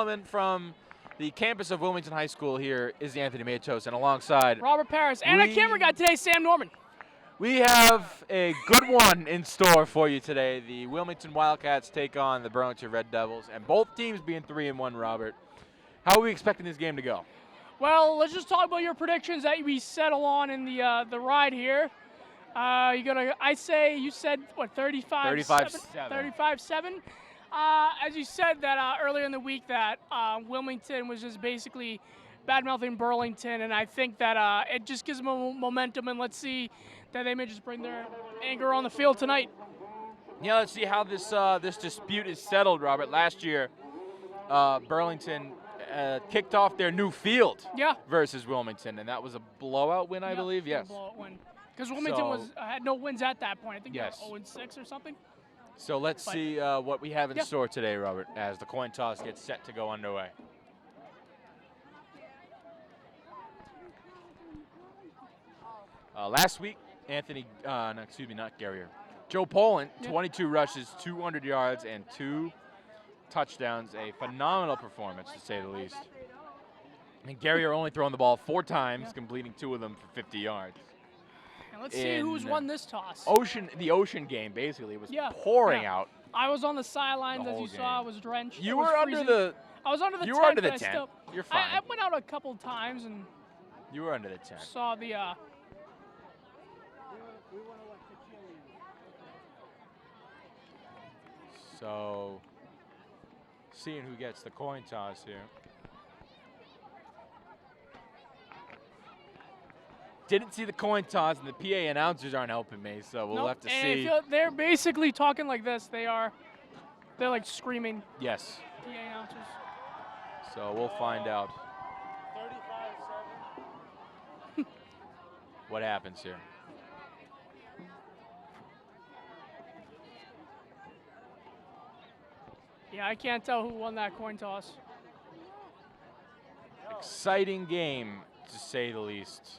gentlemen, from the campus of Wilmington High School, here is Anthony Matos, and alongside Robert Parris, and our camera guy today, Sam Norman. We have a good one in store for you today. The Wilmington Wildcats take on the Burlington Red Devils, and both teams being 3-1, Robert. How are we expecting this game to go? Well, let's just talk about your predictions that we settle on in the ride here. You said what, 35-7? 35-7. As you said that earlier in the week that Wilmington was just basically bad-mouthing Burlington, and I think that it just gives them momentum, and let's see that they may just bring their anger on the field tonight. Yeah, let's see how this dispute is settled, Robert. Last year, Burlington kicked off their new field versus Wilmington, and that was a blowout win, I believe. Yes. Blowout win. Because Wilmington had no wins at that point. I think they were 0-6 or something. So let's see what we have in store today, Robert, as the coin toss gets set to go underway. Last week, Joe Poland, 22 rushes, 200 yards, and 2 touchdowns. A phenomenal performance, to say the least. And Garrier only throwing the ball 4 times, completing 2 of them for 50 yards. Let's see who's won this toss. The Ocean game basically was pouring out. I was on the sidelines, as you saw. I was drenched. You were under the. I was under the tent. You were under the tent. You're fine. I went out a couple times and. You were under the tent. Saw the. So, seeing who gets the coin toss here. Didn't see the coin toss, and the PA announcers aren't helping me, so we'll have to see. They're basically talking like this. They're like screaming. Yes. PA announcers. So we'll find out 35-7. what happens here. Yeah, I can't tell who won that coin toss. Exciting game, to say the least.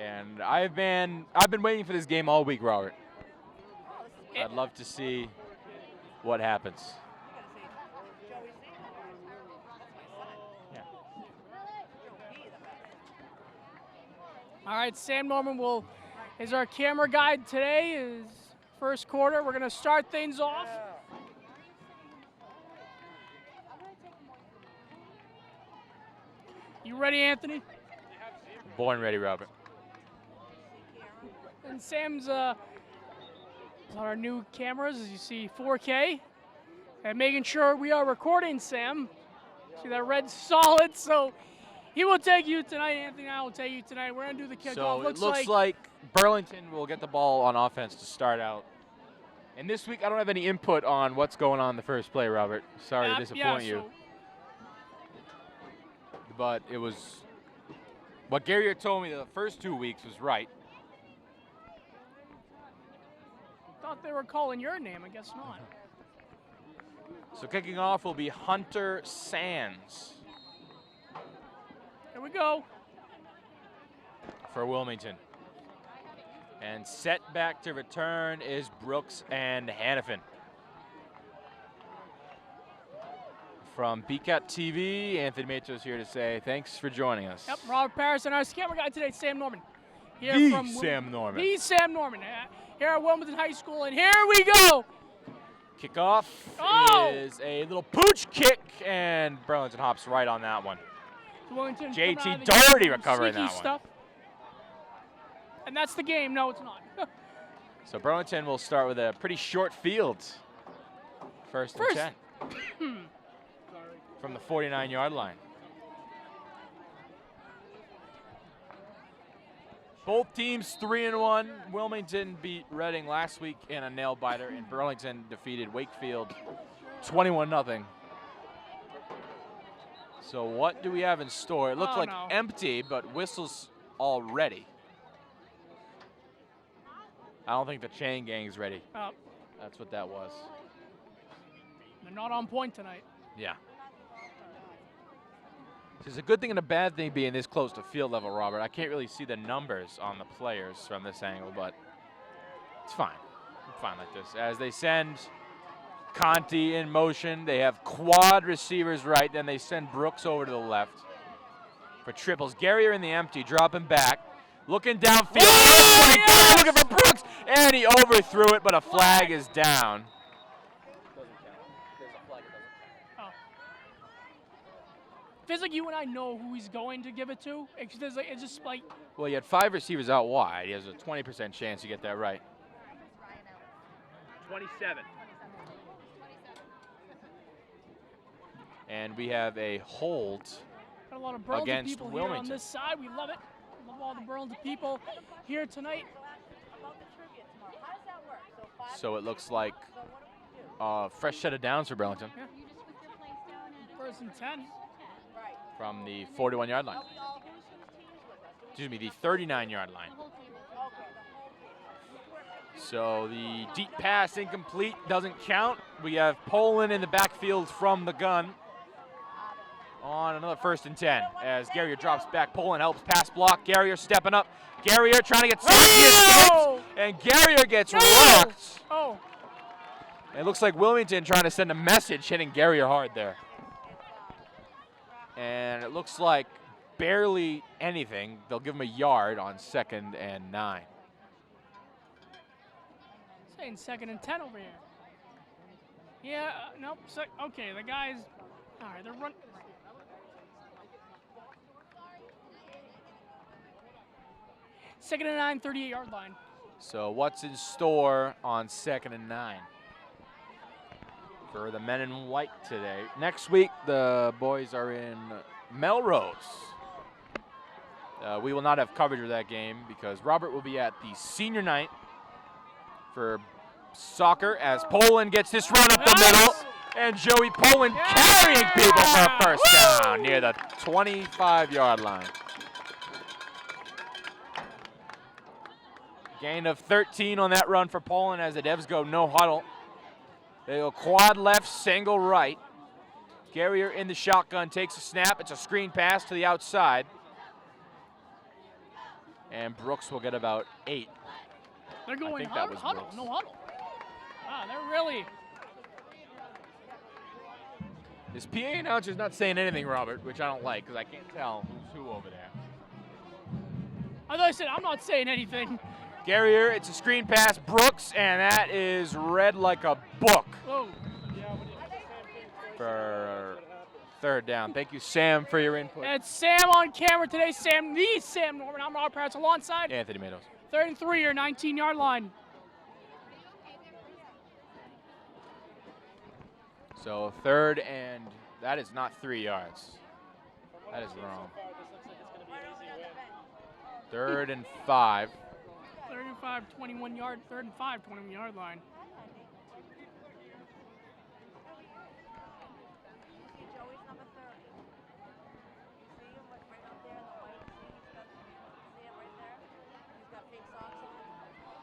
And I've been waiting for this game all week, Robert. I'd love to see what happens. Yeah. All right, Sam Norman is our camera guide today. Is first quarter. We're gonna start things off. You ready, Anthony? Born ready, Robert. And Sam's on our new cameras, as you see, 4K. And making sure we are recording, Sam. See that red solid, so he will take you tonight, Anthony and I will take you tonight. We're gonna do the kickoff. So it looks like Burlington will get the ball on offense to start out. And this week I don't have any input on what's going on in the first play, Robert. Sorry to disappoint you. But it was what Garrier told me the first 2 weeks was right. Thought they were calling your name, I guess not. So kicking off will be Hunter Sands. Here we go. For Wilmington. And set back to return is Brooks and Hannafin. From BCAT TV, Anthony Matos here to say thanks for joining us. Yep, Robert Parris and our camera guy today, Sam Norman. Sam Norman. The Sam Norman. Here at Wilmington High School, and here we go. Kickoff is a little pooch kick, and Burlington hops right on that one. JT Doherty recovering that one. And that's the game. No, it's not. So Burlington will start with a pretty short field. First and 10. From the 49-yard line. Both teams 3-1. Wilmington beat Reading last week in a nail-biter, and Burlington defeated Wakefield 21-0. So what do we have in store? It looks empty, but whistles already. I don't think the chain gang's ready. That's what that was. They're not on point tonight. Yeah. It's a good thing and a bad thing being this close to field level, Robert. I can't really see the numbers on the players from this angle, but it's fine. I'm fine like this. As they send Conti in motion. They have quad receivers right. Then they send Brooks over to the left for triples. Garrier in the empty, dropping back. Looking downfield. Oh, yes! Looking for Brooks. And he overthrew it, but a flag is down. Feels like you and I know who he's going to give it to. It's just like. Well, he had 5 receivers out wide. He has a 20% chance to get that right. 27. And we have a hold Got a lot of Burlington against people Wilmington. here on this side. We love it. Love all the Burlington people here tonight. So it looks like a fresh set of downs for Burlington. Yeah. First and 10. From the 41-yard line. Excuse me, the 39-yard line. So the deep pass incomplete, doesn't count. We have Poland in the backfield from the gun on another first and 10 as Garrier drops back. Poland helps pass block. Garrier stepping up. Garrier trying to get Oh! and Garrier gets rocked. Oh. It looks like Wilmington trying to send a message, hitting Garrier hard there. And it looks like barely anything. They'll give him a yard on 2nd and 9. Saying 2nd and 10 over here. Yeah, nope. Okay, the guys. All right, they're running. Second and 9, 38-yard line. So what's in store on 2nd and 9 for the men in white today? Next week, the boys are in Melrose. We will not have coverage of that game because Robert will be at the senior night for soccer as Poland gets this run up the middle. And Joey Poland carrying people for a first down near the 25-yard line. Gain of 13 on that run for Poland as the Devs go no huddle. They go quad left, single right. Garrier in the shotgun takes a snap. It's a screen pass to the outside. And Brooks will get about 8. They're going that was huddle, Brooks. no huddle. Wow, they're really. This PA announcer's not saying anything, Robert, which I don't like because I can't tell who's who over there. As I said, I'm not saying anything. Garrier, it's a screen pass. Brooks, and that is read like a book. Whoa. For 3rd down. Thank you, Sam, for your input. And it's Sam on camera today. Sam Norman. I'm Robert Parris alongside. Anthony Matos. 3rd and 3 or 19-yard line. So 3rd and that is not 3 yards. That is wrong. 3rd and 5. 3rd and 5, 21-yard. 3rd and 5, 21-yard line.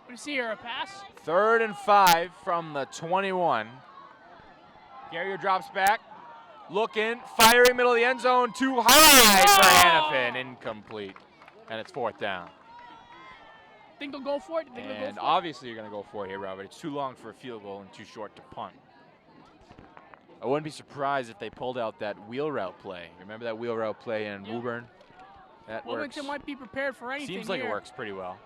What do you see here, a pass? 3rd and 5 from the 21. Garrier drops back, looking, firing middle of the end zone, too high for Hannafin, incomplete. And it's 4th down. Think they'll go for it? Think they'll go And for obviously you're going to go for it here, Robert. It's too long for a field goal and too short to punt. I wouldn't be surprised if they pulled out that wheel route play. Remember that wheel route play in Woburn? That works. Wilmington might be prepared for anything. Seems like here. it works pretty well.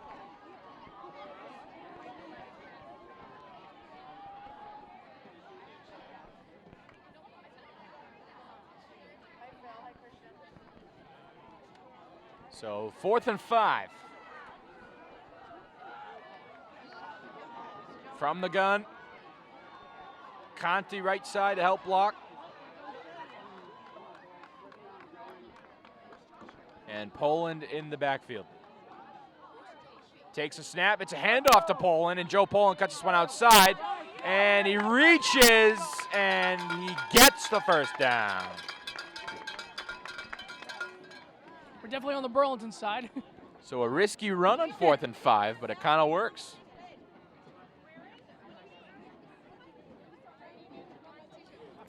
So 4th and 5. From the gun. Conti right side to help block. And Poland in the backfield. Takes a snap. It's a handoff to Poland, and Joe Poland cuts this one outside. And he reaches, and he gets the first down. We're definitely on the Burlington side. So a risky run on 4th and 5, but it kind of works.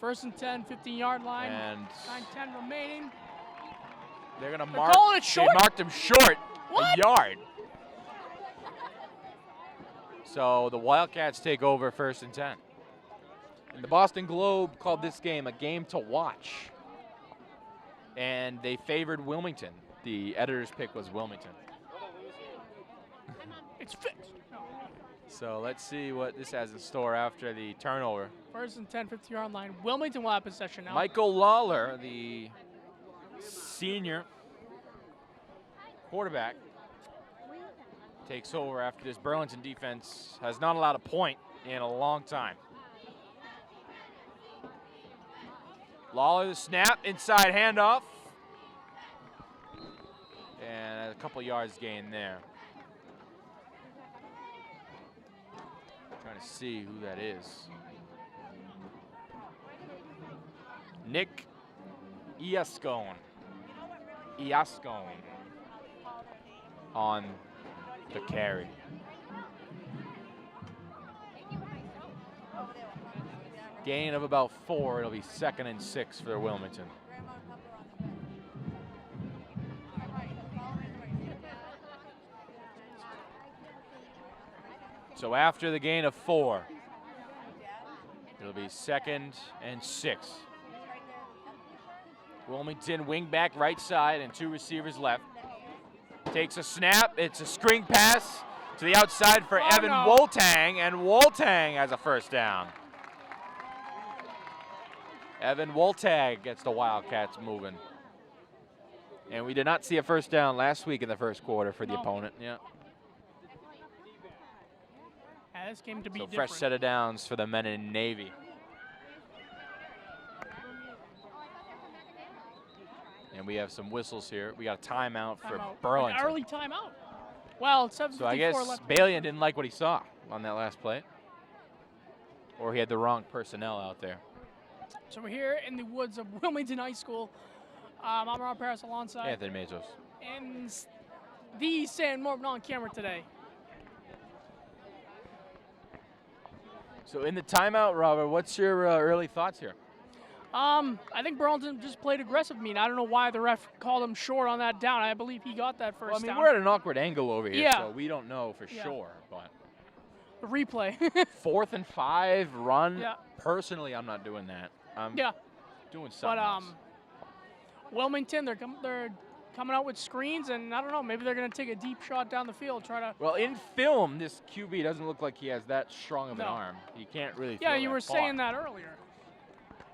First and 10, 15-yard line. And 9-10 remaining. they're going to They're mark. calling it short? They marked him short, What? a yard. So the Wildcats take over 1st and 10. And the Boston Globe called this game a game to watch. And they favored Wilmington. The editor's pick was Wilmington. It's fixed. No. So let's see what this has in store after the turnover. First and 10, 50-yard line. Wilmington will have possession now. Michael Lawler, the senior quarterback, takes over after this Burlington defense has not allowed a point in a long time. Lawler, the snap, inside handoff. And a couple yards gained there. Trying to see who that is. Nick Iascone on the carry. Gain of about 4. It'll be 2nd and 6 for Wilmington. So after the gain of 4, it'll be 2nd and 6. Wilmington wing back right side and 2 receivers left. Takes a snap. It's a screen pass to the outside for Evan Woltang, and Woltang has a first down. Evan Woltang gets the Wildcats moving. And we did not see a first down last week in the first quarter for the opponent. Yeah. This game to be different. Fresh set of downs for the men in Navy. And we have some whistles here. We got a timeout for Burlington. An early timeout. Well, it's 7:54 so I guess left. Balian didn't like what he saw on that last play. Or he had the wrong personnel out there. So we're here in the woods of Wilmington High School. I'm Rob Parris alongside Anthony Matos. And the San Morgan on camera today. So in the timeout, Robert, what's your early thoughts here? I think Burlington just played aggressive. I mean, I don't know why the ref called him short on that down. I believe he got that first down. We're at an awkward angle over here, yeah. So we don't know for sure. But the replay. 4th and 5 run. Yeah. Personally, I'm not doing that. I'm doing something else. Wilmington, they're coming out with screens, and I don't know, maybe they're going to take a deep shot down the field, try to. Well, in film, this QB doesn't look like he has that strong of an arm. He can't really. Yeah, you were saying that earlier.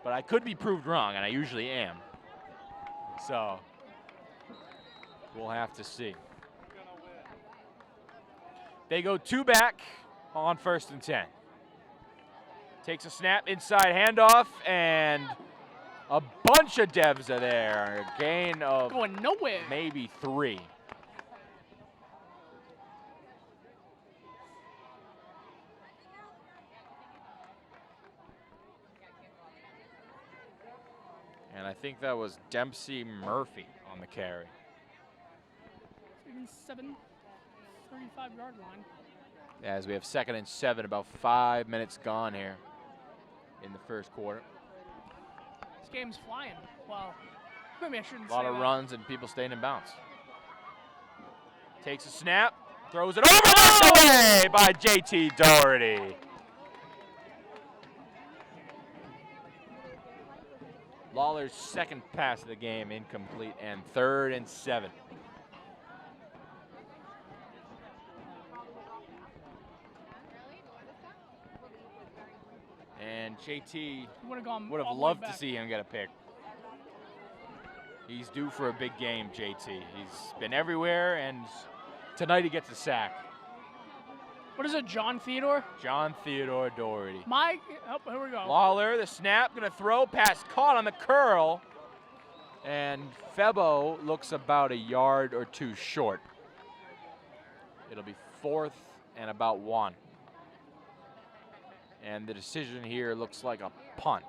But I could be proved wrong, and I usually am. So we'll have to see. They go 2 back on 1st and 10. Takes a snap, inside handoff, and a bunch of devs are there. A gain of going nowhere. Maybe 3. And I think that was Dempsey Murphy on the carry. 7, 35-yard line. As we have 2nd and 7, about 5 minutes gone here in the first quarter. This game's flying. Well, maybe I shouldn't say that. A lot of that. runs and people staying in bounds. Takes a snap, throws it over, away by JT Doherty. Lawler's 2nd pass of the game incomplete, and 3rd and 7. And JT would have loved to see him get a pick. He's due for a big game, JT. He's been everywhere, and tonight he gets a sack. What is it, John Theodore? John Theodore Doherty. Here we go. Lawler, the snap, gonna throw, pass caught on the curl. And Febo looks about a yard or 2 short. It'll be 4th and about 1. And the decision here looks like a punt.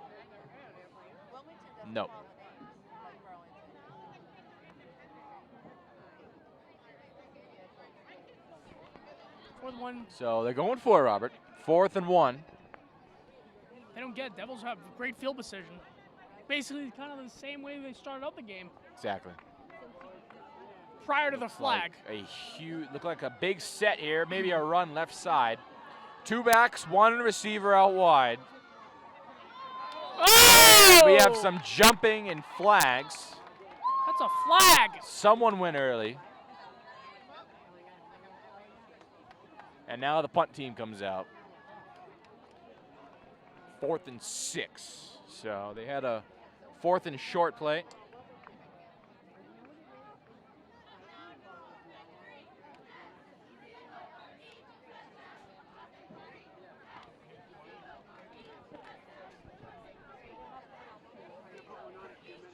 No. So they're going for it, Robert. 4th and 1. They don't get it. Devils have great field position. Basically kind of the same way they started out the game. Exactly. Prior to the flag. Like a huge, look like a big set here. Maybe a run left side. 2 backs, 1 receiver out wide. Oh! And we have some jumping and flags. That's a flag. Someone went early. And now the punt team comes out. 4th and 6. So they had a 4th and short play.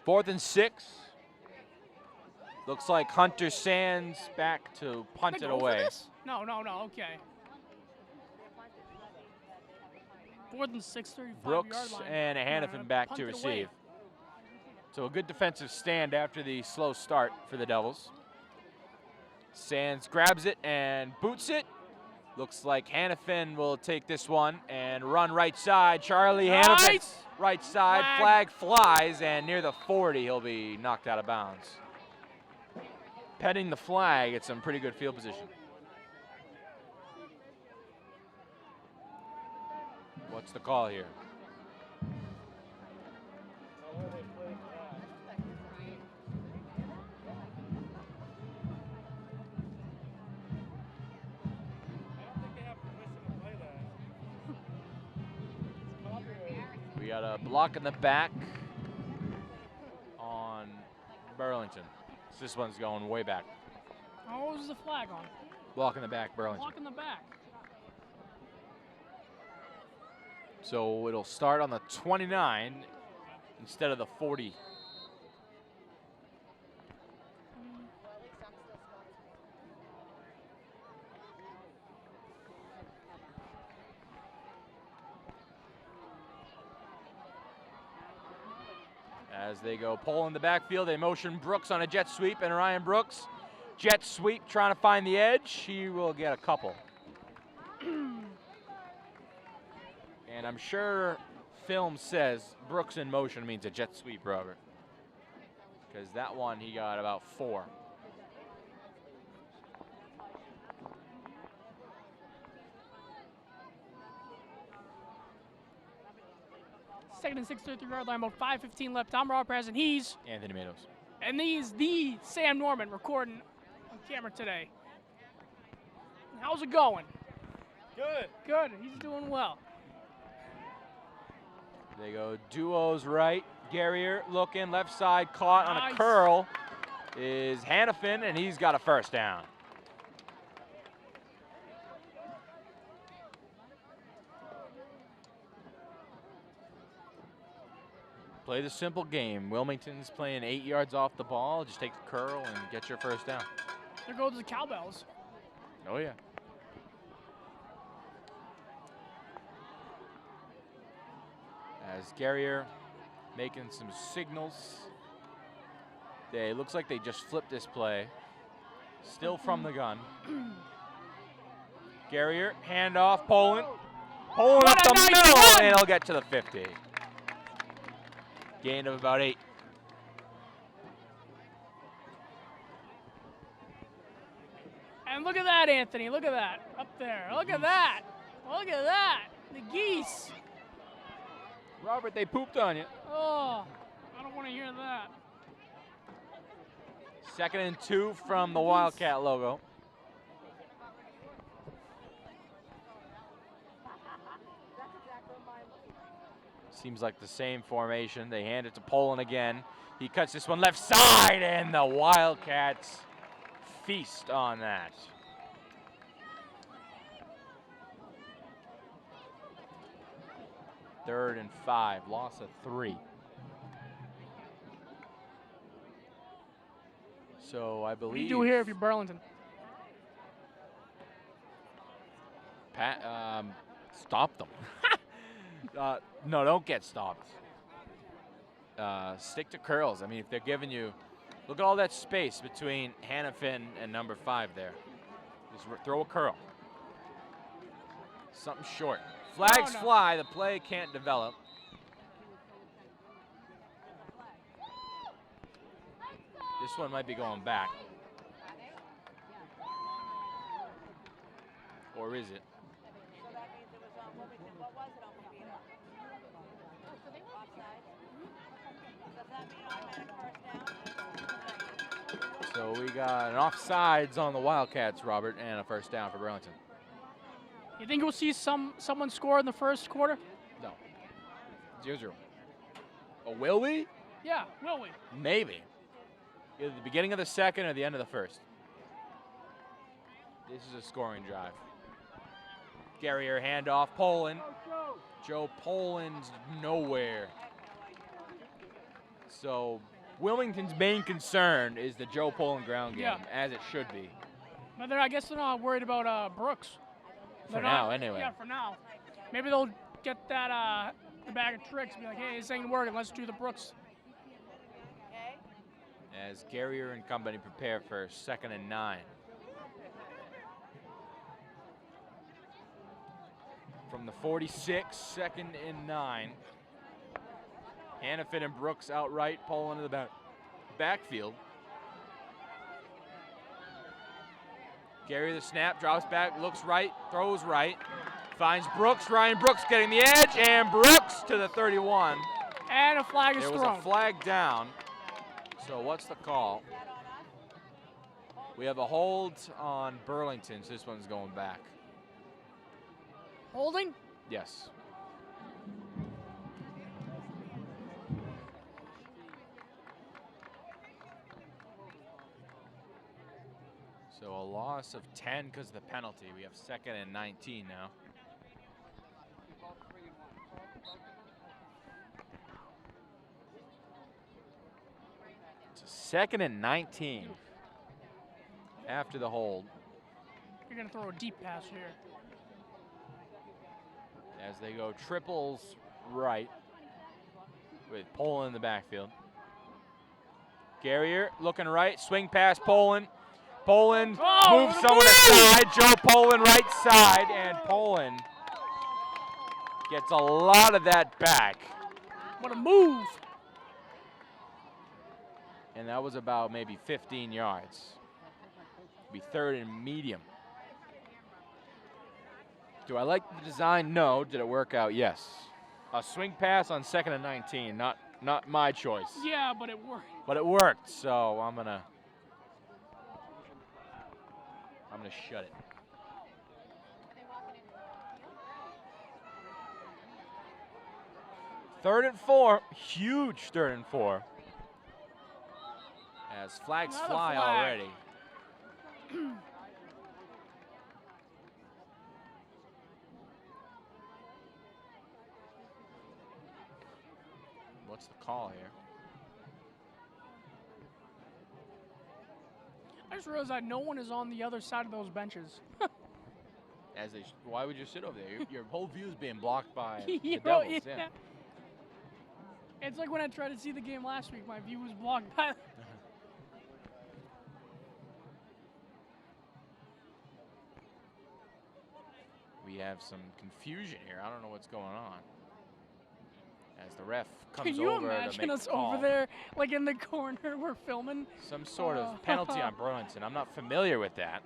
Fourth and 6. Looks like Hunter Sands back to punt it away. No, okay. 4th and 6, 35 Brooks yard line. and Hannafin back to receive. So a good defensive stand after the slow start for the Devils. Sands grabs it and boots it. Looks like Hannafin will take this one and run right side. Charlie Hannafin, right side, flag flies, and near the 40, he'll be knocked out of bounds. Petting the flag, it's some pretty good field position. What's the call here? We got a block in the back on Burlington. So this one's going way back. Oh, what was the flag on? Block in the back, Burlington. Block in the back. So it'll start on the 29 instead of the 40. As they go pull in the backfield, they motion Brooks on a jet sweep, and Ryan Brooks, jet sweep, trying to find the edge. He will get a couple. And I'm sure film says Brooks in motion means a jet sweep, Robert. Because that one, he got about 4. Second and 6, 33-yard line, about 5:15 left. I'm Rob Perez, and he's Anthony Matos. And he's the Sam Norman recording on camera today. How's it going? Good. Good. He's doing well. They go duos right. Guerrier looking left side, caught on a Nice. curl is Hannafin, and he's got a first down. Play the simple game. Wilmington's playing 8 yards off the ball. Just take the curl and get your first down. There goes the cowbells. Oh, yeah. As Guerrier making some signals. Looks like they just flipped this play. Still from the gun. Guerrier, handoff, Poland. Poland up the middle, and he'll get to the 50. Gain of about 8. And look at that, Anthony. Look at that. Up there. Look at that. Look at that. The geese. Robert, they pooped on you. Oh, I don't want to hear that. 2nd and 2 from the Wildcat logo. Seems like the same formation. They hand it to Poland again. He cuts this one left side, and the Wildcats feast on that. Third and 5, loss of 3. So I believe. What do you do here if you're Burlington? Stop them. No, don't get stopped. Stick to curls. I mean, if they're giving you, look at all that space between Hannafin and number 5 there. Just throw a curl. Something short. Flags fly. The play can't develop. This one might be going back. Or is it? So we got an offsides on the Wildcats, Robert, and a first down for Burlington. You think we'll see someone score in the first quarter? No. 0-0. Oh, will we? Yeah, will we? Maybe. Either the beginning of the second or the end of the first. This is a scoring drive. Garrier handoff, Poland. Joe Poland's nowhere. So Wilmington's main concern is the Joe Poland ground game, as it should be. But I guess they're not worried about Brooks. For now, anyway. Yeah, for now. Maybe they'll get that the bag of tricks and be like, hey, this ain't working. Let's do the Brooks. As Garrier and company prepare for 2nd and 9. From the 46, 2nd and 9. Hannafin and Brooks outright, Poland in the backfield. Garrier the snap, drops back, looks right, throws right. Finds Brooks, Ryan Brooks getting the edge, and Brooks to the 31. And a flag is thrown. There was a flag down. So what's the call? We have a hold on Burlington, so this one's going back. Holding? Yes. So a loss of 10 because of the penalty. We have 2nd and 19 now. It's a 2nd and 19 after the hold. You're going to throw a deep pass here. As they go triples right with Poland in the backfield. Garrier looking right, swing pass Poland. Poland moves someone aside, Joe Poland right side, and Poland gets a lot of that back. What a move. And that was about maybe 15 yards. Be 3rd and medium. Do I like the design? No. Did it work out? Yes. A swing pass on 2nd and 19, not my choice. Yeah, but it worked. But it worked, so I'm gonna shut it. Third and 4, huge 3rd and 4. As flags fly already. What's the call here? I just realized no one is on the other side of those benches. Why would you sit over there? Your whole view is being blocked by the Devils. Yeah. It's like when I tried to see the game last week, my view was blocked by. We have some confusion here. I don't know what's going on. As the ref comes Can you over to imagine make us the call. over there, like in the corner, we're filming? Some sort of penalty on Burlington. I'm not familiar with that.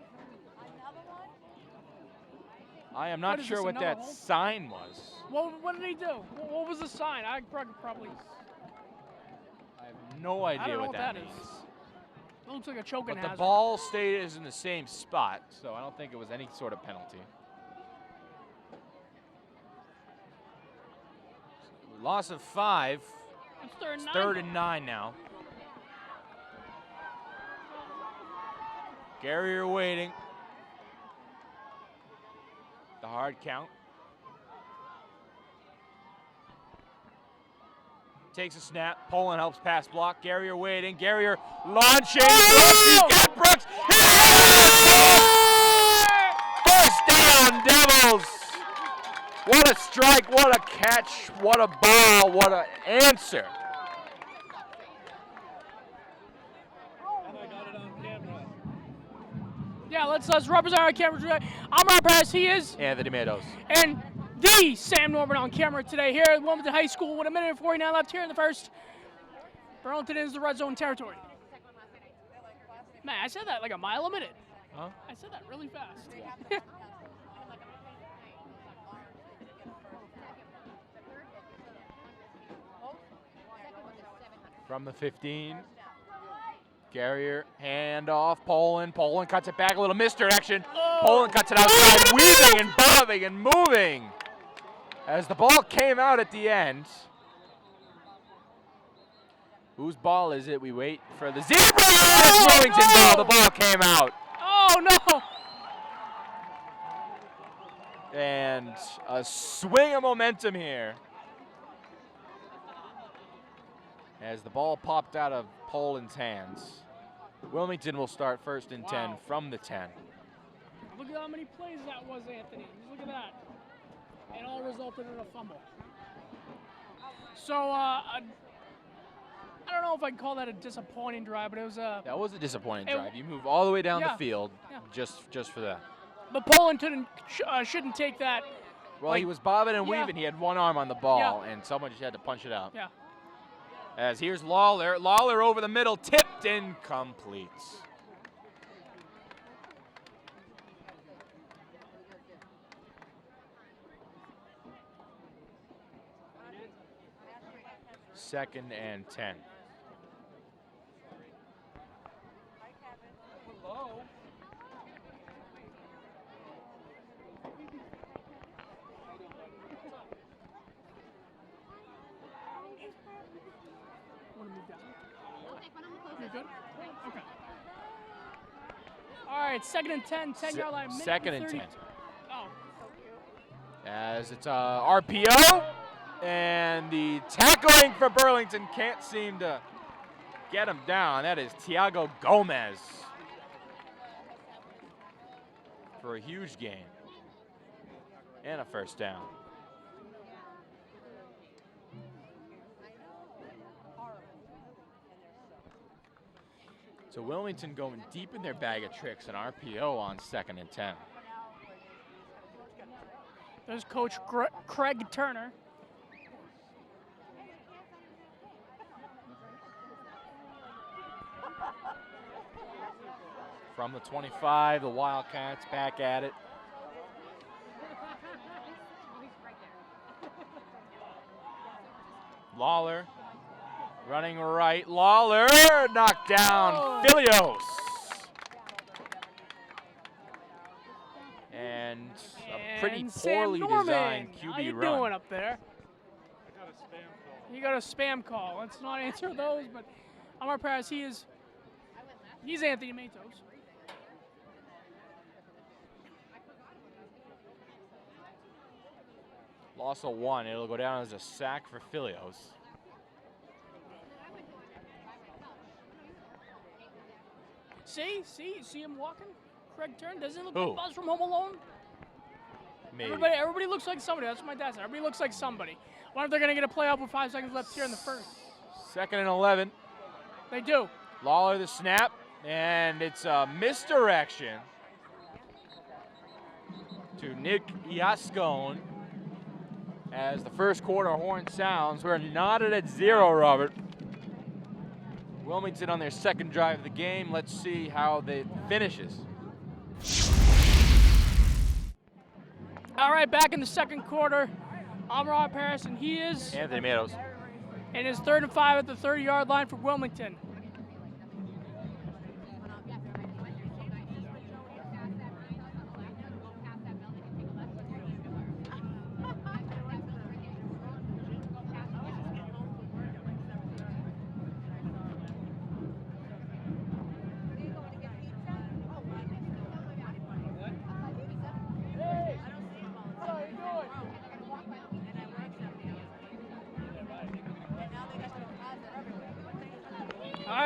I am not sure what that sign was. What did he do? What was the sign? I probably. I have no idea what that means. It looks like a choking hazard. But the ball stays in the same spot, so I don't think it was any sort of penalty. Loss of 5. It's 3rd and 9. 3rd and 9 now. Garrier waiting. The hard count. Takes a snap. Poland helps pass block. Garrier waiting. Garrier launching. Brooks. He got Brooks. First down, Devils. What a strike, what a catch, what a ball, what an answer. Yeah, let's represent our camera today. I'm Rob Parris, he is Anthony Matos. And the Sam Norbert on camera today here at Wilmington High School with 1 minute and 49 left here in the first. Burlington is the red zone territory. Man, I said that like a mile a minute. Huh? I said that really fast. From the 15, Garrier, hand off, Poland. Poland cuts it back, a little misdirection. Poland cuts it outside, weaving and bobbing and moving. As the ball came out at the end. Whose ball is it? We wait for the zebra. It's Wilmington ball. The ball came out. Oh, no. And a swing of momentum here. As the ball popped out of Poland's hands. Wilmington will start first and 10 from the 10. Look at how many plays that was, Anthony. Just look at that. It all resulted in a fumble. So, I don't know if I can call that a disappointing drive, but it was a... That was a disappointing drive. You move all the way down the field just for that. But Poland shouldn't take that. Well, he was bobbing and weaving. He had one arm on the ball, and someone just had to punch it out. Yeah. As here's Lawler. Lawler over the middle, tipped, incomplete. Second and 10. Hello. Want to move down? You're good? Okay. All right, second and 10, 10-yard line. Second and 10. Oh. As it's RPO, and the tackling for Burlington can't seem to get him down. That is Tiago Gomez for a huge gain and a first down. So Wilmington going deep in their bag of tricks, and RPO on second and 10. There's Coach Craig Turner. From the 25, the Wildcats back at it. Lawler running right. Lawler knocked down Filios. And a pretty poorly designed QB How you run. doing up there? You got a spam call. Let's not answer those, but Amar Parris, he's Anthony Matos. Loss of 1. It'll go down as a sack for Filios. See him walking? Craig Turner, doesn't he look Who? like Buzz from Home Alone? Maybe. Everybody looks like somebody. That's what my dad said. Everybody looks like somebody. Wonder if they're going to get a play out with 5 seconds left here in the first. Second and 11. They do. Lawler the snap, and it's a misdirection to Nick Iascone. As the first quarter horn sounds, we're knotted at 0, Robert. Wilmington on their second drive of the game. Let's see how they finishes. All right, back in the second quarter, Amar Parris, and he is Anthony Matos. in his 3rd and 5 at the 30-yard line for Wilmington.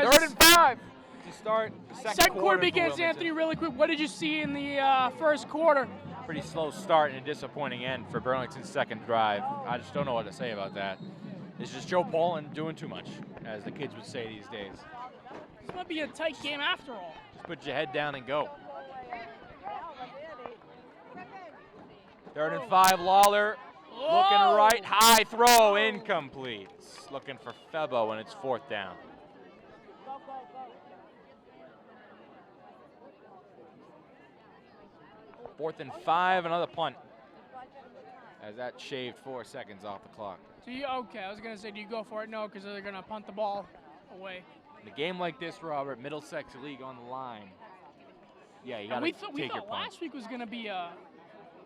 Third and 5 to start the second Quarter for begins, Wilmington. Anthony, really quick. What did you see in the first quarter? Pretty slow start and a disappointing end for Burlington's second drive. I just don't know what to say about that. It's just Joe Poland doing too much, as the kids would say these days. This might be a tight game after all. Just put your head down and go. 3rd and 5, Lawler looking right, high throw, incomplete. Looking for Febo, and it's 4th down. Fourth and 5, another punt. As that shaved 4 seconds off the clock. So okay, I was gonna say, do you go for it? No, because they're gonna punt the ball away. In a game like this, Robert, Middlesex League on the line. Yeah, you got to we take thought your points. last week was going to be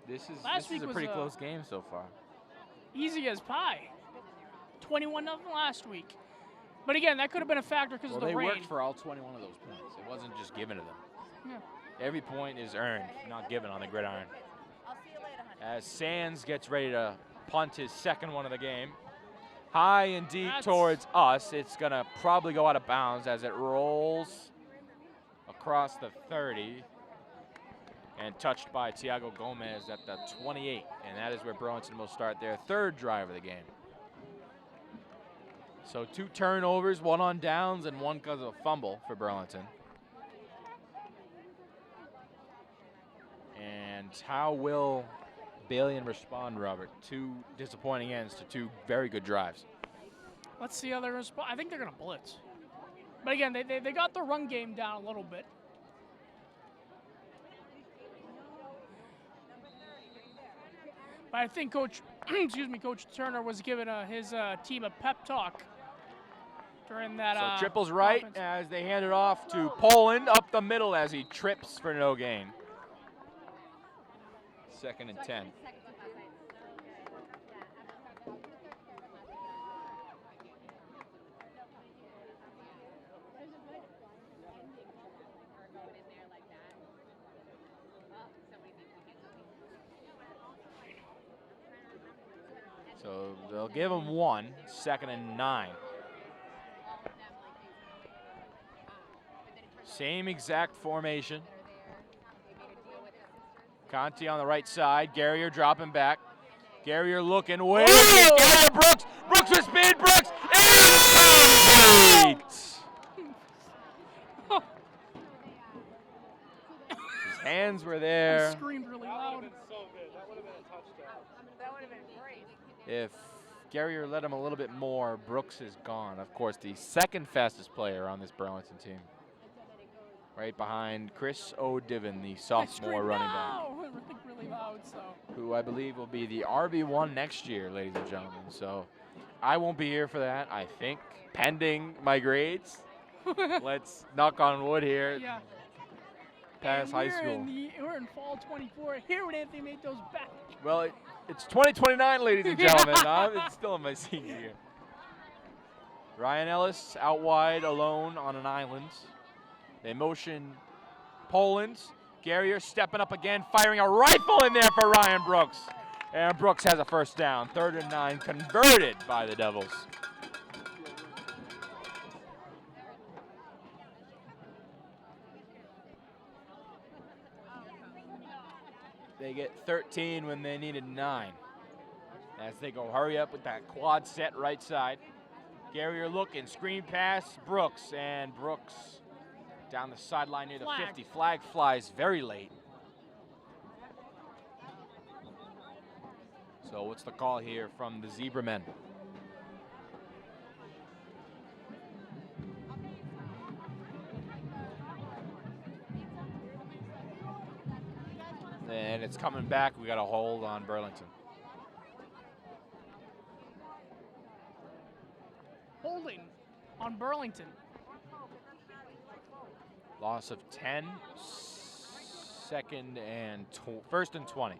This is a was, pretty close game so far. easy as pie. 21-0 last week. But again, that could have been a factor because of the rain. They worked for all 21 of those points. It wasn't just given to them. Yeah. Every point is earned, not given on the gridiron. As Sands gets ready to punt his second one of the game. High and deep towards us. It's going to probably go out of bounds as it rolls across the 30 and touched by Tiago Gomez at the 28. And that is where Burlington will start their third drive of the game. So 2 turnovers, 1 on downs and 1 because of a fumble for Burlington. And how will Balian respond, Robert? 2 disappointing ends to 2 very good drives. Let's see how they respond. I think they're going to blitz. But again, they got the run game down a little bit. But I think Coach Turner was giving his team a pep talk during that. So triples right offense. As they hand it off to Poland up the middle as he trips for no gain. 2nd and 10. So they'll give him 1, 2nd and 9. Same exact formation. Conti on the right side. Garrier dropping back. Garrier looking, waiting. Garrier, Brooks. Brooks with speed. Brooks. Incomplete. His hands were there. I screamed really loud. If Garrier let him a little bit more, Brooks is gone. Of course, the second fastest player on this Burlington team. Right behind Chris O'Divin, the sophomore running back. Really loud, so. Who I believe will be the RB1 next year, ladies and gentlemen. So I won't be here for that, I think, pending my grades. Let's knock on wood here. Yeah. Pass high school. We're in fall 24. Here when Anthony Matos back. Well, it's 2029, ladies and gentlemen. It's still in my senior year. Ryan Ellis out wide alone on an island. They motion Poland. Garrier stepping up again, firing a rifle in there for Ryan Brooks. And Brooks has a first down. 3rd and 9 converted by the Devils. They get 13 when they needed 9. As they go hurry up with that quad set right side. Garrier looking, screen pass, Brooks, and Brooks down the sideline near the 50. Flag flies very late. So what's the call here from the Zebra men? And it's coming back. We got a hold on Burlington. Holding on Burlington. Loss of 10, 1st and 20.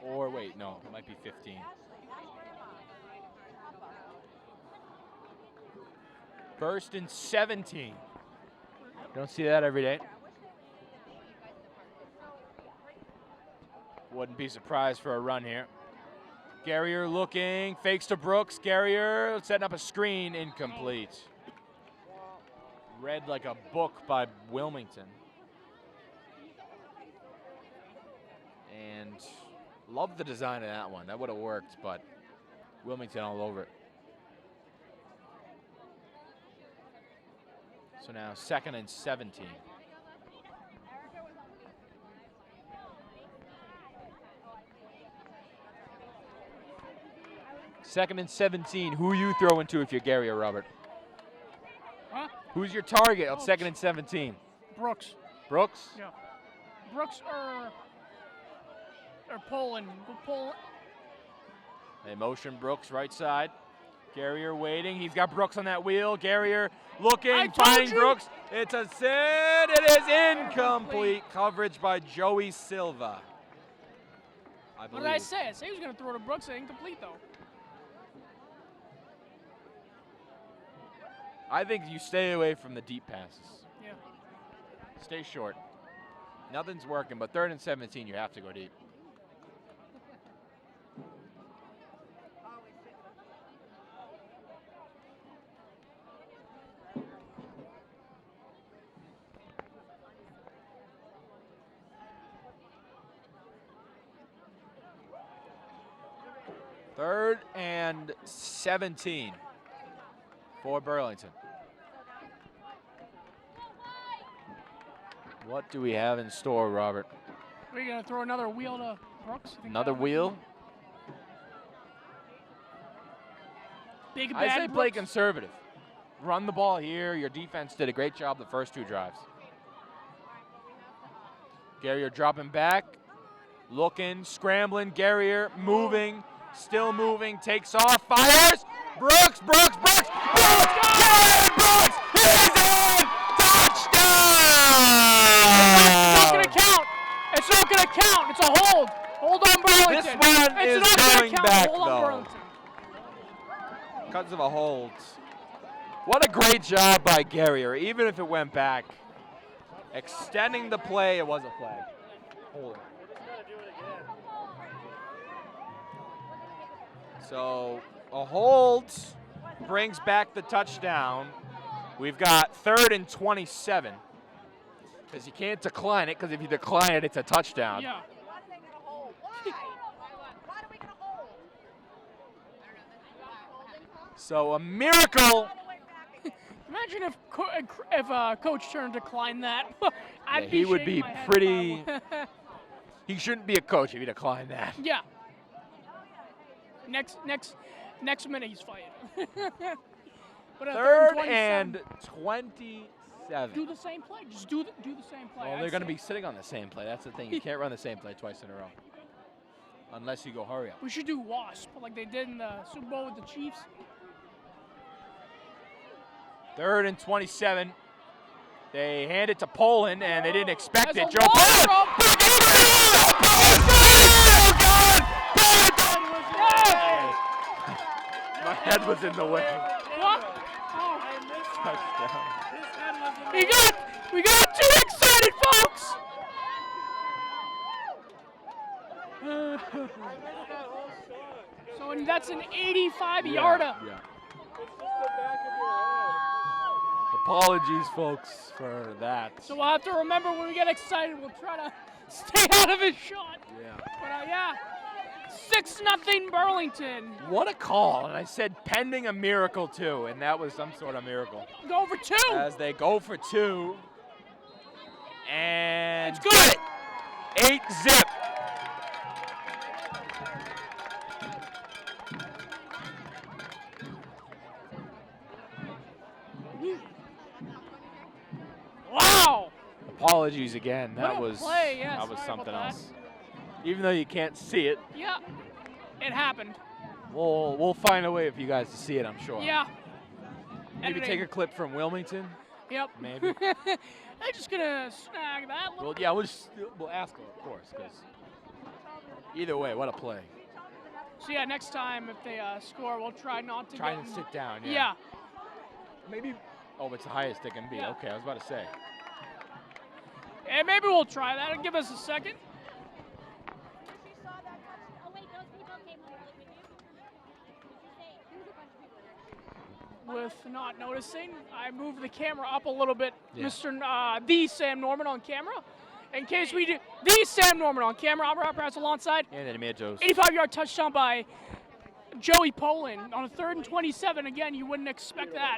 Or wait, no, it might be 15. First and 17. Don't see that every day. Wouldn't be surprised for a run here. Garrier looking, fakes to Brooks. Garrier setting up a screen, incomplete. Read like a book by Wilmington. And love the design of that one. That would have worked, but Wilmington all over it. So now 2nd and 17. Second and 17. Who you throwing to if you're Garrier, Robert? Huh? Who's your target on 2nd and 17? Brooks. Brooks? Yeah. Brooks or Poland. Go Poland. They motion Brooks right side. Garrier waiting. He's got Brooks on that wheel. Garrier looking, I told finding you. Brooks. It's a sit. It is incomplete. Coverage by Joey Silva. I believe. What did I say? I said he was going to throw to Brooks. Incomplete, though. I think you stay away from the deep passes. Yeah. Stay short. Nothing's working, but 3rd and 17, you have to go deep. Third and 17 for Burlington. What do we have in store, Robert? Are we going to throw another wheel to Brooks? Another wheel? Big bad I say play Brooks. conservative. Run the ball here. Your defense did a great job the first 2 drives. Garrier dropping back. Looking, scrambling. Garrier moving. Still moving. Takes off. Fires. Brooks. Brooks. Brooks. Brooks. Brooks. He's in. It's not going to count. It's not going to count. It's a hold. Hold on, Burlington. This one is not gonna going count. back, Hold on, though. Burlington. Because of a hold. What a great job by Garrier, even if it went back. Extending the play, it was a flag. Hold it. So a hold brings back the touchdown. We've got 3rd and 27. Because you can't decline it, because if you decline it, it's a touchdown. Yeah. So a miracle. Imagine if Coach Turner declined that. I'd Yeah, he would shaking be my head pretty. if I were- He shouldn't be a coach if he declined that. Yeah. Next minute he's fighting. But at 3rd 27, and 27. do the same play. Just do the same play. Well, I'd they're going to say. be sitting on the same play. That's the thing. You can't run the same play twice in a row. Unless you go hurry up. We should do wasp like they did in the Super Bowl with the Chiefs. 3rd and 27. They hand it to Poland, and they didn't expect There's it. a Joe long Poland! throw. My head was in the way. What? Oh. Touchdown. We got too excited, folks. So and that's an 85-yarder. Yeah. Apologies, folks, for that. So we'll have to remember when we get excited, we'll try to stay out of his shot. Yeah. But yeah, 6-0 Burlington. What a call. And I said pending a miracle, too, and that was some sort of miracle. Go for 2. As they go for 2. And It's good. 8-zip. Wow. Apologies again. What That a was play, yeah, that was sorry something about else. Even though you can't see it, Yeah, it happened. we'll find a way for you guys to see it, I'm sure. Yeah. Maybe Editing. take a clip from Wilmington. Yep. Maybe. I'm just gonna snag that. Well, yeah, we'll ask them, of course, because either way, what a play. So yeah, next time if they score, we'll try not to Try get and in- sit down. Yeah. Yeah. Maybe. Oh, it's the highest it can be. Yeah. Okay, I was about to say. Yeah, maybe we'll try that. Give us a second. With not noticing, I moved the camera up a little bit, Yeah. Mr. The Sam Norman on camera. In case we do, the Sam Norman on camera. Albert Press alongside. And then Matos. 85-yard touchdown by Joey Poland on a 3rd and 27. Again, you wouldn't expect that.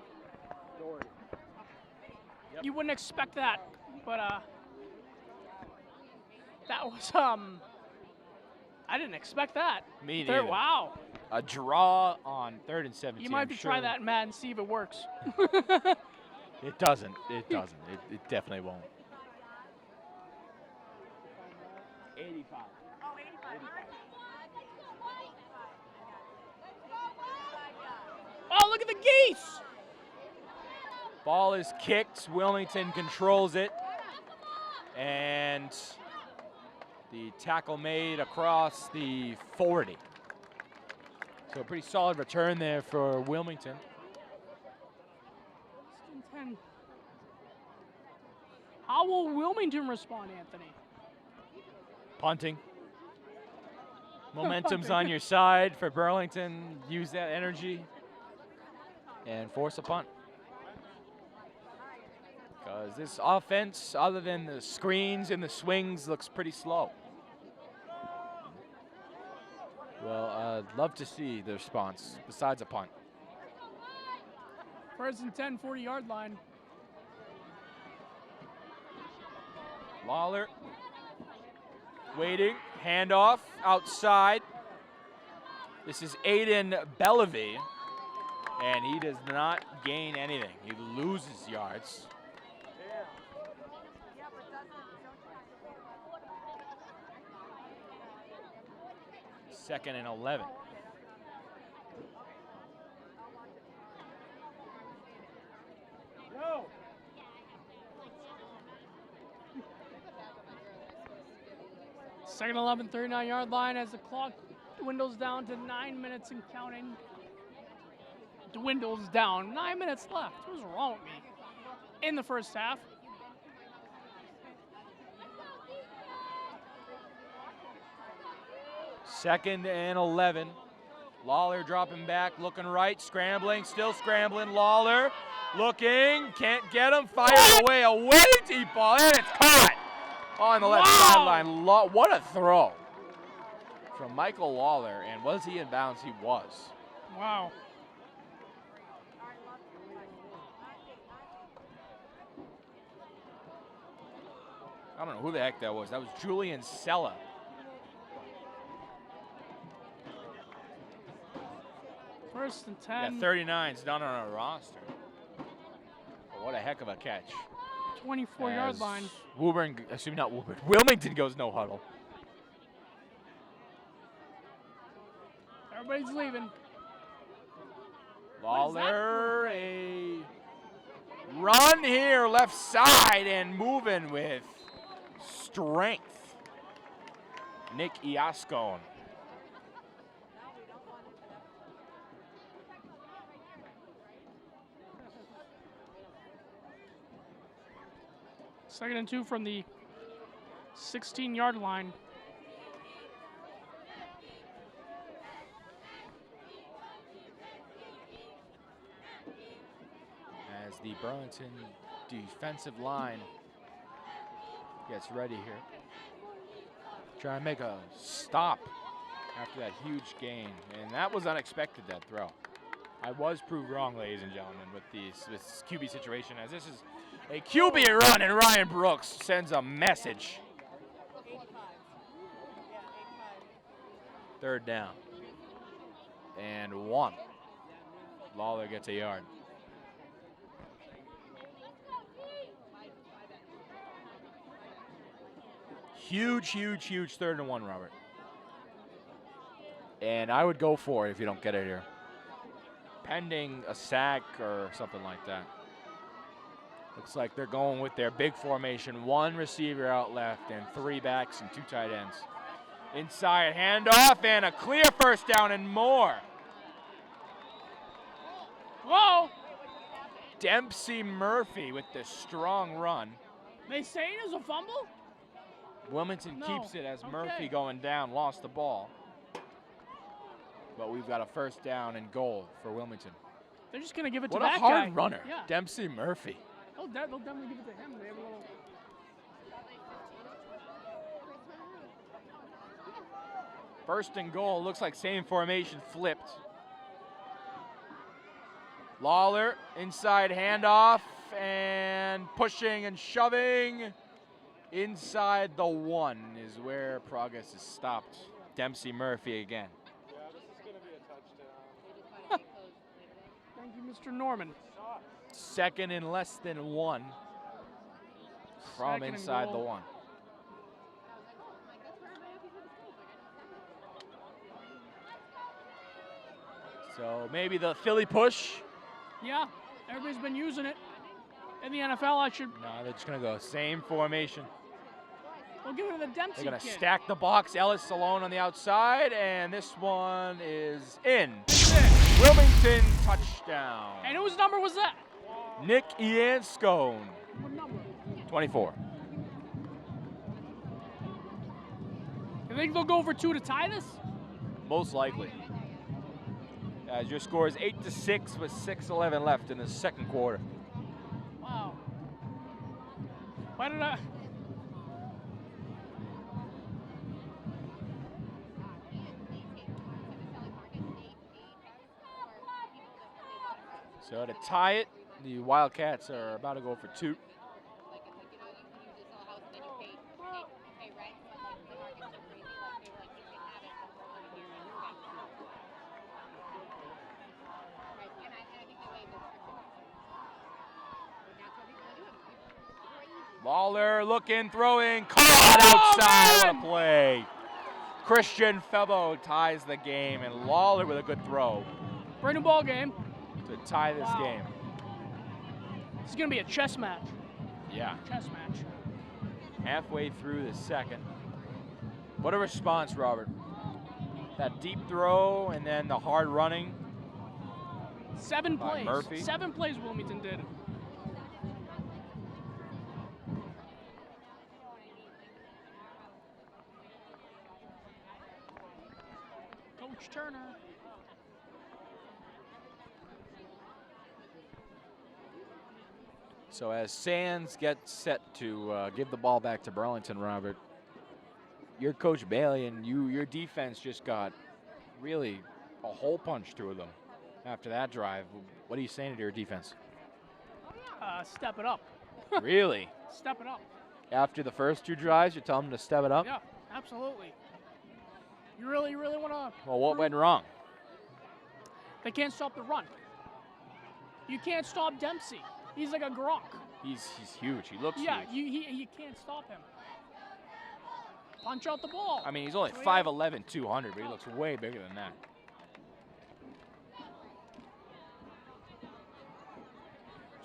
You wouldn't expect that, but that was I didn't expect that. Me Third- neither. Wow. A draw on 3rd and 17. You might have I'm to try sure that in Madden, see if it works. It doesn't. It doesn't. It definitely won't. 85. look at the geese. Ball is kicked. Wilmington controls it. And the tackle made across the 40. So a pretty solid return there for Wilmington. 10. How will Wilmington respond, Anthony? Punting. Momentum's on your side for Burlington. Use that energy and force a punt. Because this offense, other than the screens and the swings, looks pretty slow. Well, I'd love to see the response besides a punt. 1st and 10, 40-yard line. Lawler waiting, handoff outside. This is Aiden Bellevue, and he does not gain anything. He loses yards. Second and 11. Second 11, 39-yard line as the clock dwindles down to 9 minutes and counting. Dwindles down, 9 minutes left. What's wrong with me? In the first half. Second and 11. Lawler dropping back, looking right, scrambling, still scrambling. Lawler looking, can't get him, fires away, deep ball, and it's caught on the left sideline. What a throw from Michael Lawler, and was he in bounds? He was. Wow. I don't know who the heck that was. That was Julian Sella. First and 10. Yeah, 39's not on our roster. But what a heck of a catch. 24-yard line. Wilmington goes no huddle. Everybody's leaving. Lawler, a run here left side and moving with strength. Nick Iascone. Second and 2 from the 16-yard line. As the Burlington defensive line gets ready here. Try and make a stop after that huge gain. And that was unexpected, that throw. I was proved wrong, ladies and gentlemen, with this QB situation, as this is a QB run, and Ryan Brooks sends a message. Third down. And 1. Lawler gets a yard. Huge, huge, huge 3rd and 1, Robert. And I would go for it if you don't get it here. Pending a sack or something like that. Looks like they're going with their big formation. 1 receiver out left and 3 backs and 2 tight ends. Inside handoff and a clear first down and more. Whoa! Dempsey Murphy with the strong run. They say it was a fumble? Wilmington keeps it as Murphy going down, lost the ball. But we've got a first down and goal for Wilmington. They're just going to give it to what that guy. What a hard runner, yeah. Dempsey Murphy. They'll definitely give it to him. They have a little... First and goal, looks like same formation flipped. Lawler, inside handoff, and pushing and shoving. Inside the 1 is where progress is stopped. Dempsey Murphy again. Yeah, this is going to be a touchdown. Thank you, Mr. Norman. Second and less than 1 from inside the 1. So maybe the Philly push Yeah, everybody's been using it. In the NFL, I should. No, they're just going to go same formation. We'll give it to the Dempsey They're going to kid. stack the box. Ellis alone on the outside, and this one is in. Wilmington touchdown. And whose number was that? Nick Ianscone, What number? 24. You think they'll go for 2 to tie this? Most likely. As your score is 8-6 with 6:11 left in the second quarter. Wow. Why did I? So to tie it, the Wildcats are about to go for 2. Lawler looking, throwing, caught outside. What a play. Christian Fellow ties the game, and Lawler with a good throw Brand new ball game. to tie this Wow. game. This is gonna be a chess match. Yeah, Chess match. halfway through the second. What a response, Robert. That deep throw and then the hard running. 7 By plays. Murphy. 7 plays Wilmington did. Coach Turner. So as Sands gets set to give the ball back to Burlington, Robert, your coach Bailey and your defense just got really a hole punch through them after that drive. What are you saying to your defense? Step it up. Really? Step it up. After the first 2 drives, you're telling them to step it up? Yeah, absolutely. You really want to. Well, what went wrong? They can't stop the run. You can't stop Dempsey. He's like a Gronk. He's huge. He looks Yeah, huge. you can't stop him. Punch out the ball. I mean, he's only 5'11", 200, but he looks way bigger than that.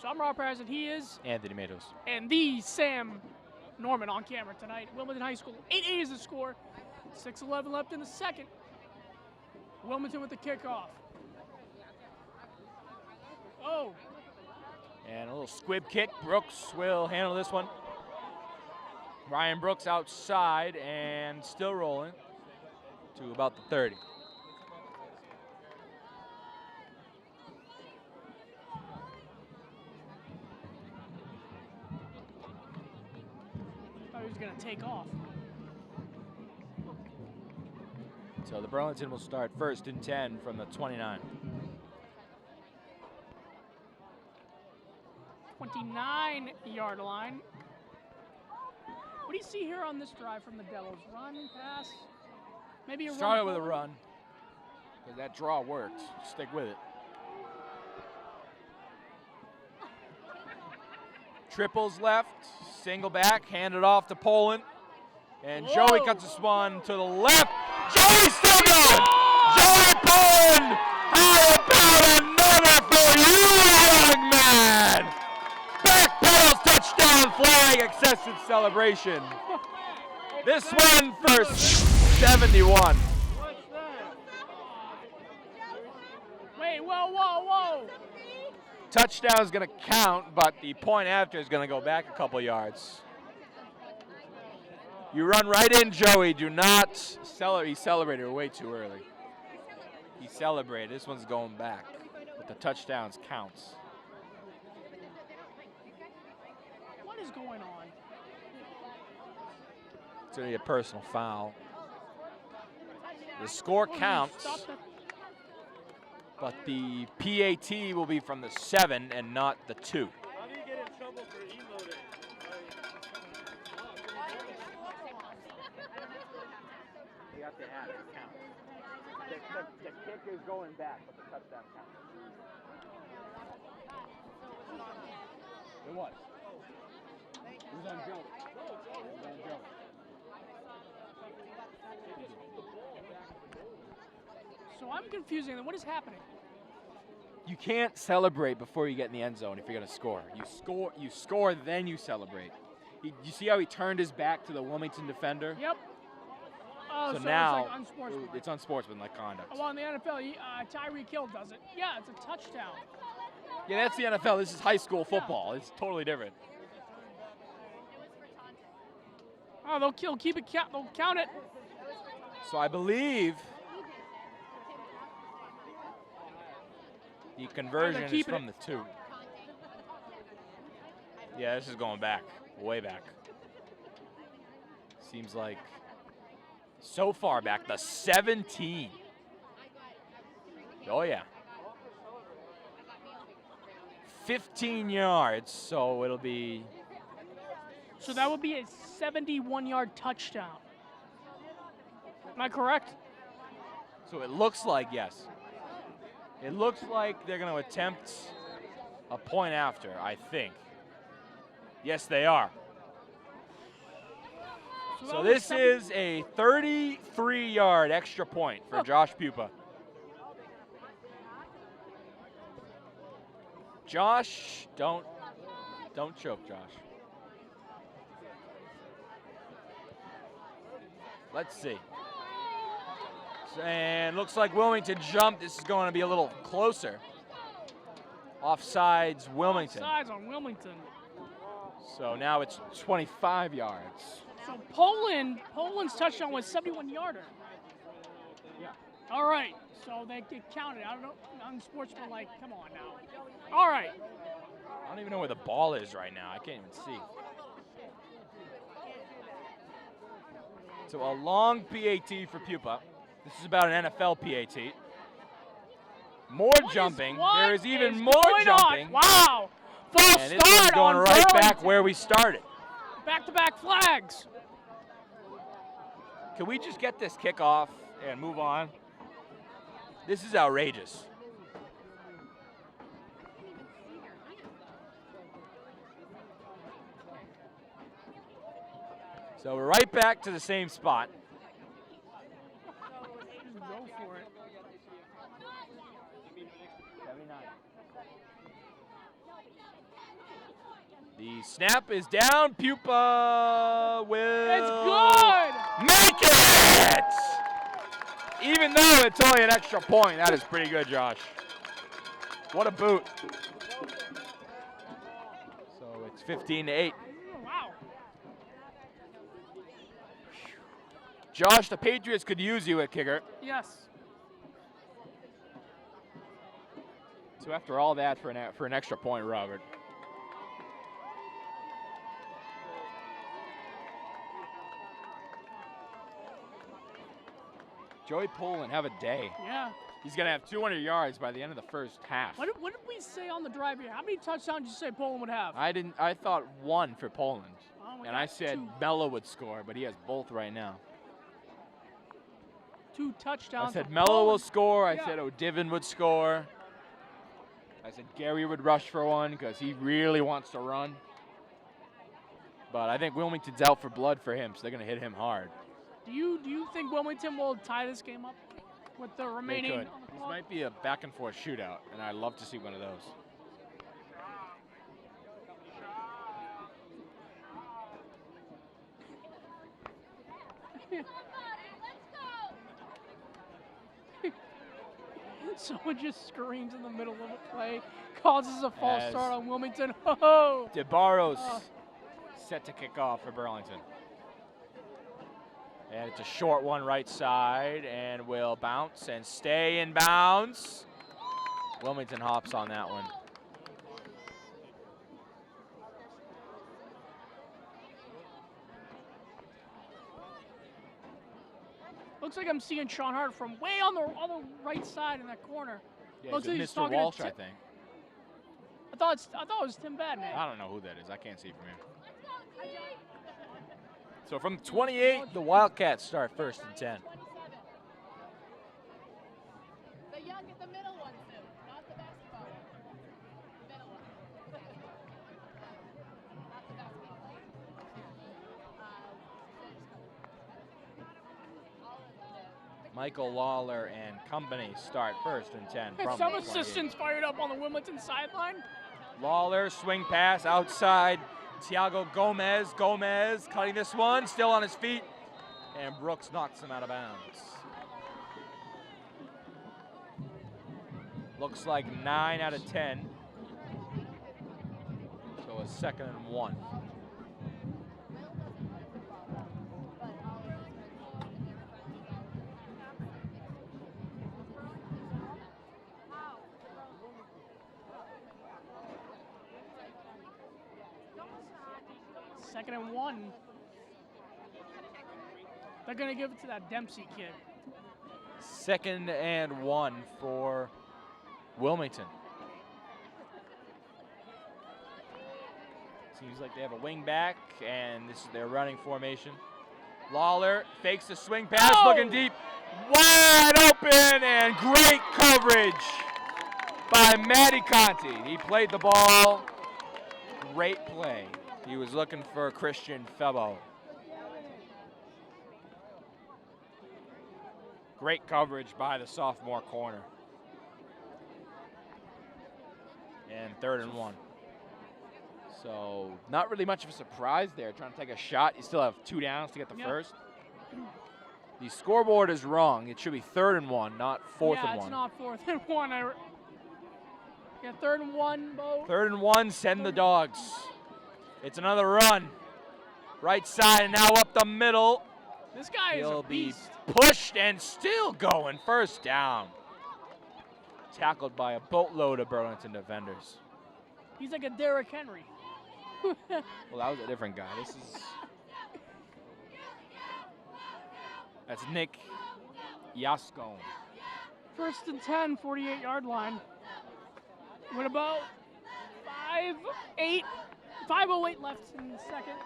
So I'm Rob Parris, and he is, Anthony Matos. and the Sam Norman on camera tonight. Wilmington High School, 8-8 is the score. 6:11 left in the second. Wilmington with the kickoff. Oh, And a little squib kick. Brooks will handle this one. Ryan Brooks outside and still rolling to about the 30. thought he was going to take off. So the Burlington will start 1st and 10 from the 29. 29-yard line. What do you see here on this drive from the Devils? Run, pass, maybe a Started run. with a forward? run, because that draw worked. Stick with it. Triples left, single back, handed off to Poland. And Joey Whoa. cuts this one to the left. Joey's still going! Joey Poland! How about another for you, young man? Back pedals, touchdown flag, excessive celebration. This one for 71. Wait, whoa. Touchdown is going to count, but the point after is going to go back a couple yards. You run right in, Joey. Do not celebrate. He celebrated way too early. He celebrated. This one's going back, but the touchdowns counts. What is going on? It's going to be a personal foul. The score Oh, you counts, stopped the- but the PAT will be from the 7 and not the 2. How do you get in trouble for emoting? You have to add it counts. The kick is going back, but the touchdown counts. It was. It was on Joey. It was on Joey. So I'm confusing them. What is happening? You can't celebrate before you get in the end zone if you're going to score. You score, then you celebrate. You see how he turned his back to the Wilmington defender? Yep. Oh, So so now it's like unsportsmanlike. it's unsportsmanlike conduct. Well, in the NFL, Tyreek Hill does it. Yeah, it's a touchdown. Yeah, that's the NFL. This is high school football. It's totally different. Oh, they'll keep it. They'll count it. So I believe the conversion is from the 2. Yeah, this is going back, way back. Seems like so far back, the 17. Oh, yeah. 15 yards, so it'll be... So that would be a 71-yard touchdown. Am I correct? So it looks like, yes. It looks like they're going to attempt a point after, I think. Yes, they are. So this is a 33-yard extra point for Josh Pupa. Josh, don't choke, Josh. Let's see. And looks like Wilmington jumped. This is going to be a little closer. Offsides, Wilmington. Offsides on Wilmington. So now it's 25 yards. So Poland's touchdown was 71-yarder. Yeah. All right. So they get counted. I don't know. Unsportsmanlike. Come on now. All right. I don't even know where the ball is right now. I can't even see. So a long PAT for Pupa. This is about an NFL PAT. More jumping. There is even more jumping. Wow. False and this is going right back where we started. Back-to-back flags. Can we just get this kickoff and move on? This is outrageous. So we're right back to the same spot. Go for it. The snap is down. Pupa will It's good. make it! Even though it's only an extra point, that is pretty good, Josh. What a boot. So it's 15-8. Wow. Josh, the Patriots could use you at kicker. Yes. So after all that for an extra point, Robert. Joey Poland, have a day. Yeah. He's going to have 200 yards by the end of the first half. What did we say on the drive here? How many touchdowns did you say Poland would have? I thought 1 for Poland. Oh, and I said 2. Mello would score, but he has both right now. 2 touchdowns. I said for Mello Poland. will score. I Yeah. said O'Divin would score. I said Gary would rush for 1 because he really wants to run. But I think Wilmington's out for blood for him, so they're going to hit him hard. Do you think Wilmington will tie this game up with the remaining? They could. On the This clock? might be a back and forth shootout, and I'd love to see one of those. Someone just screams in the middle of a play, causes a false As start on Wilmington. Oh! DeBarros set to kick off for Burlington. And it's a short one right side, and will bounce and stay in bounds. Wilmington hops on that one. Looks like I'm seeing Sean Hart from way on the other right side in that corner. Yeah, Looks like he's Mr. talking to Walsh, I Tim. think. I thought it was Tim Badman. I don't know who that is. I can't see from here. So from 28, the Wildcats start 1st and 10. The young, the middle one, Sue, not the basketball one. The middle one. Not the basketball one. All of the Michael Lawler and company start 1st and 10 from Some the 28. assistants fired up on the Wilmington sideline. Lawler, swing pass outside. Thiago Gomez. Gomez cutting this one, still on his feet. And Brooks knocks him out of bounds. Looks like 9 out of 10. So a 2nd and 1. Second and 1. They're going to give it to that Dempsey kid. 2nd and 1 for Wilmington. Seems like they have a wing back, and this is their running formation. Lawler fakes the swing pass, looking deep, wide open, and great coverage by Matty Conti. He played the ball, great play. He was looking for Christian Febo. Great coverage by the sophomore corner. And 3rd and 1. So not really much of a surprise there. Trying to take a shot. You still have 2 downs to get the first. The scoreboard is wrong. It should be 3rd and 1, not 4th and 1. Yeah, it's not 4th and 1. Yeah, 3rd and 1, Bo. 3rd and 1, send the dogs. It's another run. Right side and now up the middle. This guy is a beast. Pushed and still going. 1st down. Tackled by a boatload of Burlington defenders. He's like a Derrick Henry. Well, that was a different guy. That's Nick Yascone. 1st and 10, 48-yard line. What about 5:08 left in the second.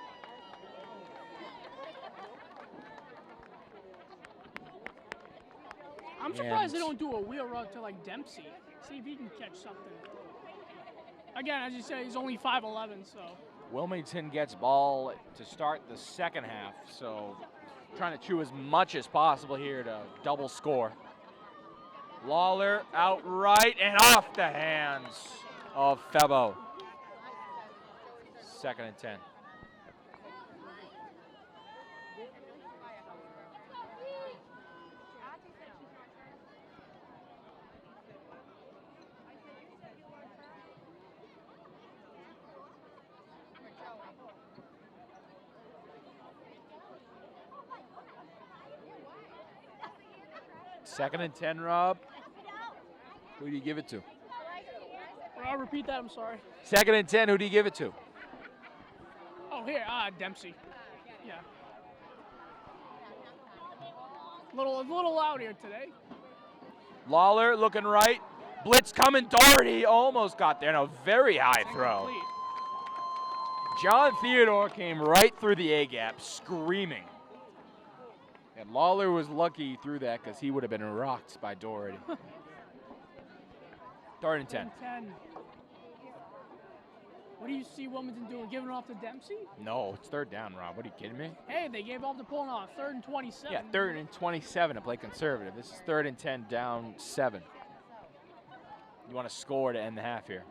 I'm surprised they don't do a wheel route to like Dempsey. See if he can catch something. Again, as you say, he's only 5'11", so. Wilmington gets ball to start the 2nd half, so trying to chew as much as possible here to double score. Lawler outright and off the hands of Febo. 2nd and 10. Second and 10, Rob. Who do you give it to? I'll repeat that, I'm sorry. 2nd and 10, who do you give it to? Oh, here, Dempsey. Yeah. A little loud here today. Lawler looking right. Blitz coming. Doherty almost got there. No, very high throw. Incomplete. John Theodore came right through the A-gap, screaming. And Lawler was lucky he threw that because he would have been rocked by Doherty. 3rd and 10. 10. What do you see Wilmington doing? Giving it off to Dempsey? No, it's 3rd down, Rob. What are you kidding me? Hey, they gave off the pulling off. 3rd and 27. Yeah, 3rd and 27 to play conservative. This is 3rd and 10 down 7. You want to score to end the half here.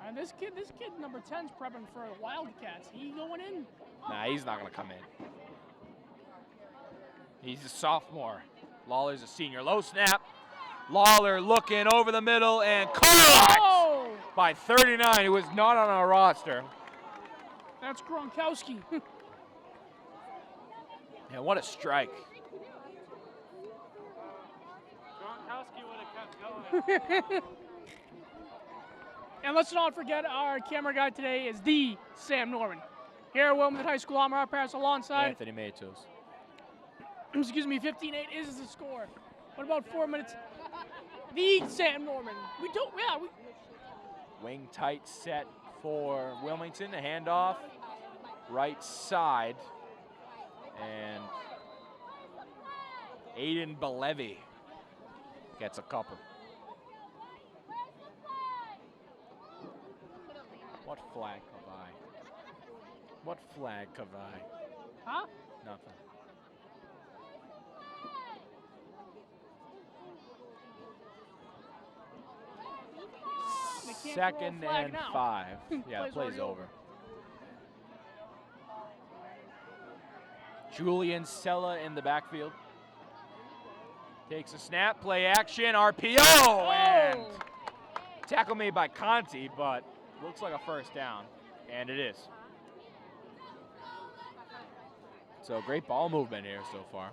And this kid number 10's prepping for the Wildcats. He going in? Nah, he's not going to come in. He's a sophomore. Lawler's a senior. Low snap. Lawler looking over the middle and caught by 39, who was not on our roster. That's Gronkowski. And what a strike. Gronkowski would have kept going. And let's not forget our camera guy today is the Sam Norman. Here at Wilmington High School, I'm Rob Parris alongside. Anthony Matos. Excuse me, 15-8 is the score. What about 4 minutes? The Sam Norman. Wing tight set for Wilmington. A handoff. Right side. And Aiden Belevi gets a couple. What flag have I? What flag have I? Huh? Nothing. Second throw a flag and now. 5. Yeah, the Play's play's already over. Julian Sella in the backfield. Takes a snap, play action, RPO, and tackle made by Conti, but looks like a first down, and it is. So great ball movement here so far.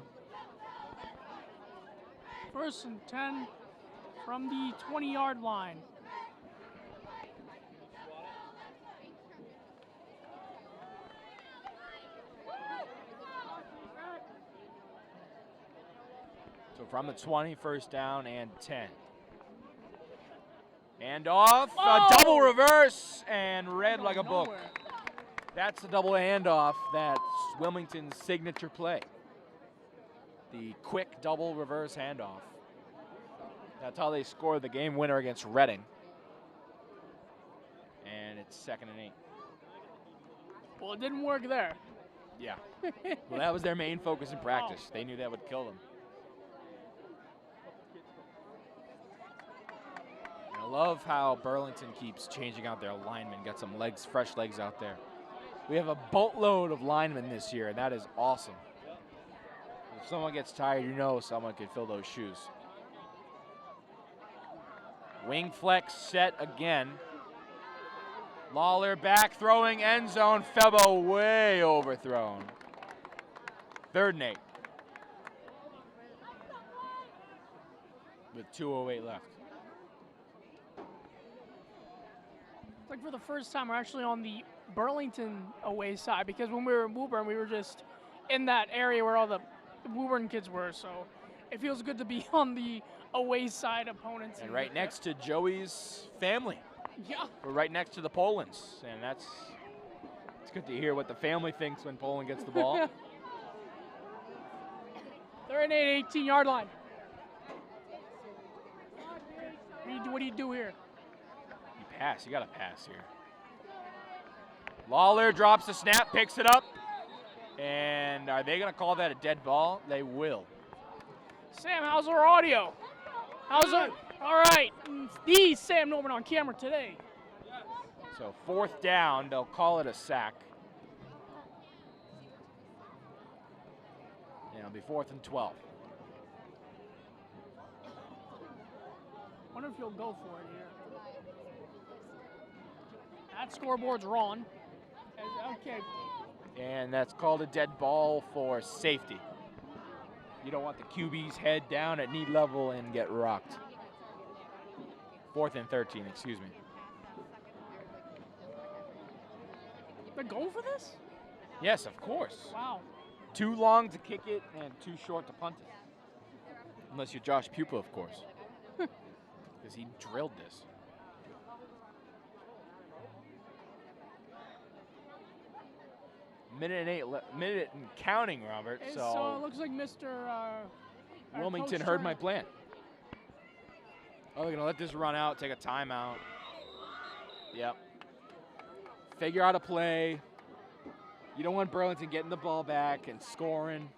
1st and 10 from the 20-yard line. So from the 20, first down and 10. And off, a double reverse, and read like a book. That's the double handoff. That's Wilmington's signature play. The quick double reverse handoff. That's how they scored the game winner against Reading. And it's 2nd and 8. Well, it didn't work there. Yeah. Well, that was their main focus in practice. They knew that would kill them. And I love how Burlington keeps changing out their linemen, got some legs, fresh legs out there. We have a boatload of linemen this year, and that is awesome. If someone gets tired, you know someone could fill those shoes. Wing flex set again. Lawler back, throwing end zone. Febo way overthrown. 3rd and 8. With 2:08 left. It's like for the first time, we're actually on the Burlington away side, because when we were in Woburn, we were just in that area where all the Woburn kids were. So it feels good to be on the away side opponents. And right next to Joey's family. Yeah. We're right next to the Polans, and it's good to hear what the family thinks when Poland gets the ball. 3rd and 8, 18-yard line. What do you do here? You pass. You got to pass here. Lawler drops the snap, picks it up, and are they going to call that a dead ball? They will. Sam, how's our audio? How's our? All right, the Sam Norman on camera today. So 4th down, they'll call it a sack. And it'll be 4th and 12. Wonder if he'll go for it here. That scoreboard's wrong. Okay. And that's called a dead ball for safety. You don't want the QB's head down at knee level and get rocked. 4th and 13, excuse me. They're going for this? Yes, of course. Wow. Too long to kick it and too short to punt it. Unless you're Josh Pupa, of course. Because he drilled this. Minute and counting, Robert. And So so it looks like Mr. Wilmington heard my plan. Oh, they're going to let this run out, take a timeout. Yep. Figure out a play. You don't want Burlington getting the ball back and scoring.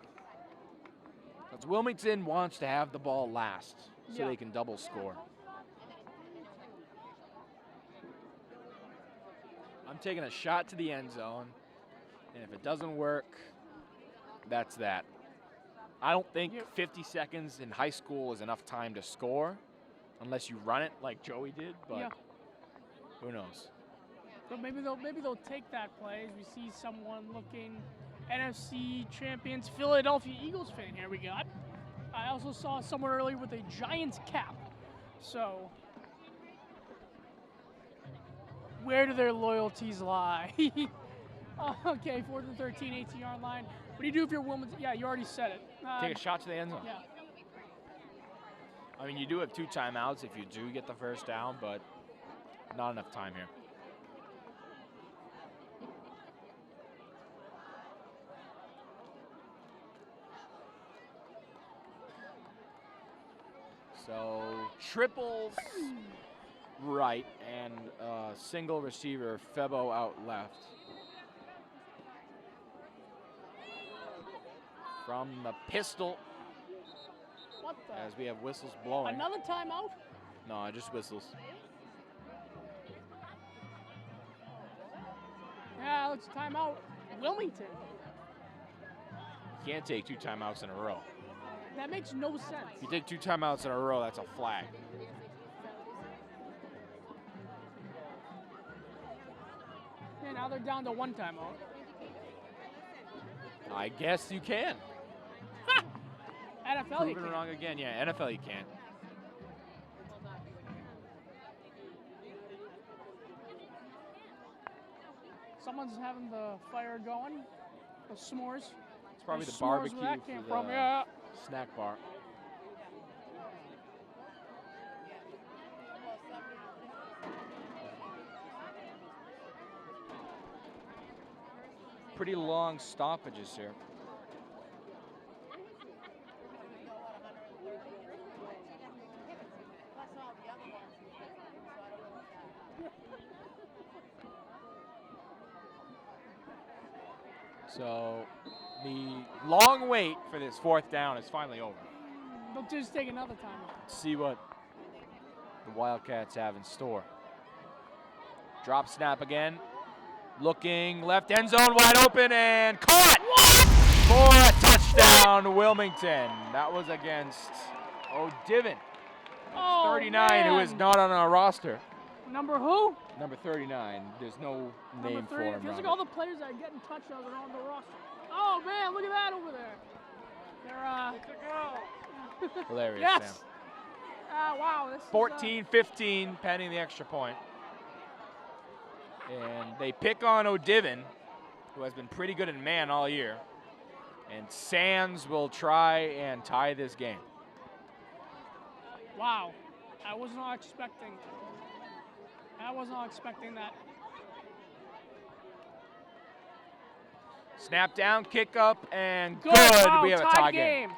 Because Wilmington wants to have the ball last so they can double score. I'm taking a shot to the end zone, and if it doesn't work, that's that. I don't think 50 seconds in high school is enough time to score unless you run it like Joey did, but who knows? But maybe they'll take that play as we see someone looking NFC champions Philadelphia Eagles fan. Here we go. I also saw someone earlier with a Giants cap. So where do their loyalties lie? Okay, 4th and 13, 18-yard line. What do you do if you're Wilmington? Yeah, you already said it. Take a shot to the end zone. Yeah. I mean, you do have 2 timeouts if you do get the first down, but not enough time here. So triples right and single receiver Febo out left. From the pistol, What the? as we have whistles blowing. Another timeout? No, just whistles. it's a timeout. Wilmington. You can't take 2 timeouts in a row. That makes no sense. If you take 2 timeouts in a row, that's a flag. And now they're down to 1 timeout. I guess you can. NFL, you Proven can. wrong again. Yeah, NFL you can't. Someone's having the fire going. The s'mores. It's probably the S'mores barbecue where that came for from. the Yeah. snack bar. Pretty long stoppages here. So the long wait for this 4th down is finally over. They'll just take another timeout. Let's see what the Wildcats have in store. Drop snap again. Looking left end zone wide open and caught for a touchdown, Wilmington. That was against O'Divin, Oh, 39, who is man. not on our roster. Number who? Number 39. There's no name Number for 30. him. Feels like Robert. all the players that are getting touchdowns are on the roster. Oh man, look at that over there. They're Hilarious, yes. Sam. Wow. This 14-15, pending the extra point. And they pick on O'Divin, who has been pretty good in man all year. And Sands will try and tie this game. wow. I was not expecting. I was not expecting that. Snap down, kick up, and good. Wow, We have a tied tie game.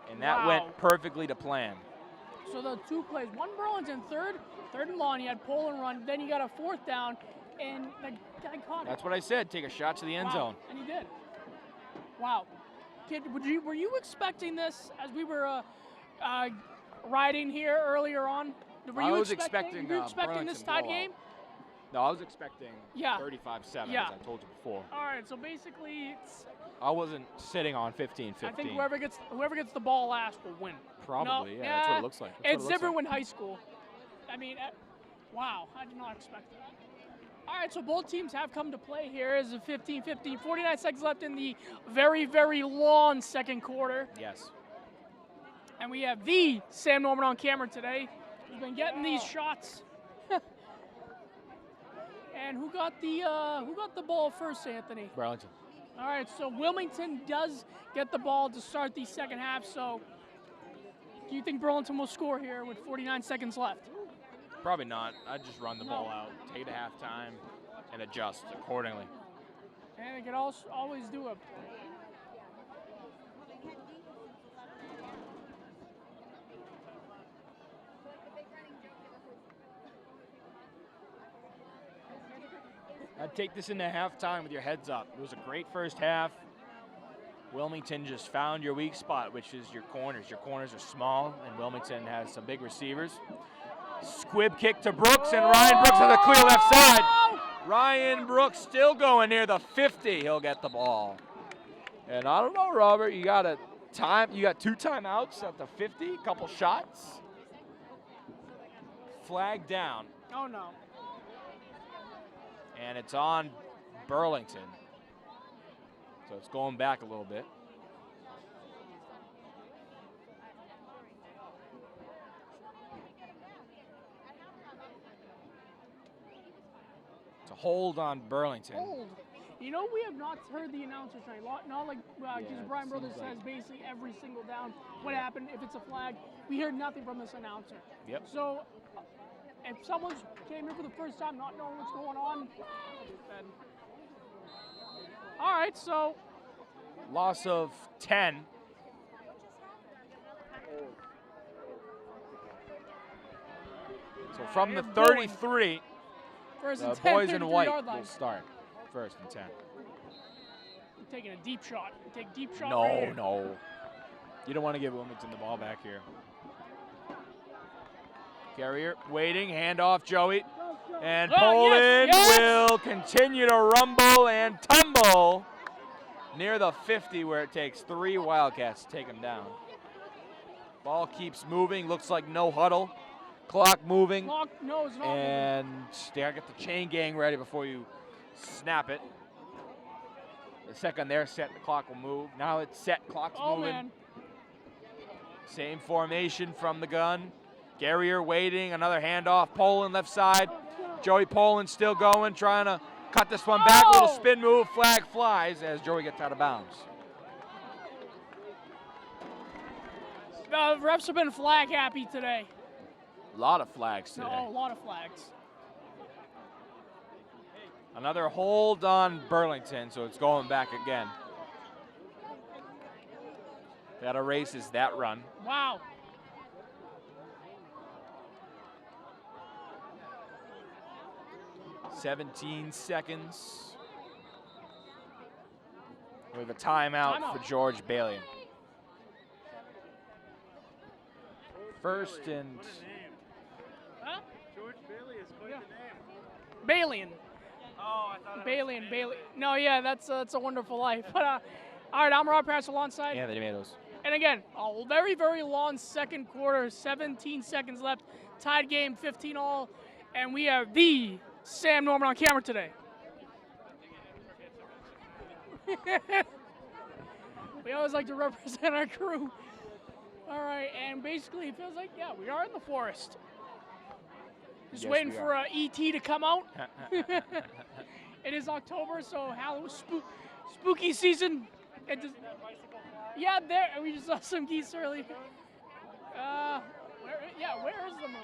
And that Wow. went perfectly to plan. So the 2 plays, one Burlington, third and long. You had pull and run. Then you got a 4th down, and the guy caught it. That's what I said. Take a shot to the end Wow, zone. and he did. Wow, kid, were you expecting this as we were riding here earlier on? Were I you was expecting this Burlington tied blowout. game? No, I was expecting Yeah. 35-7, Yeah. as I told you before. All right, so basically, I wasn't sitting on 15-15. I think whoever gets the ball last will win. Probably, No, yeah, that's what it looks like. That's what it It's looks different like. when high school. I mean, wow, I did not expect that. All right, so both teams have come to play here as a 15-15, 49 seconds left in the very, very long second quarter. Yes. And we have the Sam Norman on camera today. He's been getting these shots. And who got the ball first, Anthony? Burlington. All right, so Wilmington does get the ball to start the second half. So do you think Burlington will score here with 49 seconds left? Probably not. I'd just run the No. ball out, take it to halftime, and adjust accordingly. And they could also always do it. I'd take this into halftime with your heads up. It was a great first half. Wilmington just found your weak spot, which is your corners. Your corners are small, and Wilmington has some big receivers. Squib kick to Brooks, and Ryan Brooks has a clear left side. Ryan Brooks still going near the 50. He'll get the ball. And I don't know, Robert, you got 2 timeouts at the 50, couple shots. Flag down. Oh, no. And it's on Burlington. So it's going back a little bit. It's a hold on Burlington. Hold. You know, we have not heard the announcers tonight. Not like because Yeah, Brian it Brothers seems like- says basically every single down what happened, if it's a flag. We heard nothing from this announcer. Yep. So if someone came here for the first time not knowing what's going on, then. All right, so Loss of 10. So from the it's going. 33, first the and 10, boys in 33 white yard will line. start. First and 10. Taking a deep shot. Take deep shot. No, right here. no. You don't want to give Wilmington the ball back here. Carrier waiting, handoff, Joey. And Oh, Poland yes, yes. will continue to rumble and tumble near the 50, where it takes 3 Wildcats to take him down. Ball keeps moving, looks like no huddle. Clock moving. No, it's not moving. And they gotta get the chain gang ready before you snap it. The second they're set, the clock will move. Now it's set, clock's moving. Man. Same formation from the gun. Garrier waiting, another handoff. Poland left side. Joey Poland still going, trying to cut this one back. A little spin move, flag flies as Joey gets out of bounds. The refs have been flag happy today. A lot of flags today. No, a lot of flags. Another hold on Burlington, so it's going back again. That erases that run. Wow. "17 seconds. With a timeout for George Bailey. First and... Huh? George Bailey is quite the name. Balian. Oh, I thought Balian, Bailey. No, yeah, that's a wonderful life. But all right, I'm Rob Parris alongside. Yeah, the Matos. And again, a very, very long second quarter. 17 seconds left. Tied game, 15-all. And we have the Sam Norman on camera today. We always like to represent our crew. All right, and basically it feels like, yeah, we are in the forest. Just Yes, waiting we for are. E.T. to come out. It is October, so Halloween spooky season. Yeah, there. We just saw some geese earlier. Where is the moon?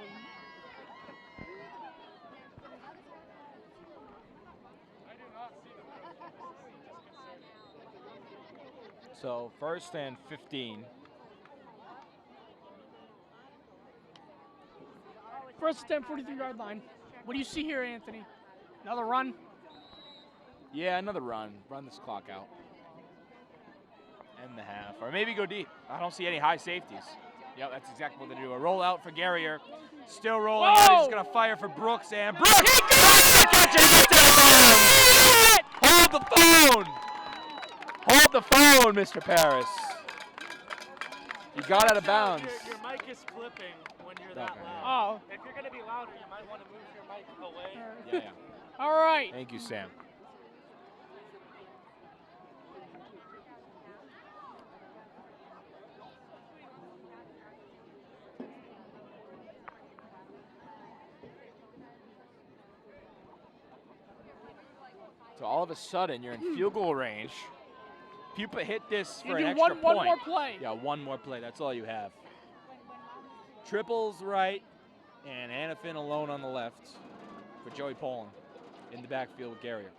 So first and 15. First attempt, 43-yard line. What do you see here, Anthony? Another run? Yeah, another run. Run this clock out. End the half. Or maybe go deep. I don't see any high safeties. Yep, that's exactly what they do. A rollout for Garrier. Still rolling out. He's going to fire for Brooks. And Brooks! Hold the phone! Hold the phone, Mr. Parris. He got out of bounds. Your mic is flipping when you're that Okay. loud. Oh. If you're going to be louder, you might want to move your mic away. Yeah. All right. Thank you, Sam. So all of a sudden, you're in field goal range. Pupa hit this for an do extra one point. more play. Yeah, one more play. That's all you have. Triples right, and Hannafin alone on the left for Joey Poland in the backfield with Garrier.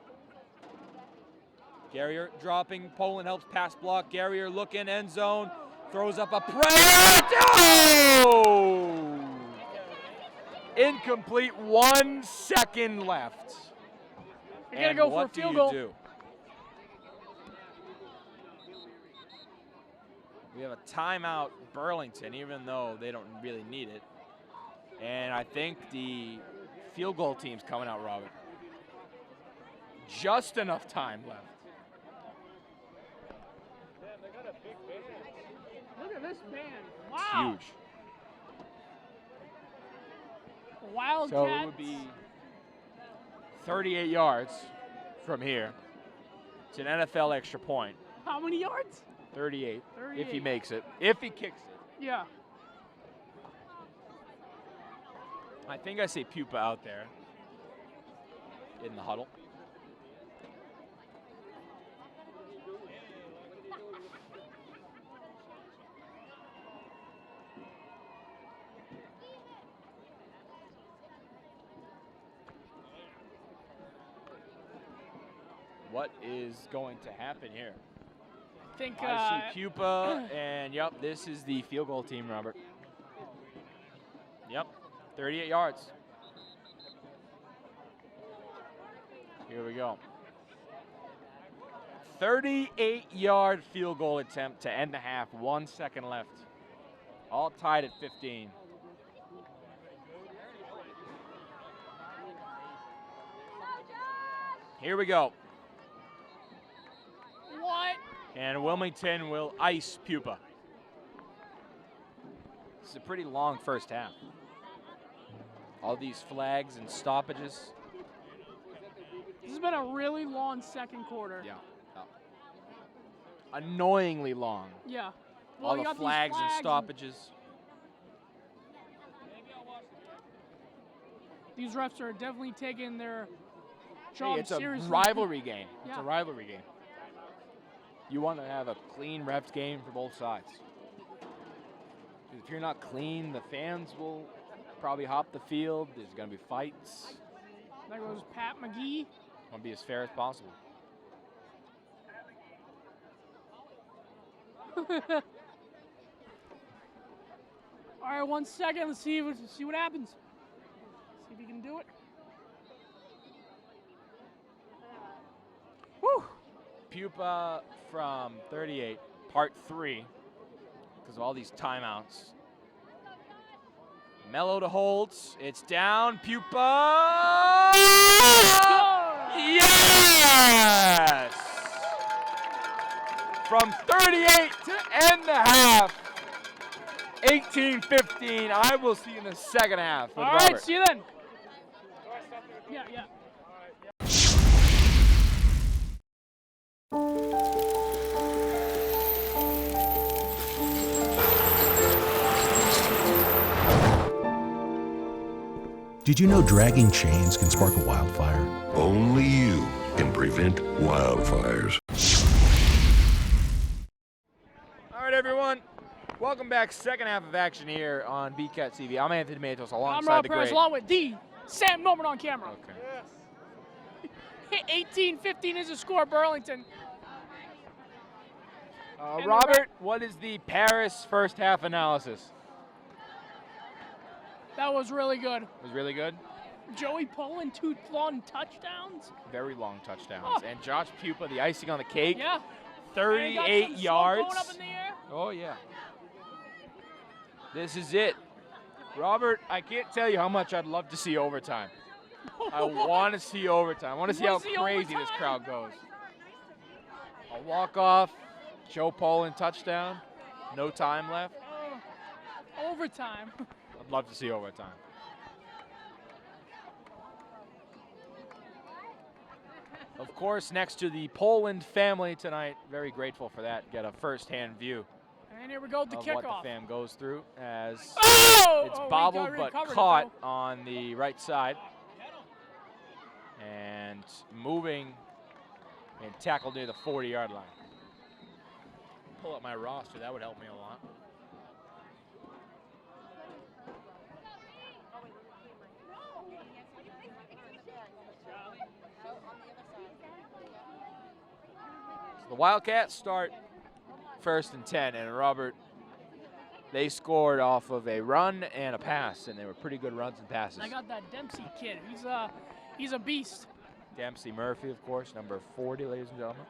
Garrier dropping. Poland helps pass block. Garrier looking, end zone. Throws up a prayer. Oh! Incomplete. 1 second left. You're going to And go for a what field do goal. you do? We have a timeout, Burlington, even though they don't really need it. And I think the field goal team's coming out, Robert. Just enough time left. Look at this band. Wow. Huge. Wildcats. So it would be 38 yards from here. It's an NFL extra point. How many yards? 38, if he 38. makes it. If he kicks it. Yeah. I think I see Pupa out there in the huddle. What is going to happen here? I think. I see Pupa, and yep, this is the field goal team, Robert. Yep, 38 yards. Here we go. 38-yard field goal attempt to end the half. 1 second left. All tied at 15. Here we go. What? And Wilmington will ice Pupa. This is a pretty long first half. All these flags and stoppages. This has been a really long second quarter. Yeah. Annoyingly long. Yeah. Well, All you the got these flags and and stoppages. These refs are definitely taking their job Hey, it's a seriously. rivalry game. It's Yeah. a rivalry game. You want to have a clean refs game for both sides. 'Cause if you're not clean, the fans will probably hop the field. There's going to be fights. There goes Pat McGee. Want to be as fair as possible. All right, 1 second. Let's see what happens. See if he can do it. Woo! Pupa from 38, part 3, because of all these timeouts. Mellow to Holtz. It's down. Pupa! Yes! From 38 to end the half. 18-15. I will see you in the second half. With All right, Robert. see you then. Yeah. Did you know dragging chains can spark a wildfire? Only you can prevent wildfires. All right, everyone. Welcome back. Second half of action here on BCAT TV. I'm Anthony Matos I'm alongside Rob the Parris, great. along with the Sam Norman on camera. Okay. 18-15 is the score, Burlington. And the Robert, what is the Parris first half analysis? That was really good. It was really good. Joey Poland, 2 long touchdowns. Very long touchdowns. Oh. And Josh Pupa, the icing on the cake. Yeah. 38 And yards. going up in the air. Oh, yeah. This is it. Robert, I can't tell you how much I'd love to see overtime. I want to see overtime. I want to see how crazy this crowd goes. A walk-off, Joe Poland touchdown, no time left. Overtime. I'd love to see overtime. Of course, next to the Poland family tonight. Very grateful for that. Get a first-hand view And here we go, the of what kickoff. the fam goes through as Oh! it's Oh, we bobbled but recovered it, caught though. on the right side. And moving and tackled near the 40-yard line. Pull up my roster. That would help me a lot. So the Wildcats start 1st and 10, and Robert, they scored off of a run and a pass, and they were pretty good runs and passes. I got that Dempsey kid. He's a beast. Dempsey Murphy, of course, number 40, ladies and gentlemen.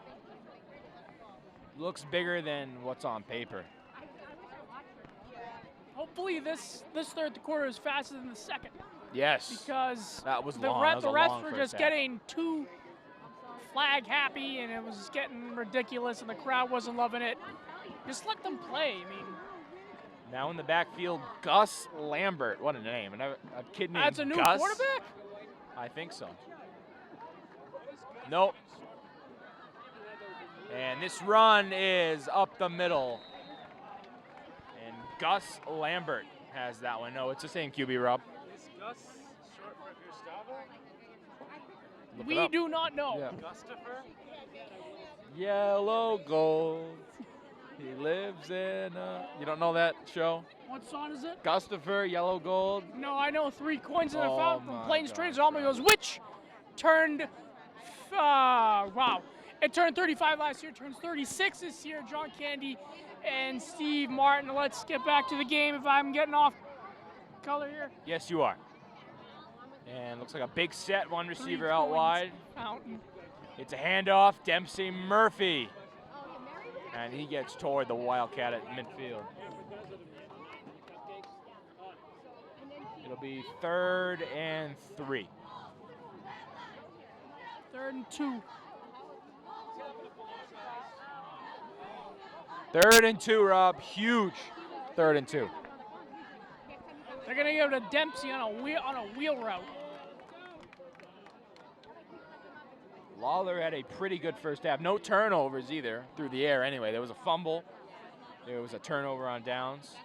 Looks bigger than what's on paper. Hopefully this third quarter is faster than the second, Yes. because That was the long. That was a refs long were first just half. getting too flag happy, and it was just getting ridiculous, and the crowd wasn't loving it. Just let them play. I mean, Now in the backfield, Gus Lambert. What a name. A kid named that's a new Gus. quarterback? I think so. Nope. And this run is up the middle. And Gus Lambert has that one. No, it's the same QB, Rob. Is Gus short for Gustavo? Look it We up. do not know. Yeah. Gustafer? Yellow gold. He lives in you don't know that show? What song is it? Gustafer, Yellow Gold. No, I know 3 coins in the Oh fountain from my Plains gosh, Trains. Almost bro. goes, which turned, wow. It turned 35 last year, turns 36 this year. John Candy and Steve Martin. Let's get back to the game if I'm getting off color here. Yes, you are. And looks like a big set, one 3 receiver out coins. wide. Fountain. It's a handoff, Dempsey Murphy. And he gets toward the Wildcat at midfield. It'll be 3rd and 3. 3rd and 2. 3rd and 2, Rob. Huge 3rd and 2. They're gonna give it to Dempsey on a wheel route. Lawler had a pretty good first half. No turnovers either through the air anyway. There was a fumble. There was a turnover on downs.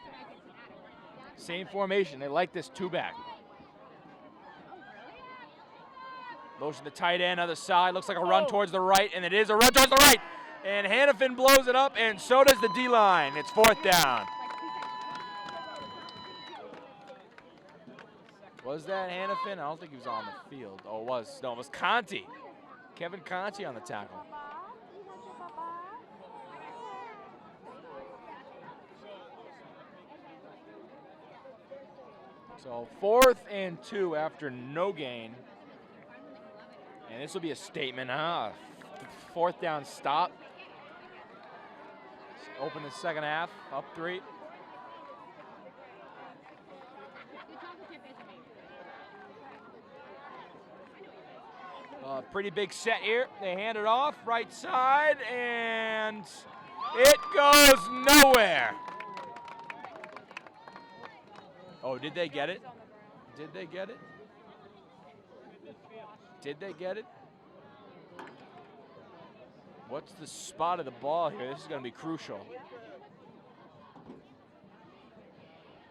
Same formation. They like this 2-back. Motion to tight end, other side. Looks like a run towards the right, and it is a run towards the right. And Hannafin blows it up, and so does the D-line. It's 4th down. Was that Hannafin? I don't think he was on the field. Oh, it was. No, it was Conti. Kevin Conti on the tackle. So 4th and 2 after no gain. And this will be a statement, huh? 4th down stop. Open the second half, up 3. Pretty big set here. They hand it off, right side, and it goes nowhere. Oh, did they get it? Did they get it? Did they get it? What's the spot of the ball here? This is going to be crucial.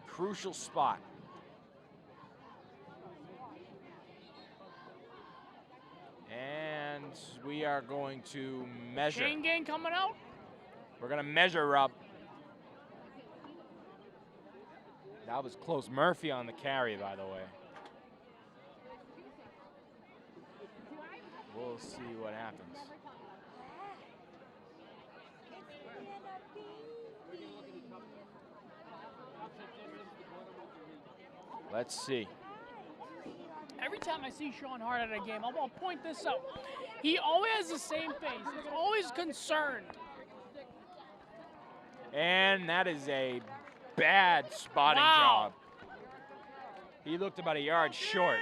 Crucial spot. And we are going to measure. Chain gang coming out. We're going to measure, Rob. That was close. Murphy on the carry, by the way. We'll see what happens. Let's see. Every time I see Sean Hart at a game, I'm going to point this out. He always has the same face. He's always concerned. And that is a bad spotting job. He looked about a yard short,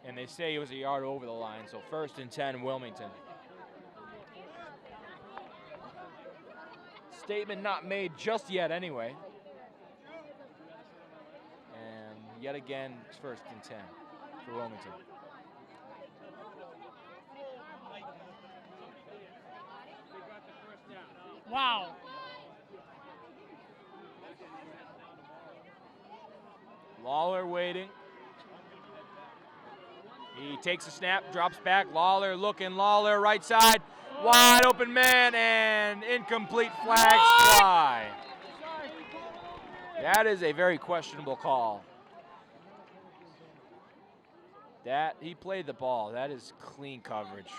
and they say he was a yard over the line, so 1st and 10, Wilmington. Statement not made just yet anyway. And yet again, it's 1st and 10 for Wilmington. Wow. Lawler waiting. He takes a snap, drops back. Lawler looking. Lawler right side. Wide open man and incomplete flags fly. That is a very questionable call. That he played the ball. That is clean coverage.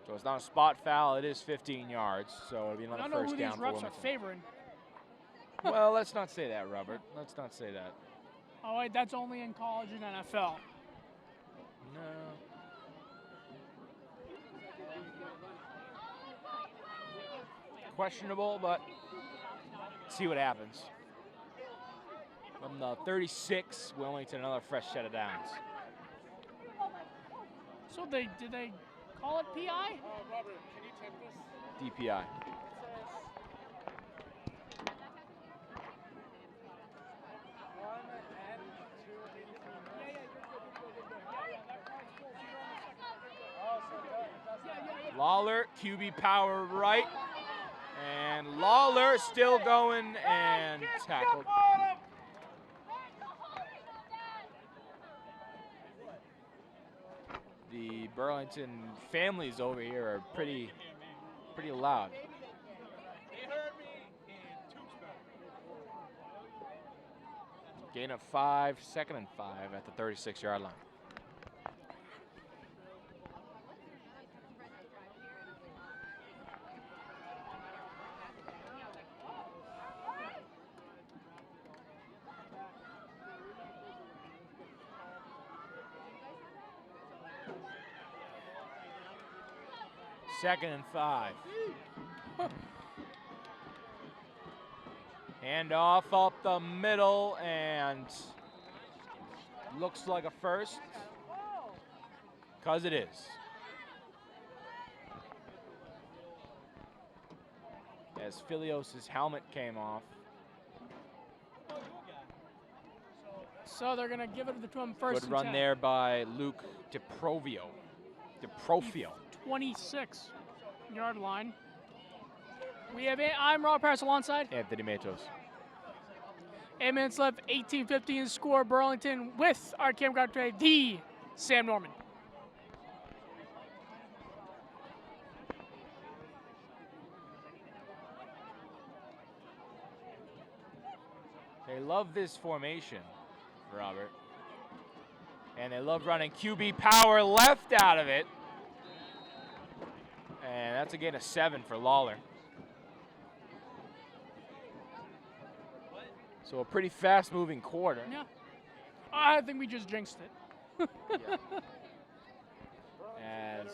So it's not a spot foul. It is 15 yards. So it'll be another first down for Wilmington. I don't know who these refs are favoring. Well, let's not say that, Robert. Let's not say that. Oh, wait, that's only in college and NFL. No. Questionable, but see what happens. From the 36, Wilmington, another fresh set of downs. So did they call it PI? Robert, can you check this? DPI. Lawler, QB power right. And Lawler still going and tackled. The Burlington families over here are pretty loud. Gain of 5, 2nd and 5 at the 36-yard line. Second and 5. Hand off up the middle and looks like a first. Because it is. As Filios' helmet came off. So they're going to give it to him first. Good run 10. there by Luke DeProfio. 26-yard line. I'm Rob Parris alongside Anthony Matos. 8 minutes left, 18-15 score. Burlington with our camera guy today, the Sam Norman. They love this formation, Robert. And they love running QB power left out of it. And that's a gain of 7 for Lawler. So a pretty fast-moving quarter. Yeah. I think we just jinxed it. As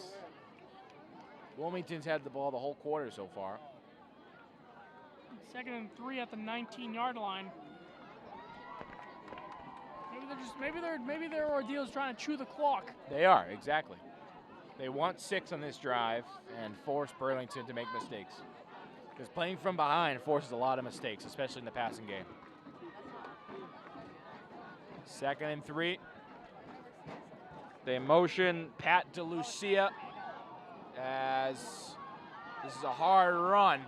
Wilmington's had the ball the whole quarter so far. 2nd and 3 at the 19-yard line. Maybe their ordeal is trying to chew the clock. They are, exactly. They want 6 on this drive and force Burlington to make mistakes. Because playing from behind forces a lot of mistakes, especially in the passing game. 2nd and 3. They motion Pat DeLucia as this is a hard run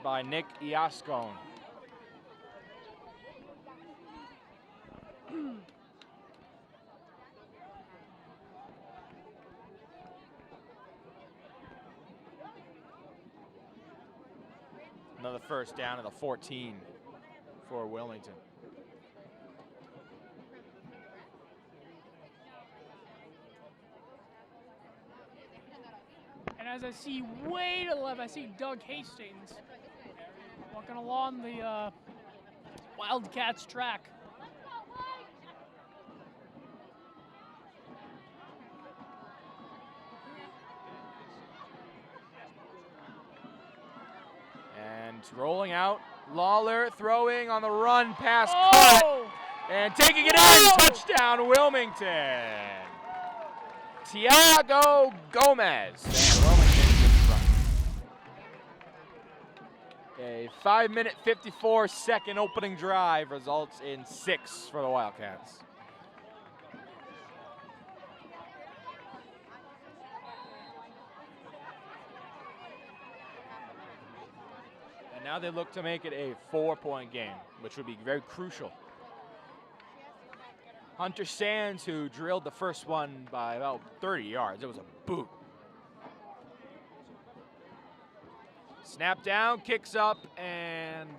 by Nick Iascone. Another first down at the 14 for Wilmington. And as I see way to the left, I see Doug Hastings walking along the Wildcats track. And rolling out, Lawler throwing on the run, pass cut, and taking it in, touchdown Wilmington. Tiago Gomez. And Wilmington gets run. A 5-minute, 54-second opening drive results in 6 for the Wildcats. And now they look to make it a 4-point game, which would be very crucial. Hunter Sands, who drilled the first one by about 30 yards. It was a boot. Snap down, kicks up, and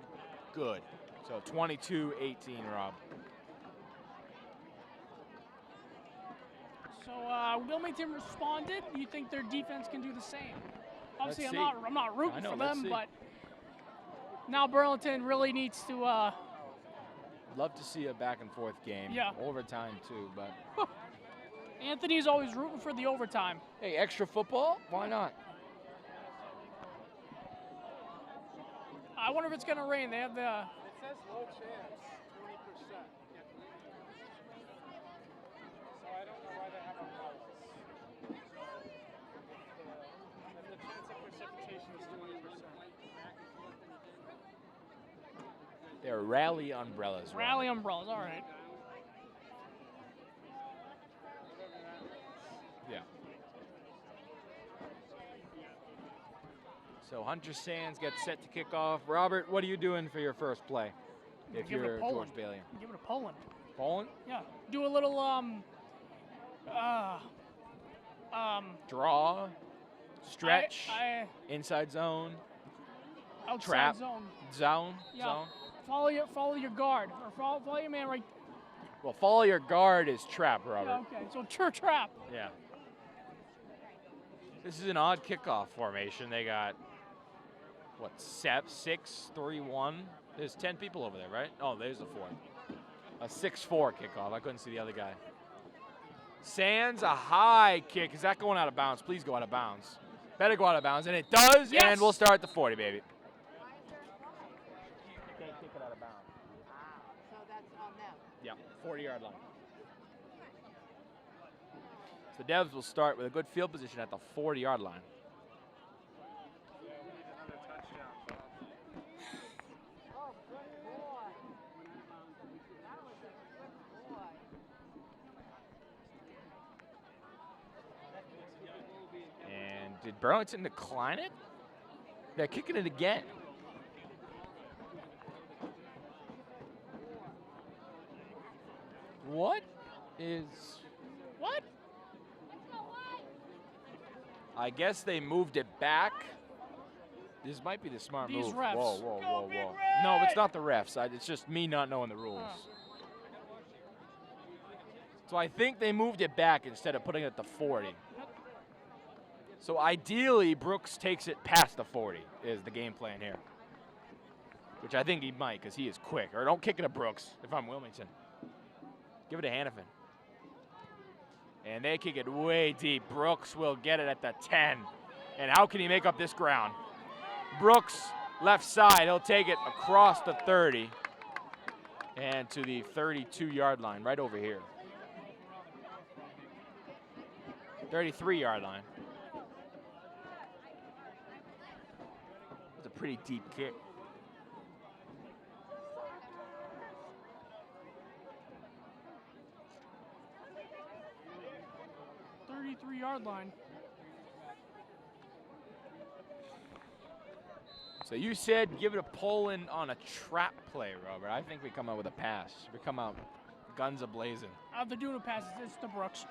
good. So 22-18, Rob. So Wilmington responded. Do you think their defense can do the same? Obviously, Let's I'm not rooting for them, see. but now Burlington really needs to. Love to see a back and forth game. Yeah. Overtime too, but Anthony's always rooting for the overtime. hey, extra football? Why not? I wonder if it's gonna rain. They have the. It says low chance, 20%. So I don't know why they have umbrellas. If the chance of precipitation is 20%. They're rally umbrellas. Rob. Rally umbrellas, all right. Yeah. So Hunter Sands gets set to kick off. Robert, what are you doing for your first play? If Give it to you're Poland. George Bailey. Give it to Poland. Poland? Yeah. Do a little Draw. Stretch. Inside zone. Outside Trap. zone. Zone. Yeah. Zone. Follow your guard or follow your man right. Well, follow your guard is trap, Robert. Yeah, okay, so trap. Yeah. This is an odd kickoff formation. They got, what, 6, 3, 1? There's 10 people over there, right? Oh, there's the 4. A 6-4 kickoff. I couldn't see the other guy. Sands, a high kick. Is that going out of bounds? Please go out of bounds. Better go out of bounds. And it does, Yes. and we'll start at the 40, baby. So that's on them. Yeah, 40-yard line. The Devs will start with a good field position at the 40-yard line. Yeah, we need another touchdown. And did Burlington decline it? They're kicking it again. What is... What? I guess they moved it back. This might be the smart These move. refs. Whoa, whoa, whoa, whoa. No, it's not the refs. It's just me not knowing the rules. So I think they moved it back instead of putting it at the 40. So ideally, Brooks takes it past the 40 is the game plan here. Which I think he might because he is quick. Or don't kick it to Brooks if I'm Wilmington. Give it to Hannafin. And they kick it way deep. Brooks will get it at the 10. And how can he make up this ground? Brooks, left side, he'll take it across the 30 and to the 32-yard line, right over here. 33-yard line. That's a pretty deep kick. Yard line. So you said give it a Poland on a trap play, Robert. I think we come out with a pass. We come out guns a-blazing. They're doing a pass. It's the Brooks.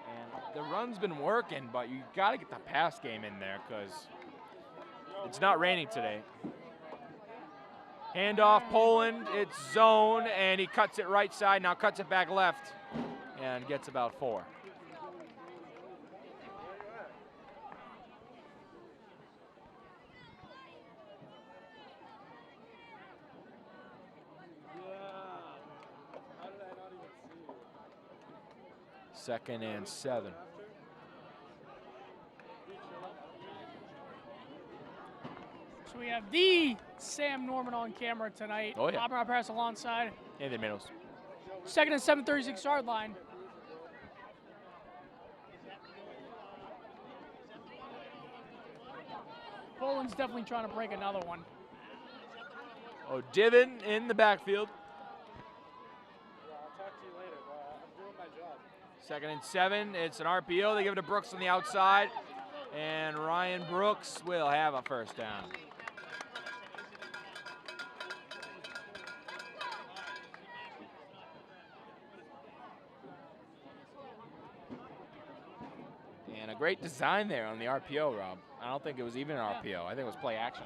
And the run's been working, but you got to get the pass game in there because it's not raining today. Handoff, Poland, it's zone, and he cuts it right side, now cuts it back left, and gets about 4. How did I not even see? 2nd and 7. So we have the Sam Norman on camera tonight. Oh, yeah. Bob Parris alongside. Anthony Matos. 2nd and 7, 36-yard line. Poland's definitely trying to break another one. Oh, Divin in the backfield. Yeah, I'll talk to you later, bro. I'm doing my job. 2nd and 7. It's an RPO. They give it to Brooks on the outside. And Ryan Brooks will have a first down. And a great design there on the RPO, Rob. I don't think it was even an RPO. I think it was play action.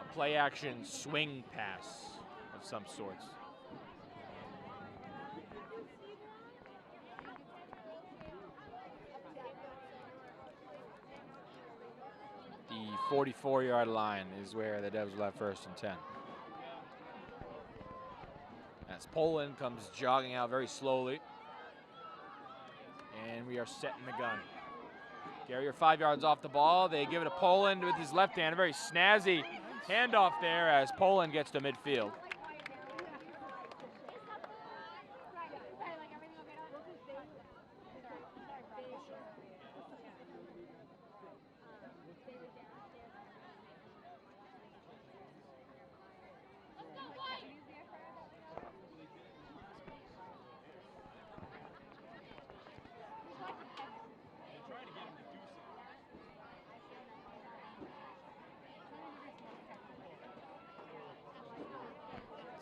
A play action swing pass of some sorts. The 44-yard line is where the Devs will have 1st and 10. As Poland comes jogging out very slowly. And we are setting the gun. Garrier 5 yards off the ball. They give it to Poland with his left hand. A very snazzy handoff there as Poland gets to midfield.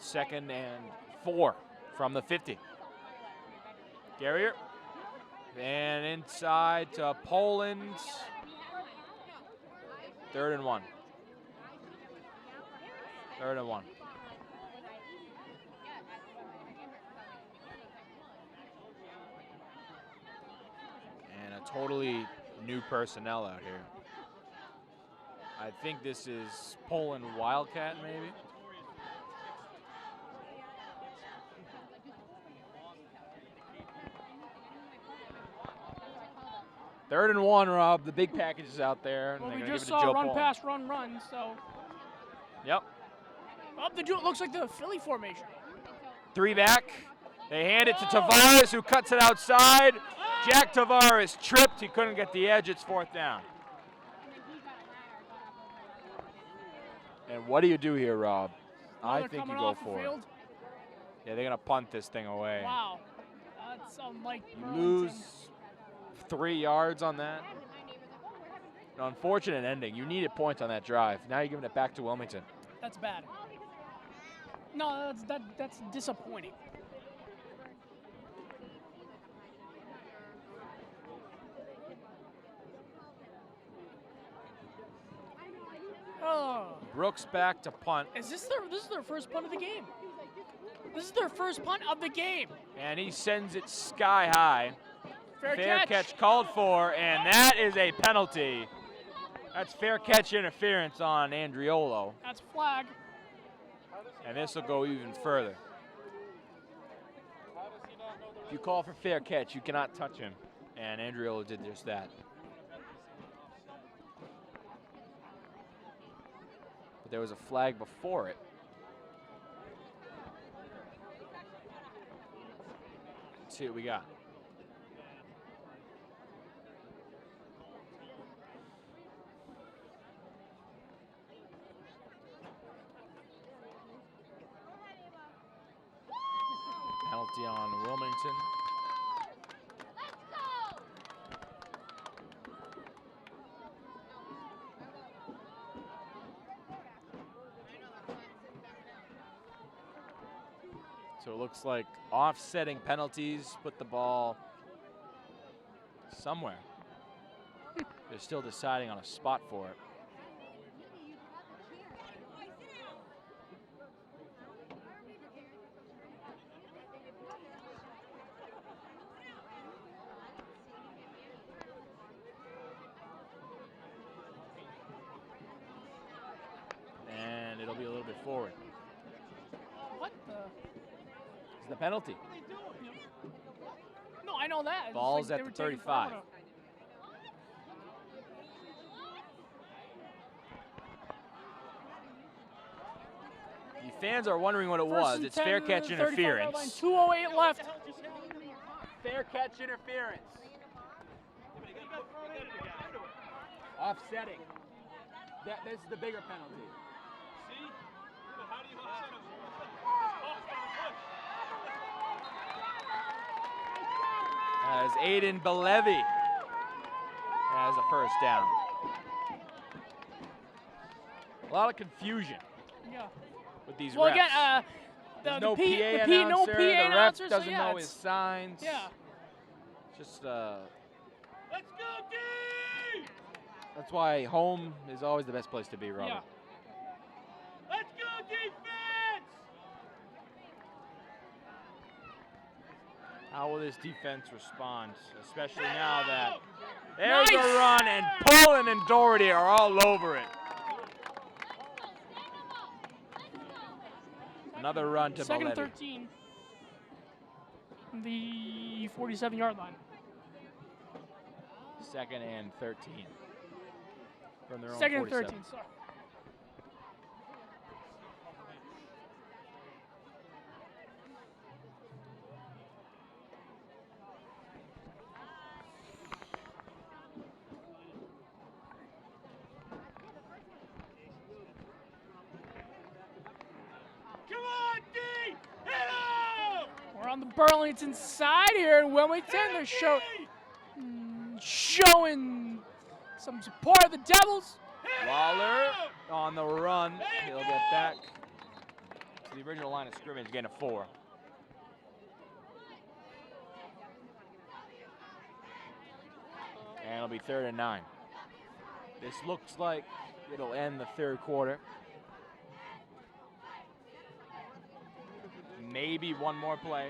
Second and 4 from the 50. Garrier. And inside to Poland. 3rd and 1. 3rd and 1. And a totally new personnel out here. I think this is Poland Wildcat, maybe. Third and 1, Rob. The big package is out there. And Well, we they're just gonna give it to saw Joe run, Poland. pass, run, run. So Yep. up the it looks like the Philly formation. 3 back. They hand it to Tavares, who cuts it outside. Jack Tavares tripped. He couldn't get the edge. It's 4th down. And what do you do here, Rob? I think you go for it. Yeah, they're going to punt this thing away. Wow. That's unlike You Burlington. lose 3 yards on that. An unfortunate ending. You needed points on that drive. Now you're giving it back to Wilmington. That's bad. No, that's disappointing. Oh. Brooks back to punt. This is their first punt of the game. This is their first punt of the game. And he sends it sky high. Fair catch called for, and that is a penalty. That's fair catch interference on Andriolo. That's flag. And this will go even further. If you call for fair catch, you cannot touch him. And Andriolo did just that. But there was a flag before it. Let's see what we got. Penalty on Wilmington. So it looks like offsetting penalties put the ball somewhere. They're still deciding on a spot for it. And it'll be a little bit forward. What the? It's the penalty. No, I know that. It's Ball's like at they the were taking 35. forever. The fans are wondering what it First was. and It's 10 fair to catch the 35 yard line, interference. 2:08 left. Fair catch interference. Offsetting. This is the bigger penalty. As Aiden Belevi has a first down. A lot of confusion Yeah. with these Well, refs. again, There's the no P, PA the announcer. P, no PA the ref announcer, doesn't so yeah, know his it's, signs. yeah. Just that's why home is always the best place to be, Robert. Yeah. Let's go defense! How will this defense respond, especially now that there's Nice. a run and Poland and Doherty are all over it. Another run to Second and Belevi. 13. The 47-yard line. Second and 13. From their own Second and 47. 13, sorry. Come on, D! Hit him! We're on the Burlington side here in Wilmington. They're showing some support of the Devils. Lawler on the run. He'll get back to the original line of scrimmage, gain of 4. And it'll be 3rd and 9. This looks like it'll end the third quarter. Maybe one more play.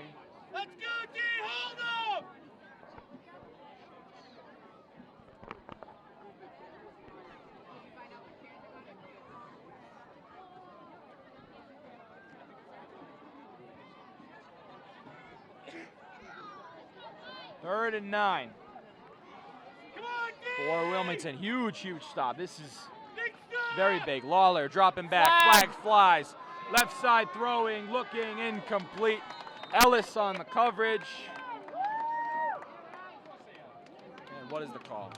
Let's go, D! Hold him! Third and 9 Come on, D! for Wilmington. Huge, huge stop. This is Big stop! very big. Lawler dropping back. Flag. Flag flies. Left side throwing, looking, incomplete. Ellis on the coverage. And what is the call?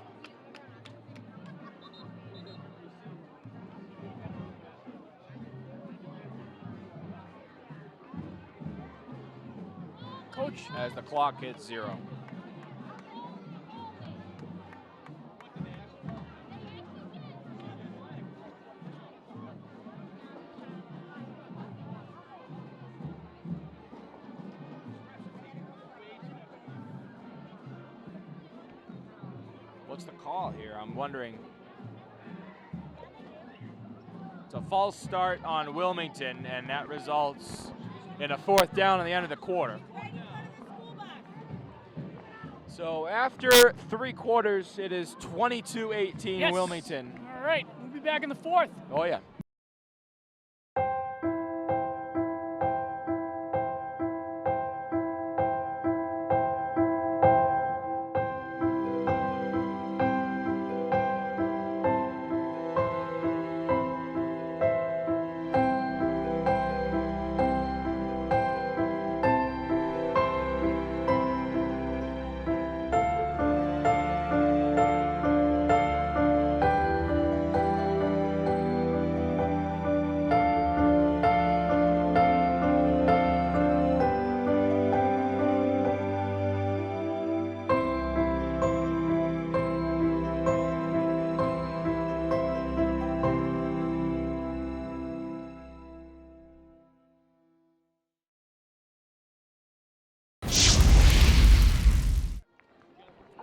Coach. As the clock hits 0. What's the call here? I'm wondering. It's a false start on Wilmington, and that results in a 4th down at the end of the quarter. So after 3 quarters, it is 22-18 Yes. Wilmington. All right, we'll be back in the 4th. Oh yeah.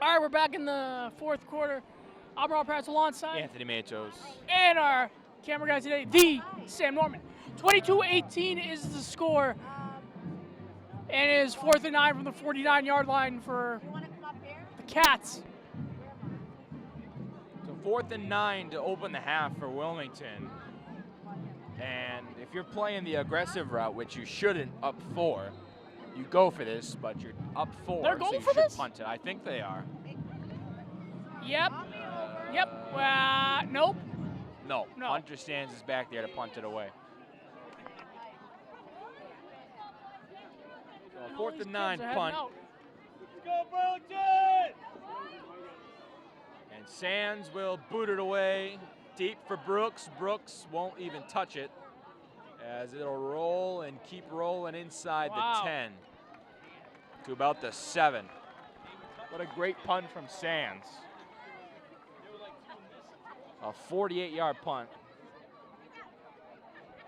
All right, we're back in the 4th quarter. I'm Parris alongside. Anthony Matos. And our camera guy today, the Sam Norman. 22-18 is the score. And it is 4th and 9 from the 49-yard line for the Cats. So 4th and 9 to open the half for Wilmington. And if you're playing the aggressive route, which you shouldn't up 4, you go for this, but you're up 4. They're going so you for should this? punt it. I think they are. Yep. Yep. Nope. No. No. Hunter Sands is back there to punt it away. So 4th and 9 punt. Let's go, Burlington! And Sands will boot it away. Deep for Brooks. Brooks won't even touch it, as it'll roll and keep rolling inside Wow. the 10 to about the 7. What a great punt from Sands. A 48-yard punt.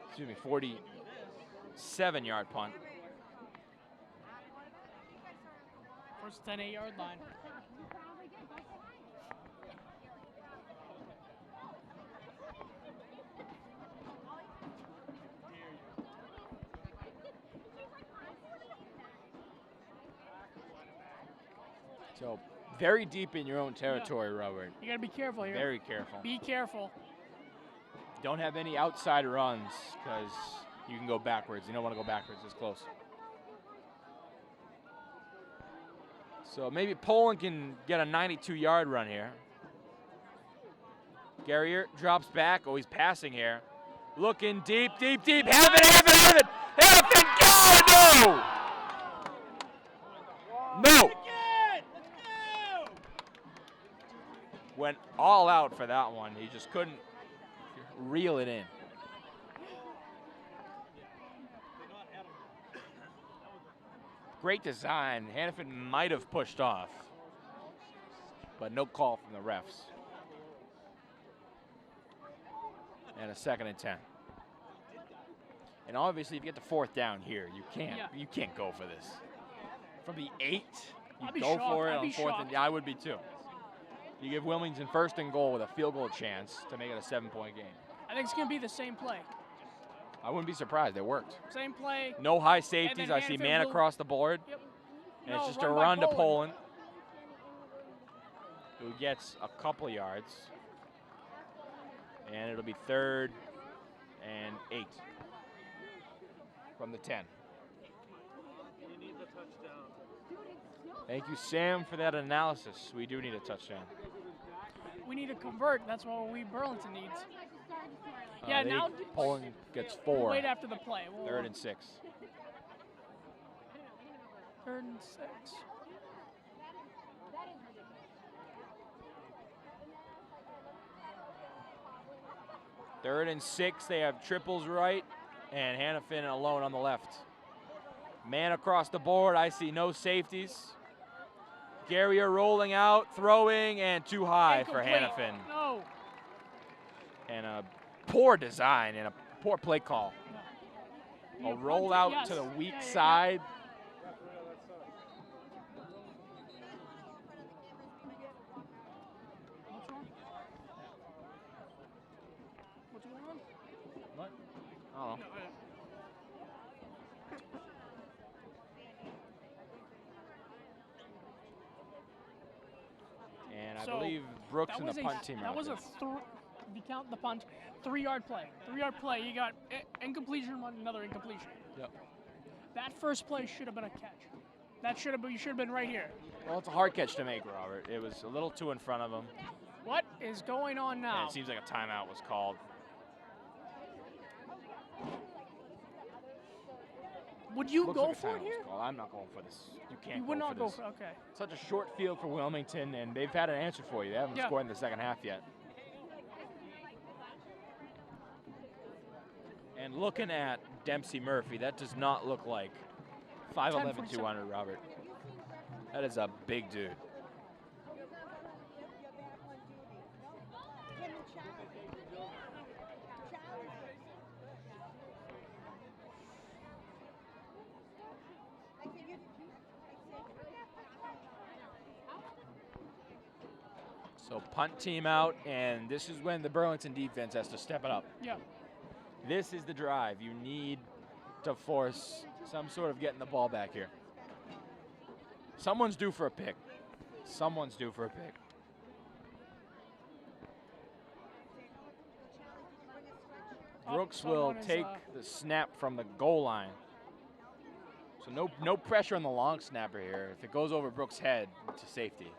Excuse me, 47-yard punt. First 10-8-yard line. So very deep in your own territory, Robert. You got to be careful here. Very careful. Be careful. Don't have any outside runs, because you can go backwards. You don't want to go backwards. It's close. So maybe Poland can get a 92-yard run here. Garrier drops back. Oh, he's passing here. Looking deep, deep, deep. Have it, have it, have it. Have it, go! No! No! Went all out for that one. He just couldn't reel it in. Great design. Hannafin might have pushed off, but no call from the refs. And a 2nd and 10. And obviously, if you get the 4th down here, you can't go for this. From the 8, I'd be you go shocked. for it I'd on be 4th shocked. and I would be too. You give Wilmington 1st and goal with a field goal chance to make it a 7-point game. I think it's going to be the same play. I wouldn't be surprised. It worked. Same play. No high safeties. then I see Hannafin man will- across the board. Yep. And No, it's just a run by run to Poland. Poland, who gets a couple yards. And it'll be 3rd and 8 from the 10. You need the touchdown. Thank you, Sam, for that analysis. We do need a touchdown. We need to convert. That's what Burlington needs. Yeah, now Poland gets we'll 4. wait after the play. 3rd and 6. 3rd and 6. 3rd and 6. They have triples right, and Hannafin alone on the left. Man across the board. I see no safeties. Guerrier rolling out, throwing, and too high for Hannafin. No. And a poor design and a poor play call. No. A roll out to the weak side. What's going on? What? Oh. And I believe Brooks and the punt team are That was if you count the punt, 3-yard play. 3-yard play, you got incompletion, another incompletion. Yep. That first play should have been a catch. That should have been, you should have been right here. Well, it's a hard catch to make, Robert. It was a little too in front of him. What is going on now? And it seems like a timeout was called. Would you Looks go like a for it timeout here? was called. I'm not going for this. You can't You would go not for go this. for okay. Such a short field for Wilmington, and they've had an answer for you. They haven't scored in the second half yet. And looking at Dempsey Murphy, that does not look like 5'11", 200, Robert. That is a big dude. So punt team out, and this is when the Burlington defense has to step it up. Yeah. This is the drive. You need to force some sort of getting the ball back here. Someone's due for a pick. Someone's due for a pick. Brooks will take the snap from the goal line. So no pressure on the long snapper here. If it goes over Brooks' head, to safety.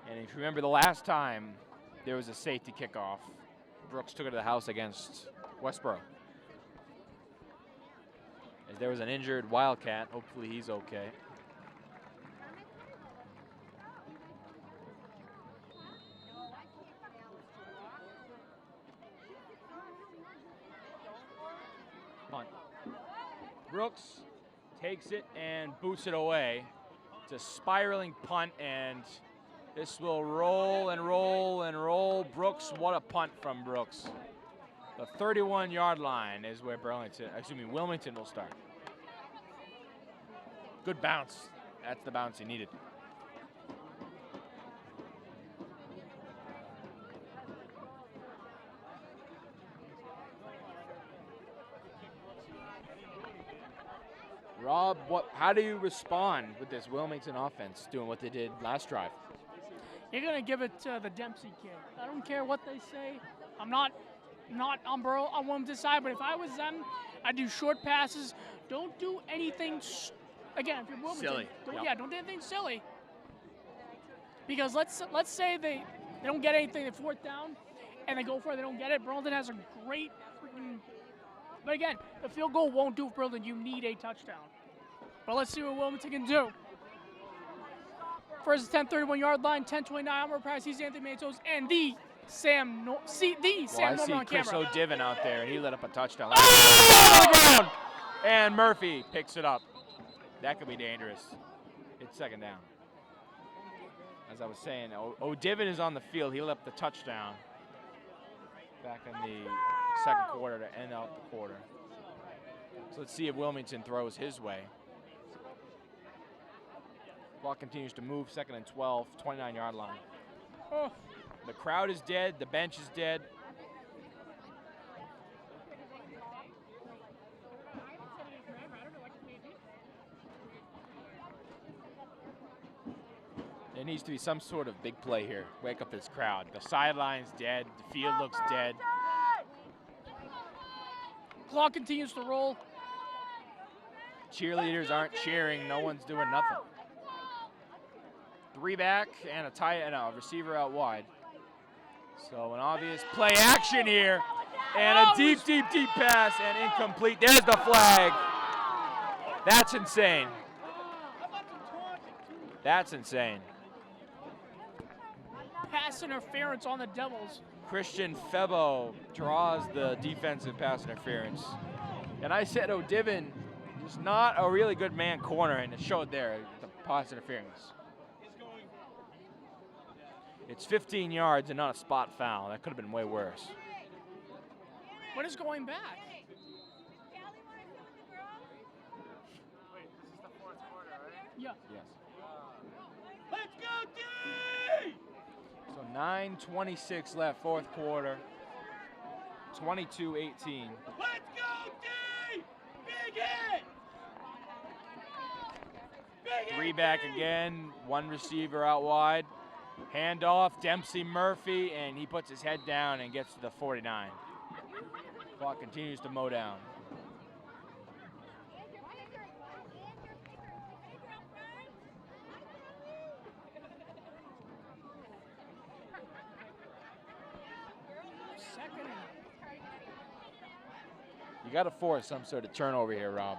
And if you remember the last time there was a safety kickoff, Brooks took it to the house against Westboro. As there was an injured Wildcat. Hopefully he's okay. Punt. Brooks takes it and boots it away. It's a spiraling punt, and this will roll and roll and roll. Brooks, what a punt from Brooks. The 31-yard line is where Wilmington will start. Good bounce. That's the bounce he needed. Rob, how do you respond with this Wilmington offense doing what they did last drive? You're going to give it to the Dempsey kid. I don't care what they say. I'm not on Wilmington's side, but if I was them, I'd do short passes. Don't do anything, again, if you're Wilmington. Silly. Don't do anything silly. Because let's say they don't get anything, they 4th down, and they go for it, they don't get it. Burlington has a great freaking, but again, the field goal won't do for Burlington. You need a touchdown. But let's see what Wilmington can do. First 10, 31-yard line, 10-29. I'm Parris. He's Anthony Matos, and the Sam Norman on camera. I see Chris O'Divin out there, and he lit up a touchdown. Oh! And Murphy picks it up. That could be dangerous. It's 2nd down. As I was saying, O'Divin is on the field. He lit up the touchdown back in the 2nd quarter to end out the quarter. So let's see if Wilmington throws his way. Clock continues to move. 2nd and 12, 29-yard line. Oh. The crowd is dead. The bench is dead. There needs to be some sort of big play here. Wake up this crowd. The sideline's dead. The field looks dead. Clock continues to roll. Cheerleaders aren't cheering. No one's doing nothing. 3 back and a receiver out wide. So an obvious play action here. And a deep, deep, deep pass and incomplete. There's the flag. That's insane. That's insane. Pass interference on the Devils. Christian Febo draws the defensive pass interference. And I said O'Divin is not a really good man corner, and it showed there, the pass interference. It's 15 yards and not a spot foul. That could have been way worse. What is going back? Wait, this is the fourth quarter, right? Yeah. Yes. Let's go, D! So 9:26 left, fourth quarter. 22-18. Let's go, D! Big hit! Big Three hit, back D! again, one receiver out wide. Handoff, Dempsey Murphy, and he puts his head down and gets to the 49. Clock continues to mow down. Second and You got to force some sort of turnover here, Rob.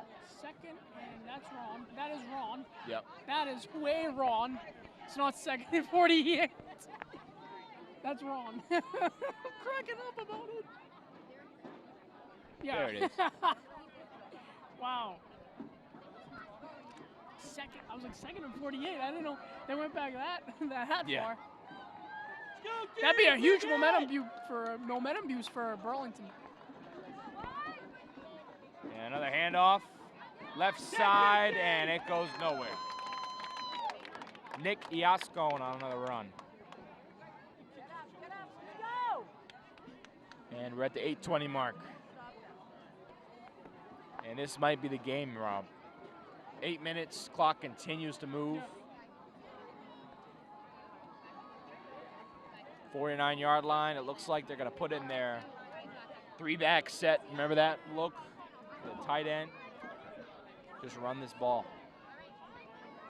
that's wrong. That is wrong. Yep. That is way wrong. It's not second and 48. That's wrong. I'm cracking up about it. Yeah. There it is. Wow. Second. I was like second and 48. I didn't know they went back that Yeah. far. That'd be a huge momentum boost for Burlington. And another handoff, left side, and it goes nowhere. Nick Iascone on another run. And we're at the 8:20 mark. And this might be the game, Rob. 8 minutes, clock continues to move. 49-yard line, it looks like they're gonna put in their three-back set. Remember that look? The tight end. Just run this ball.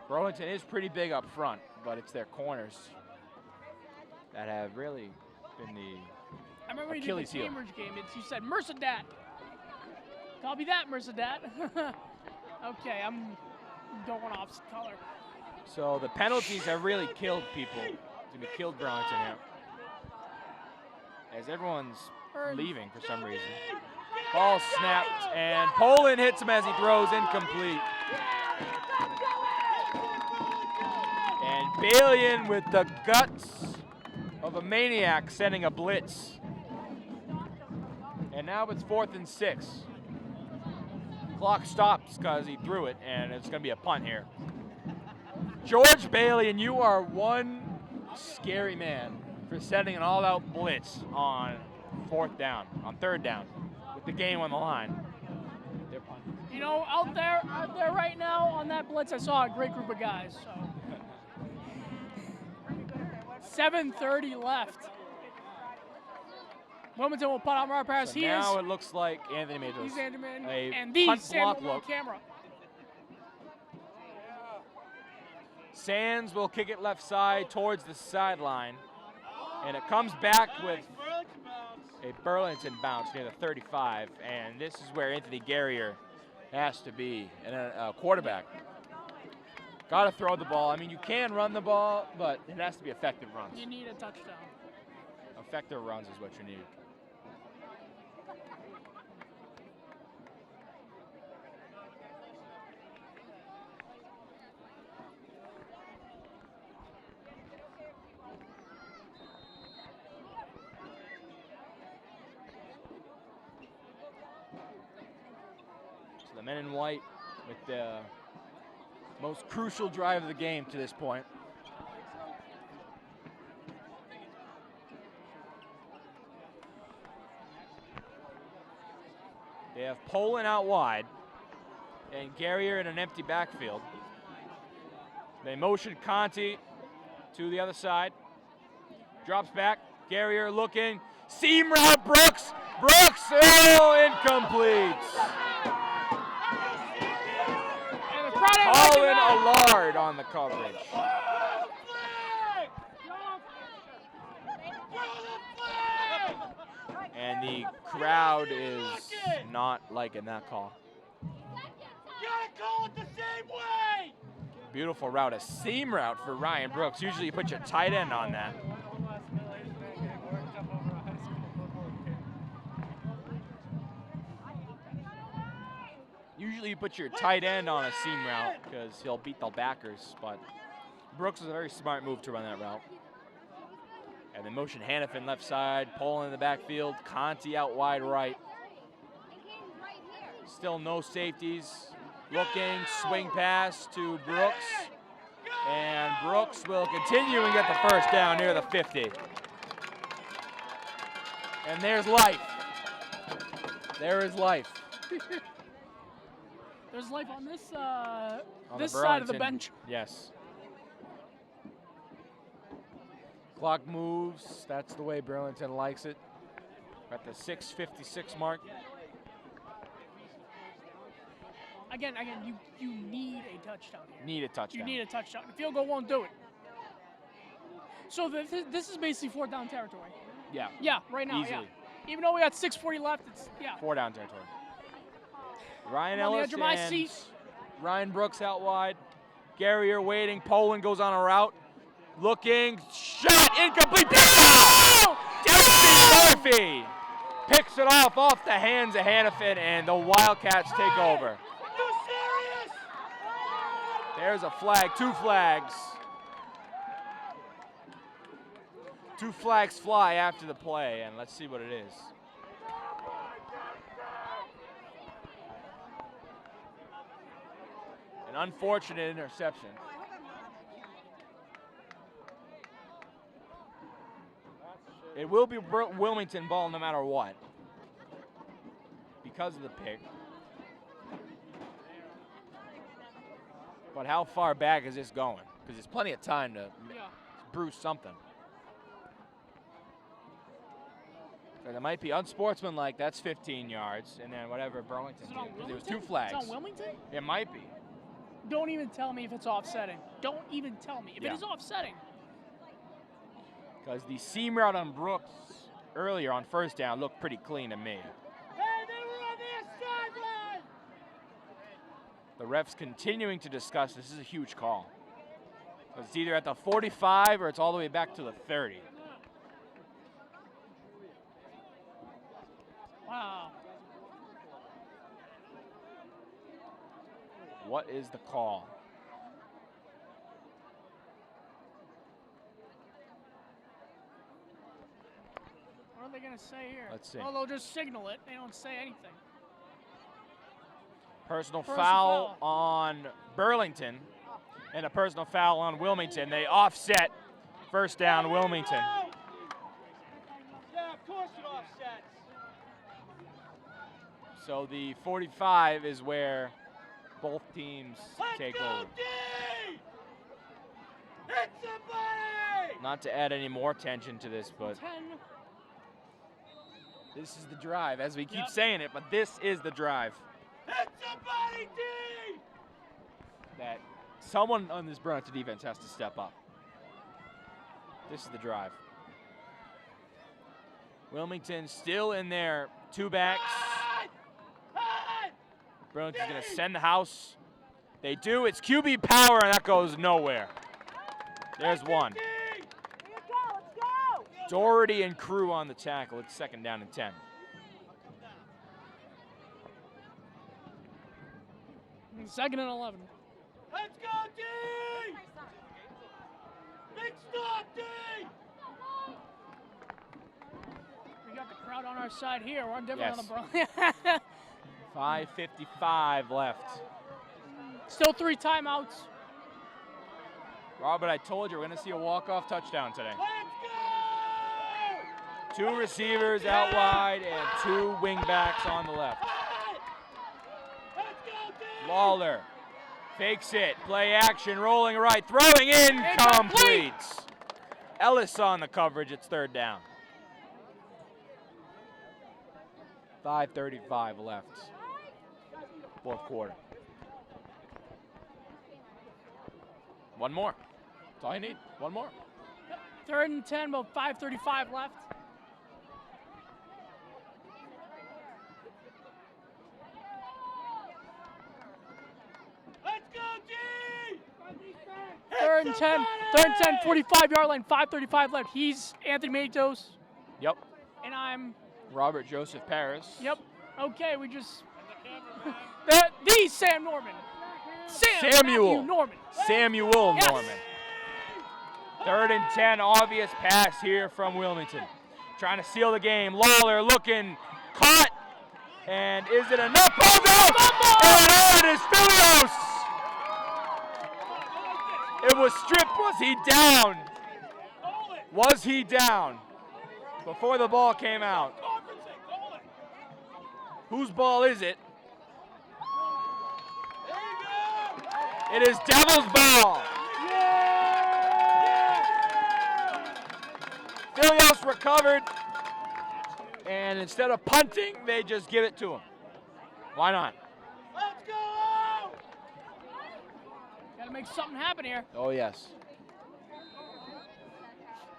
Burlington is pretty big up front, but it's their corners that have really been the I remember when you Achilles did the heel. Cambridge game, you said Mercedat. Copy that, Mercedat. Okay, I'm going off color. So the penalties have really killed people. It's gonna be killed Burlington here. As everyone's leaving for some reason. Ball snapped, and Poland hits him as he throws incomplete. And Balian with the guts of a maniac sending a blitz. And now it's 4th and 6. Clock stops because he threw it, and it's going to be a punt here. George Balian, you are one scary man for sending an all-out blitz on 4th down, on 3rd down, with the game on the line. They're punting. You know, out there right now on that blitz, I saw a great group of guys. So 7:30 left. Wilmington will punt on our pass. So now it looks like Anthony Matos. He's Anderman, A and the punt Sam block on look. camera. Sands will kick it left side towards the sideline. And it comes back with a Burlington bounce near the 35. And this is where Anthony Guerrier has to be, and a quarterback. Got to throw the ball. I mean, you can run the ball, but it has to be effective runs. You need a touchdown. Effective runs is what you need. So the men in white with the most crucial drive of the game to this point. They have Poland out wide and Guerrier in an empty backfield. They motion Conti to the other side. Drops back. Guerrier looking. Seam route, Brooks. Brooks, oh, incomplete. Colin Allard on the coverage. And the crowd is not liking that call. Call it the same way! Beautiful route, a seam route for Ryan Brooks. Usually you put your tight end on that. Usually you put your tight end on a seam route because he'll beat the backers, but Brooks is a very smart move to run that route. And then motion Hannafin left side, Poland in the backfield, Conti out wide right. Still no safeties. Looking, swing pass to Brooks. And Brooks will continue and get the first down near the 50. And there's life. There is life. There's life on this On this the side of the Burlington. bench. Yes. Clock moves. That's the way Burlington likes it. At the 6:56 mark. Again, you need a touchdown here. Need a touchdown. You need a touchdown. The field goal won't do it. So this is basically 4th down territory. Yeah. Yeah, right now, Easily. yeah. Even though we got 6:40 left, it's, yeah. 4 down territory. Ryan I'm on the Ellis edge of my and seat. Ryan Brooks out wide. Garrier waiting. Poland goes on a route. Looking. Shot. Incomplete. Murphy picks it off the hands of Hannafin, and the Wildcats take over. There's a flag. 2 flags. 2 flags fly after the play, and let's see what it is. An unfortunate interception. It will be Wilmington ball no matter what because of the pick. But how far back is this going? Because there's plenty of time to brew something. So there might be unsportsmanlike, that's 15 yards, and then whatever Burlington did. There was 2 flags. It's on Wilmington? It might be. Don't even tell me if it's offsetting. Don't even tell me. If it is offsetting. Because the seam route on Brooks earlier on 1st down looked pretty clean to me. Hey, they were on their sideline! The refs continuing to discuss this is a huge call. It's either at the 45 or it's all the way back to the 30. Wow. What is the call? What are they going to say here? Let's see. Well, they'll just signal it. They don't say anything. Personal foul on Burlington and a personal foul on Wilmington. They offset 1st down Wilmington. Yeah, of course it offsets. So the 45 is where both teams take over. D! Hit somebody! Not to add any more tension to this, but 10. this is the drive. As we keep saying it, but this is the drive. Hit somebody, D! That someone on this Burlington defense has to step up. This is the drive. Wilmington still in their 2 backs. Burlington's going to send the house. They do. It's QB power, and that goes nowhere. There's one. Doherty and crew on the tackle. It's 2nd down and 10. Second and 11. Let's go, D! Big stop, D! We got the crowd on our side here. We're different on the Burlington. 5:55 left. Still 3 timeouts. Robert, I told you we're going to see a walk-off touchdown today. Let's go! 2 receivers out wide and 2 wingbacks on the left. Let's go, D! Lawler fakes it. Play action, rolling right, throwing in, complete. Ellis on the coverage. It's 3rd down. 5:35 left. 4th quarter. One more. That's all you need. One more. 3rd and 10, about 5:35 left. Third and 10, 45-yard line, 5:35 left. He's Anthony Matos, Yep. and I'm, Robert Joseph Parris. yep. Okay, we just, the Sam Norman. Samuel. Matthew Norman. Samuel Yes. Norman. Third and 10, obvious pass here from Wilmington. Trying to seal the game. Lawler looking, caught, and is it enough? Ball's out! And it is Filios! It was stripped. Was he down? Was he down before the ball came out? Whose ball is it? It is Devil's ball. Filios recovered, and instead of punting, they just give it to him. Why not? Let's go! Gotta make something happen here. Oh, yes.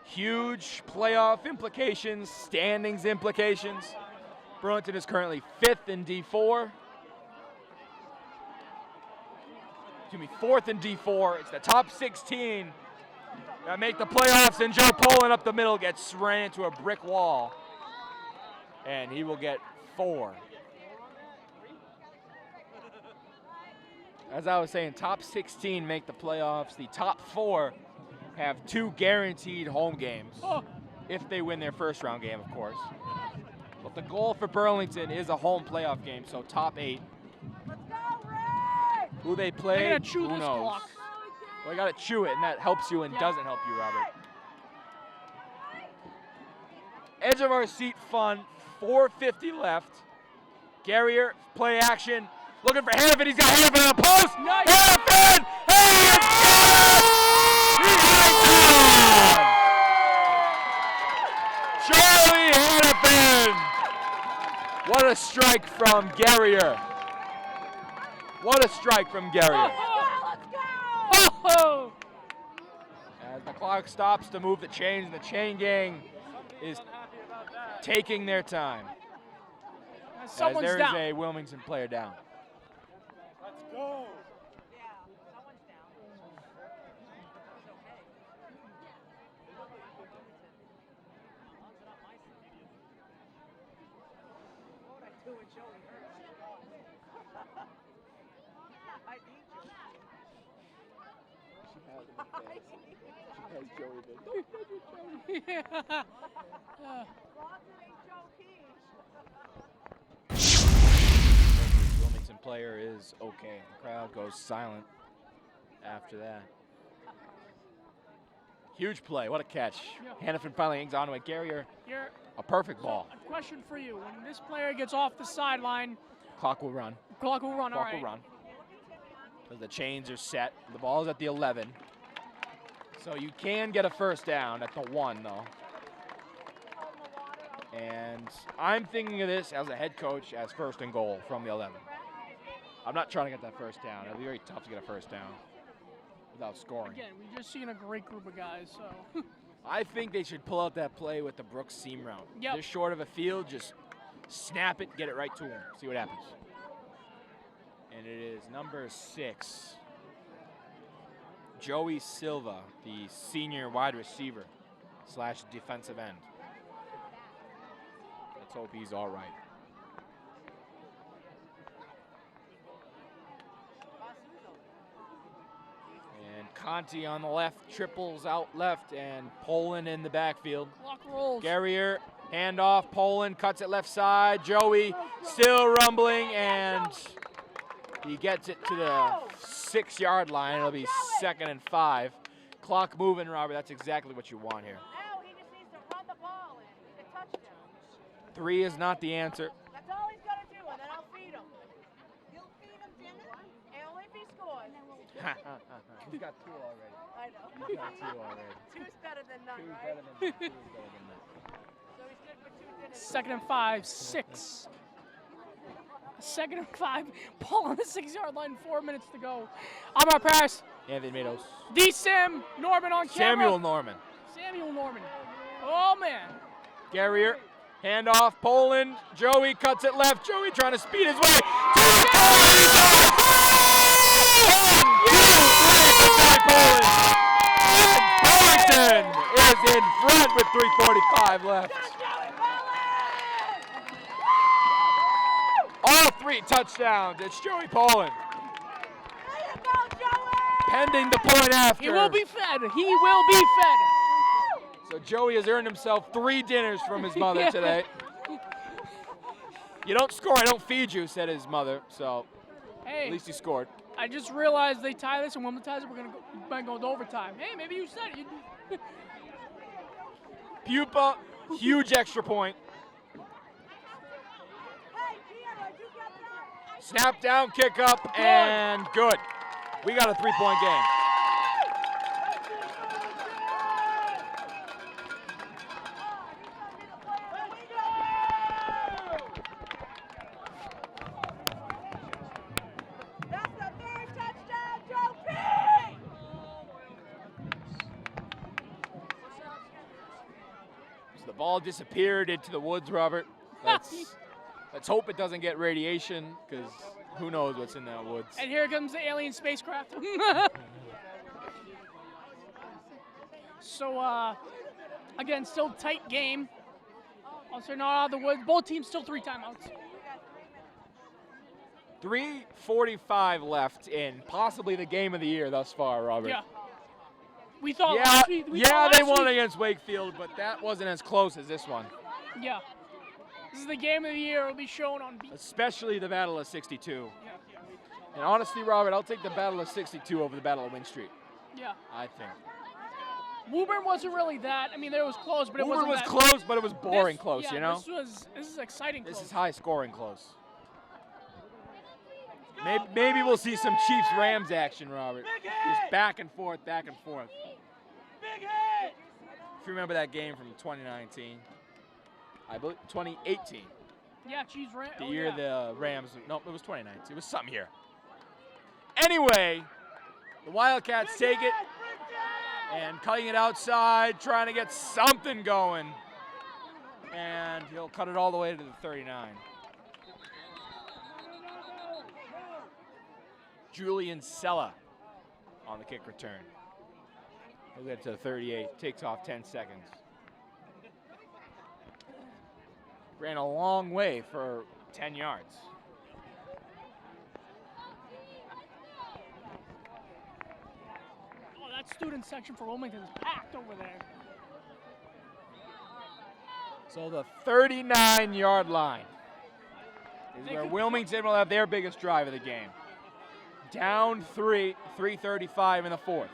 Huge playoff implications, standings implications. Burlington is currently 5th in D4. Excuse me, 4th in D4. It's the top 16 that make the playoffs, and Joe Poland up the middle gets ran into a brick wall, and he will get 4. As I was saying, top 16 make the playoffs. The top 4 have 2 guaranteed home games, if they win their first round game, of course. But the goal for Burlington is a home playoff game, so top 8. Who they play, They're gonna chew who this knows? clock. Well, you gotta chew it, and that helps you and doesn't help you, Robert. Edge of our seat fun, 4:50 left. Garrier, play action, looking for Hannafin. He's got Hannafin on the post. Nice. Hannafin! He is Charlie Hannafin! What a strike from Garrier. What a strike from Garrier. Oh! As the clock stops to move the chains, the chain gang is taking their time. As Someone's there down. is a Wilmington player down. Let's go. Wilmington player is okay. The crowd goes silent after that. Huge play. What a catch. Yeah. Hannafin finally hangs on to it. Garrier, Here, a perfect ball. a question for you. When this player gets off the sideline, Clock will run. clock will run. All Clock right. will run. Because the chains are set. The ball is at the 11. So you can get a first down at the 1, though. And I'm thinking of this as a head coach as first and goal from the 11. I'm not trying to get that first down. It'll be very tough to get a first down without scoring. Again, we've just seen a great group of guys, so. I think they should pull out that play with the Brooks seam route. Yep. Just short of a field, just snap it, get it right to him, see what happens. And it is number 6, Joey Silva, the senior wide receiver / defensive end. Let's hope he's all right. And Conti on the left, triples out left, and Poland in the backfield. Clock rolls. Garrier, handoff, Poland cuts it left side. Joey still rumbling, and he gets it to the 6-yard line. It'll be 2nd and 5. Clock moving, Robert. That's exactly what you want here. Now he just needs to run the ball in. It's a touchdown. 3 is not the answer. That's all he's got to do, and then I'll feed him. You'll feed him dinner? And only if he scores. He's got 2 already. I know. He's got 2 already. Two's better than none, 2 is right? better than that. 2 is better than that. So he's good for 2 dinners. 2nd and 5, 6. 2nd and 5. Ball on the 6-yard line, 4 minutes to go. I'm our Parris. Anthony Matos. D. Sam Norman on camera. Samuel Norman. Samuel Norman. Oh, man. Garrier, handoff, Poland. Joey cuts it left. Joey trying to speed his way to the goal. 1, 2, 3 for Poland. Poland is in front with 3:45 left. All 3 touchdowns. It's Joey Poland. Pending the point after. He will be fed. He will be fed. So Joey has earned himself 3 dinners from his mother today. You don't score, I don't feed you, said his mother. So Hey, at least he scored. I just realized they tie this, and when we tie this, might go to overtime. Hey, maybe you said it. Pupa, huge extra point. Snap down, kick up, and good. We got a 3-point game. That's the 3rd touchdown trophy! So the ball disappeared into the woods, Robert. Let's hope it doesn't get radiation, because who knows what's in that woods. And here comes the alien spacecraft. So, again, still tight game. Also not out of the woods. Both teams still 3 timeouts. 3:45 left in possibly the game of the year thus far, Robert. Yeah. We thought Yeah, last week. they won against Wakefield, but that wasn't as close as this one. Yeah. This is the game of the year. It'll be shown on Especially the Battle of 62. Yeah. And honestly, Robert, I'll take the Battle of 62 over the Battle of Wynn Street, Yeah. I think. Woburn wasn't really that. I mean, it was close, but it Woburn wasn't was that. close, but it was boring This- close, yeah, you know? This is exciting This close. is high scoring close. Maybe we'll see some Chiefs-Rams action, Robert. Just back and forth, back and forth. Big hit! If you remember that game from 2019, I believe 2018, Yeah, Chiefs ran. the year the Rams, no, it was 2019. It was something here. Anyway, the Wildcats take it and cutting it outside, trying to get something going. And he'll cut it all the way to the 39. Julian Sella on the kick return. He'll get to the 38, takes off 10 seconds. Ran a long way for 10 yards. Oh, that student section for Wilmington is packed over there. So the 39-yard line is They where could- Wilmington will have their biggest drive of the game. Down 3:35 in the 4th.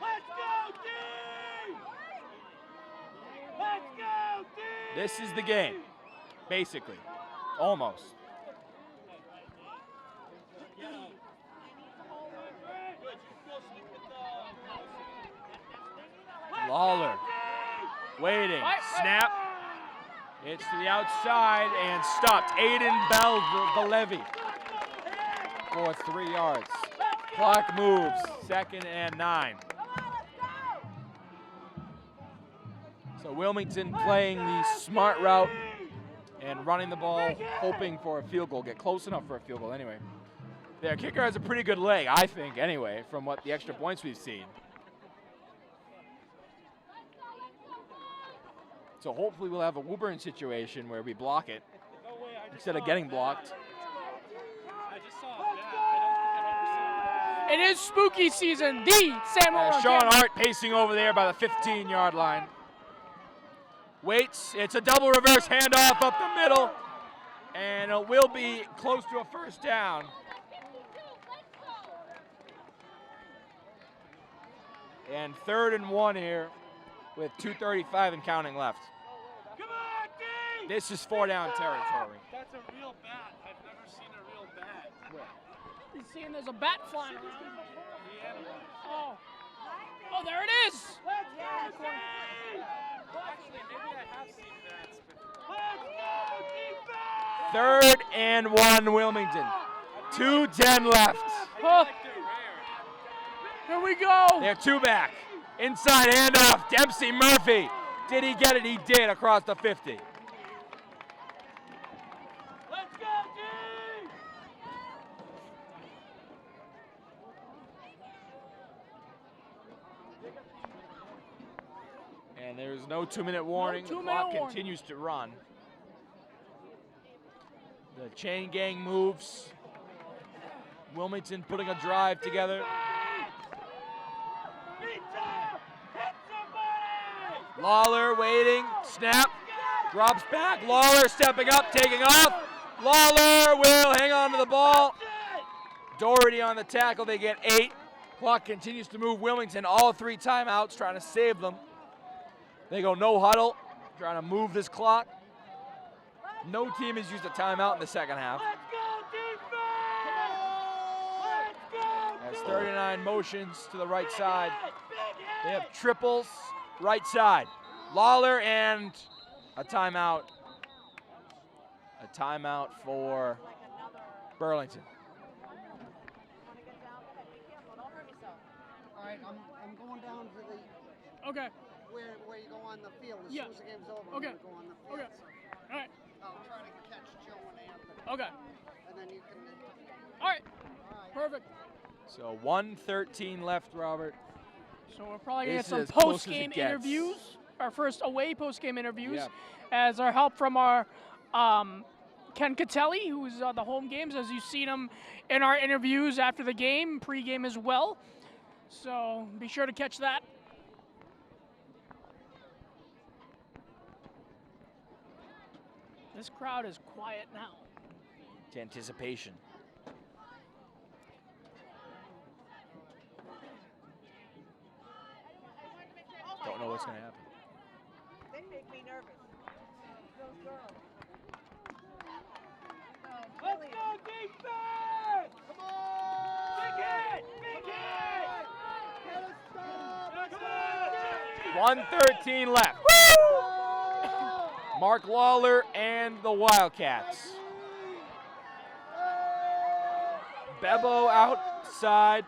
Let's go, D! Let's go, D! This is the game, basically, almost. Lawler waiting, snap. It's to the outside and stopped. Aiden Bellevy for 3 yards. Clock moves, 2nd and 9. So Wilmington playing the smart route and running the ball, hoping for a field goal, get close enough for a field goal anyway. Their kicker has a pretty good leg, I think, anyway, from what the extra points we've seen. So hopefully we'll have a Woburn situation where we block it instead of getting blocked. I just saw a bat. I don't think I've ever seen It is spooky season. The Samuel. Sean Hart pacing over there by the 15-yard line. Waits, it's a double reverse handoff up the middle, and it will be close to a first down. And 3rd and 1 here with 2:35 and counting left. Come on, D! This is 4-down territory. That's a real bat. I've never seen a real bat. He's seeing there's a bat flying around. Oh. Oh, there it is. Let's go, D! Actually, maybe I have seen bats, but Let's go, defense! 3rd and 1 Wilmington. 2:10 left. Oh, like they're rare. here we go. They're 2 back. Inside handoff, Dempsey Murphy. Did he get it? He did across the 50. Let's go, D! No 2-minute warning. No The 2-minute clock warning. continues to run. The chain gang moves. Wilmington putting a drive together. Lawler waiting, snap, drops back. Lawler stepping up, taking off. Lawler will hang on to the ball. Doherty on the tackle, they get 8. Clock continues to move. Wilmington, all 3 timeouts, trying to save them. They go no huddle, trying to move this clock. No team has used a timeout in the second half. Let's go, defense! Let's go! Has 39 motions to the right side. They have triples, right side. Lawler and a timeout. A timeout for Burlington. All right, I'm going down to the Okay. where you go on the field. As Yeah. soon as the game's over, Okay. I'm gonna go on the field. Okay. All right. I'll try to catch Joe and Anthony, Okay. and then you can. All right. Perfect. So 1:13 left, Robert. So we're probably going to This get is some as close as it post-game gets. interviews. Our first away post-game interviews. Yeah. As our help from our Ken Catelli, who's the home games, as you've seen him in our interviews after the game, pre-game as well. So be sure to catch that. This crowd is quiet now. To anticipation. Don't know what's going to happen. They make me nervous. Those girls. Let's go, defense! Come on! Big hit! Big hit! Come on! 1:13 left. Mark Lawler and the Wildcats. Bebo outside.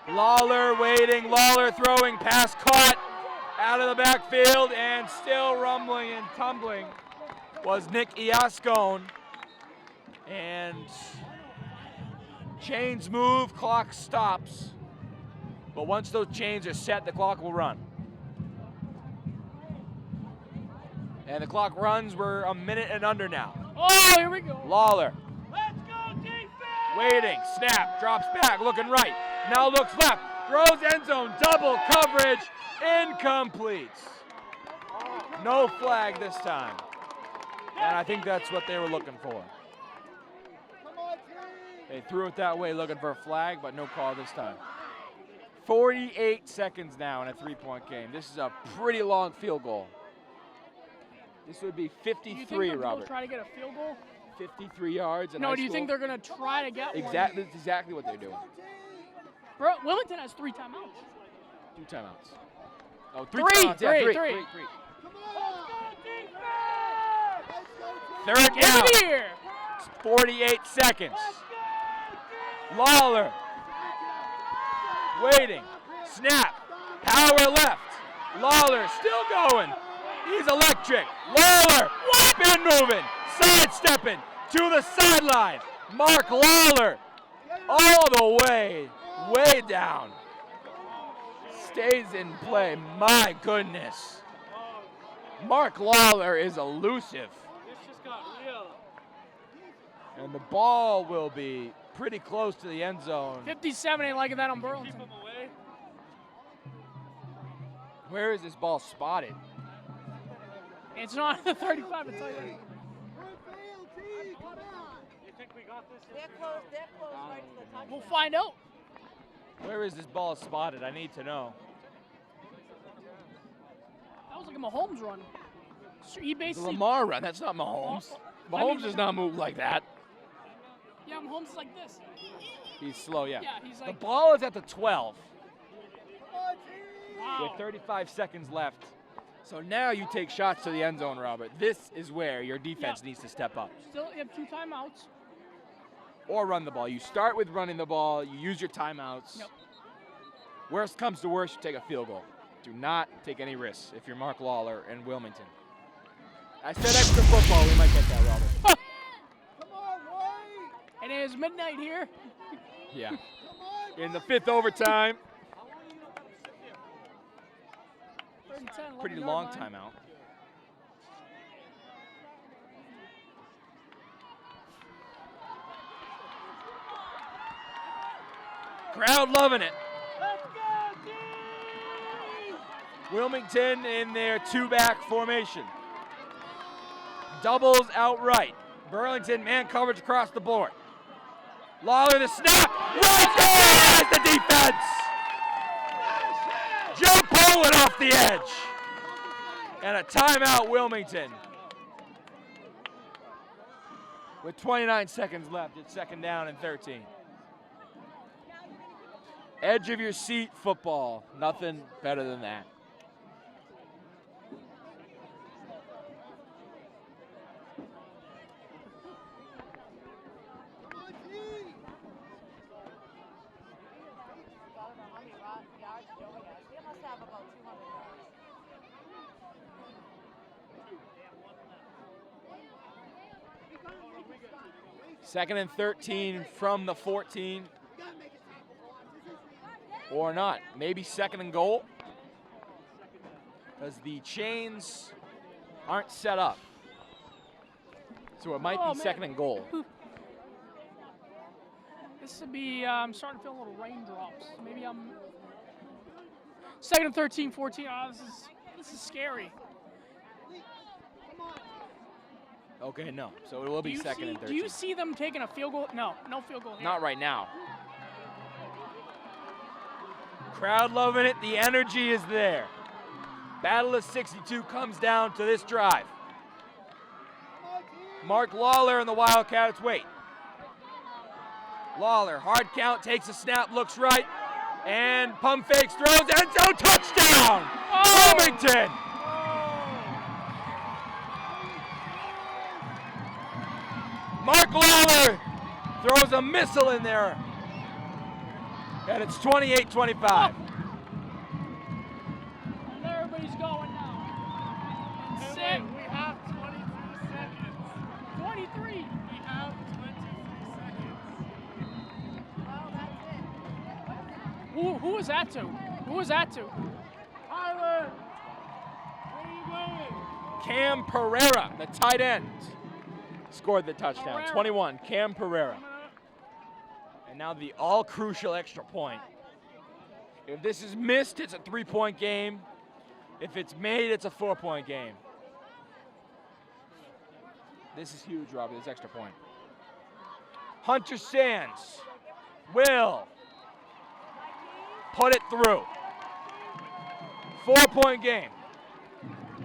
Lawler waiting. Lawler throwing. Pass caught out of the backfield, and still rumbling and tumbling was Nick Iascone. And chains move, clock stops. But once those chains are set, the clock will run. And the clock runs. We're a minute and under now. Oh, here we go. Lawler Let's go, defense! waiting, snap, drops back, looking right, now looks left, throws end zone, double coverage, incomplete. No flag this time. And I think that's what they were looking for. They threw it that way looking for a flag, but no call this time. 48 seconds now in a 3-point game. This is a pretty long field goal. This would be Do you think 53, they're Robert. going to try to get a field goal? 53 yards. In No, high do you think school. they're going to try to get one? Exactly, that's exactly what they're doing. Wilmington has 3 timeouts. 2 timeouts. Oh, Three, timeouts. Yeah, three. three. Let's go, defense! Third Get down. it here. 48 seconds. Lawler waiting. Snap. Power left. Lawler still going. He's electric. Lawler spin moving. Sidestepping to the sideline. Mark Lawler all the way down. Stays in play. My goodness. Mark Lawler is elusive. This just got real. And the ball will be pretty close to the end zone. 57 ain't liking that on Keep Burlington. him away. Where is this ball spotted? It's not the 35, I'll tell you that. You think we got this? They're close right to the touchdown. We'll find out. Where is this ball spotted? I need to know. That was like a Mahomes run. So he The basically, Lamar run. That's not Mahomes. I mean- Mahomes does not move like that. yeah, Mahomes is like this. He's slow, yeah. Yeah, he's The like, ball is at the 12 wow. with 35 seconds left. So now you take shots to the end zone, Robert. This is where your defense needs to step up. Still, you have 2 timeouts. Or run the ball. You start with running the ball. You use your timeouts. Yep. Worst comes to worst, you take a field goal. Do not take any risks if you're Mark Lawler and Wilmington. I said extra football. We might get that, Robert. It is midnight here. Yeah. In the 5th overtime. Third and 10, 11 Pretty yard long line. timeout. Crowd loving it. Let's go, team! Wilmington in their two-back formation. Doubles outright. Burlington man coverage across the board. Lawler the snap. Right there is the defense. Joe Poland off the edge. And a timeout, Wilmington. With 29 seconds left, it's second down and 13. Edge of your seat football. Nothing better than that. Second and 13 from the 14. Or not. Maybe second and goal. Because the chains aren't set up. So it might be second and goal. This would be, I'm starting to feel a little raindrops. Maybe I'm, second and 13, 14. Oh, this is scary. Okay, no. So it will be second and 13. Do you see them taking a field goal? No, no field goal here. Not right now. Crowd loving it. The energy is there. Battle of 62 comes down to this drive. Mark Lawler and the Wildcats wait. Lawler, hard count, takes a snap, looks right, and pump fakes, throws, end zone, touchdown! Wilmington! Mark Lawler throws a missile in there, and it's 28-25. And everybody's going now. Hey, Set. wait, we have 23 seconds. 23. We have 23 seconds. Well, that's it. Who was that to? Who was that to? Tyler, where are you going? Cam Pereira, the tight end, scored the touchdown. Pereira. 21, Cam Pereira. And now the all-crucial extra point. If this is missed, it's a 3-point game. If it's made, it's a 4-point game. This is huge, Robbie, this extra point. Hunter Sands will put it through. 4-point game.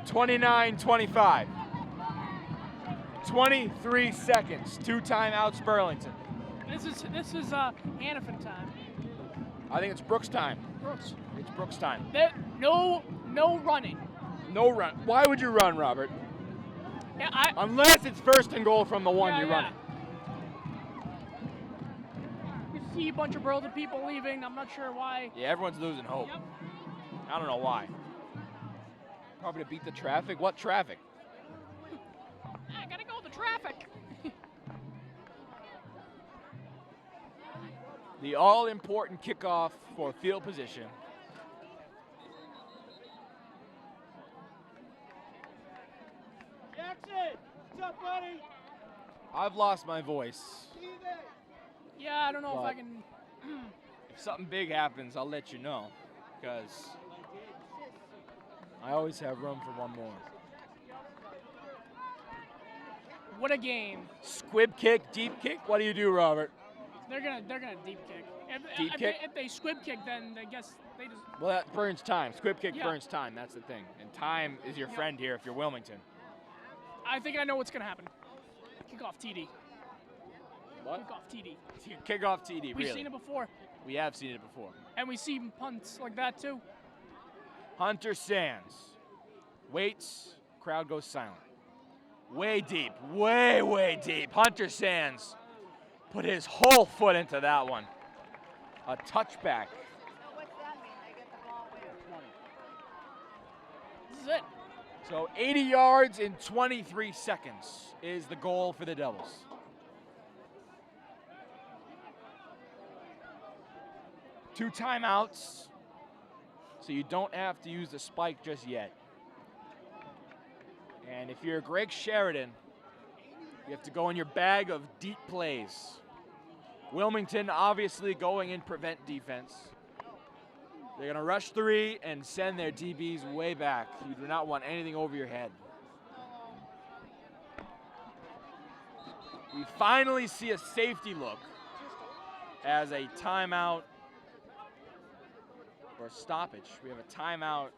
29-25. 23 seconds. 2 timeouts, Burlington. This is Hannafin time. I think it's Brooks time. Brooks. It's Brooks time. No running. No run. Why would you run, Robert? Yeah, Unless it's first and goal from the one yeah, you're yeah. running. You see a bunch of Burlington people leaving. I'm not sure why. Yeah, everyone's losing hope. Yep. I don't know why. Probably to beat the traffic. What traffic? I gotta go with the traffic. The all-important kickoff for field position. Jackson, what's up, buddy? I've lost my voice. Yeah, I don't know if I But- can. If something big happens, I'll let you know, because I always have room for one more. What a game. Squib kick, deep kick. What do you do, Robert? They're gonna deep kick. Deep kick? If they squib kick, then I guess they just. Well, that burns time. Squib kick Yeah. burns time. That's the thing. And time is your friend here if you're Wilmington. I think I know what's gonna happen. Kickoff TD. What? Kickoff TD. Kickoff TD, We've really. seen it before, We have seen it before. and we see punts like that too. Hunter Sands waits. Crowd goes silent. Way deep. Way deep. Hunter Sands put his whole foot into that one. A touchback. So what's that mean? They get the ball where? This is it. So 80 yards in 23 seconds is the goal for the Devils. Two timeouts. so you don't have to use the spike just yet. And if you're Greg Sheridan, you have to go in your bag of deep plays. Wilmington obviously going in prevent defense. They're going to rush 3 and send their DBs way back. You do not want anything over your head. We finally see a safety look as a timeout or stoppage. We have a timeout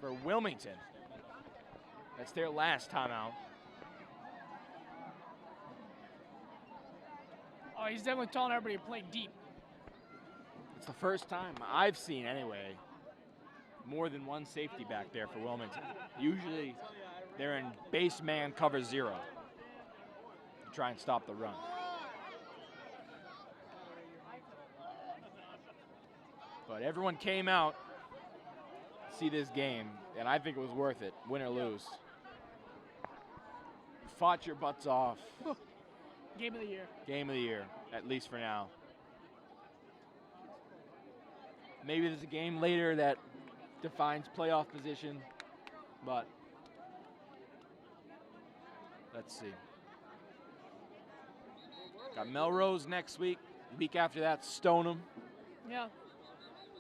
for Wilmington. That's their last timeout. Oh, he's definitely telling everybody to play deep. It's the first time I've seen, anyway, more than one safety back there for Wilmington. Usually they're in base man cover 0 to try and stop the run. But everyone came out to see this game, and I think it was worth it, win or lose. Fought your butts off. Game of the year. Game of the year, at least for now. Maybe there's a game later that defines playoff position, but let's see. Got Melrose next week. Week after that, Stoneham. Yeah.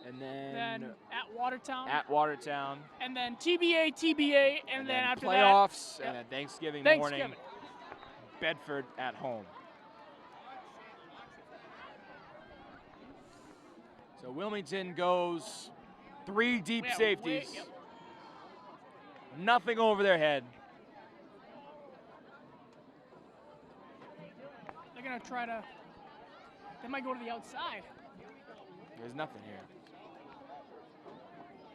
And then at Watertown. At Watertown. And then TBA, and then after playoffs, that. and then Thanksgiving Thanksgiving morning, Bedford at home. So Wilmington goes 3 deep safeties. Nothing over their head. They're going to try to, they might go to the outside. There's nothing here.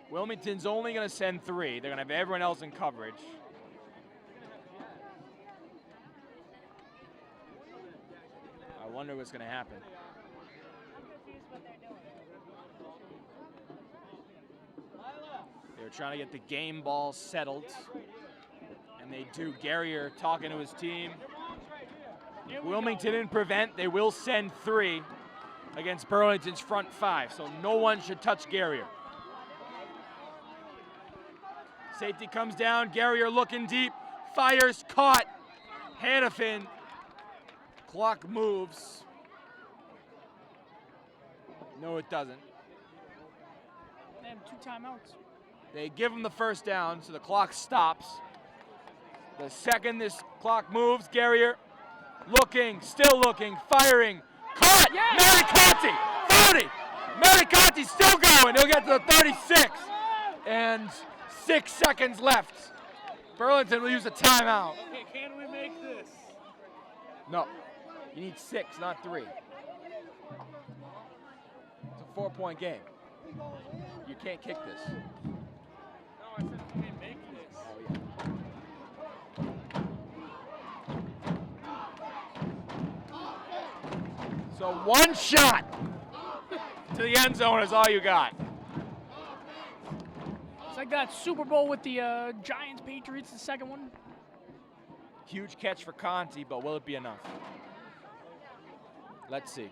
Wilmington's only going to send 3. They're going to have everyone else in coverage. I wonder what's going to happen. They're trying to get the game ball settled. And they do. Garrier talking to his team. Wilmington in prevent. They will send 3 against Burlington's front 5. So no one should touch Garrier. Safety comes down. Garrier looking deep. Fires. Caught. Hannafin. Clock moves. No, it doesn't. They have 2 timeouts. They give him the first down, so the clock stops. The second this clock moves, Garrier looking, still looking, firing. Caught! Yeah. Maricotti! 30! Maricotti still going. He'll get to the 36. And 6 seconds left. Burlington will use a timeout. Hey, can we make this? No. You need 6, not 3. It's a 4-point game. You can't kick this. No, I said can we make this? So 1 shot to the end zone is all you got. It's like that Super Bowl with the Giants Patriots, the second one. Huge catch for Conti, but will it be enough? Let's see.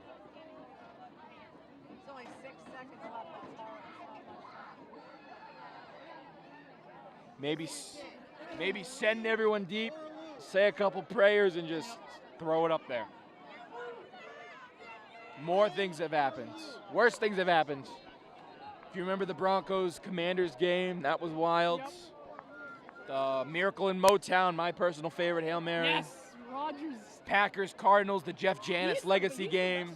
There's only 6 seconds left. Maybe send everyone deep, say a couple prayers, and just throw it up there. More things have happened. Worse things have happened. If you remember the Broncos-Commanders game, that was wild. Yep. The Miracle in Motown, my personal favorite, Hail Mary. Yes, Rodgers. Packers-Cardinals, the Jeff Janis legacy game.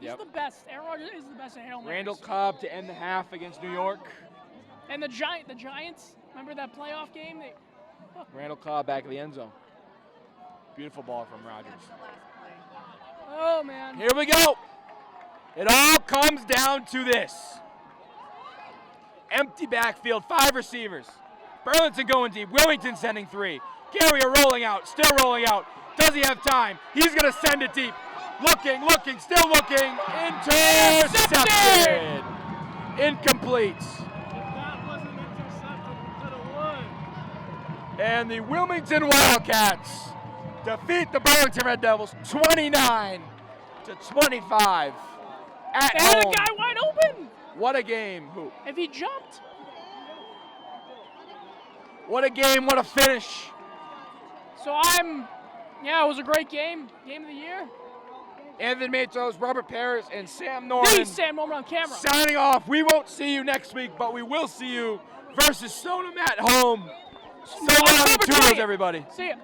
He's the best. Aaron Rodgers is the best at Hail Marys. Randall Cobb to end the half against New York. And the Giants, remember that playoff game? Randall Cobb back in the end zone. Beautiful ball from Rodgers. Oh, man. Here we go. It all comes down to this. Empty backfield, 5 receivers. Burlington going deep. Wilmington sending 3. Garrier rolling out, still rolling out. Does he have time? He's going to send it deep. Looking, still looking. Intercepted. Incomplete. If that wasn't intercepted, we could have won. And the Wilmington Wildcats defeat the Burlington Red Devils 29-25 at And home. a guy wide open. What a game. Who? If he jumped. What a game. What a finish. So yeah, it was a great game. Game of the year. Anthony Matos, Robert Parris, and Sam Norman. Sam Norman on camera. Signing off. We won't see you next week, but we will see you versus Stoneham at home. So on the Tours, everybody. See ya.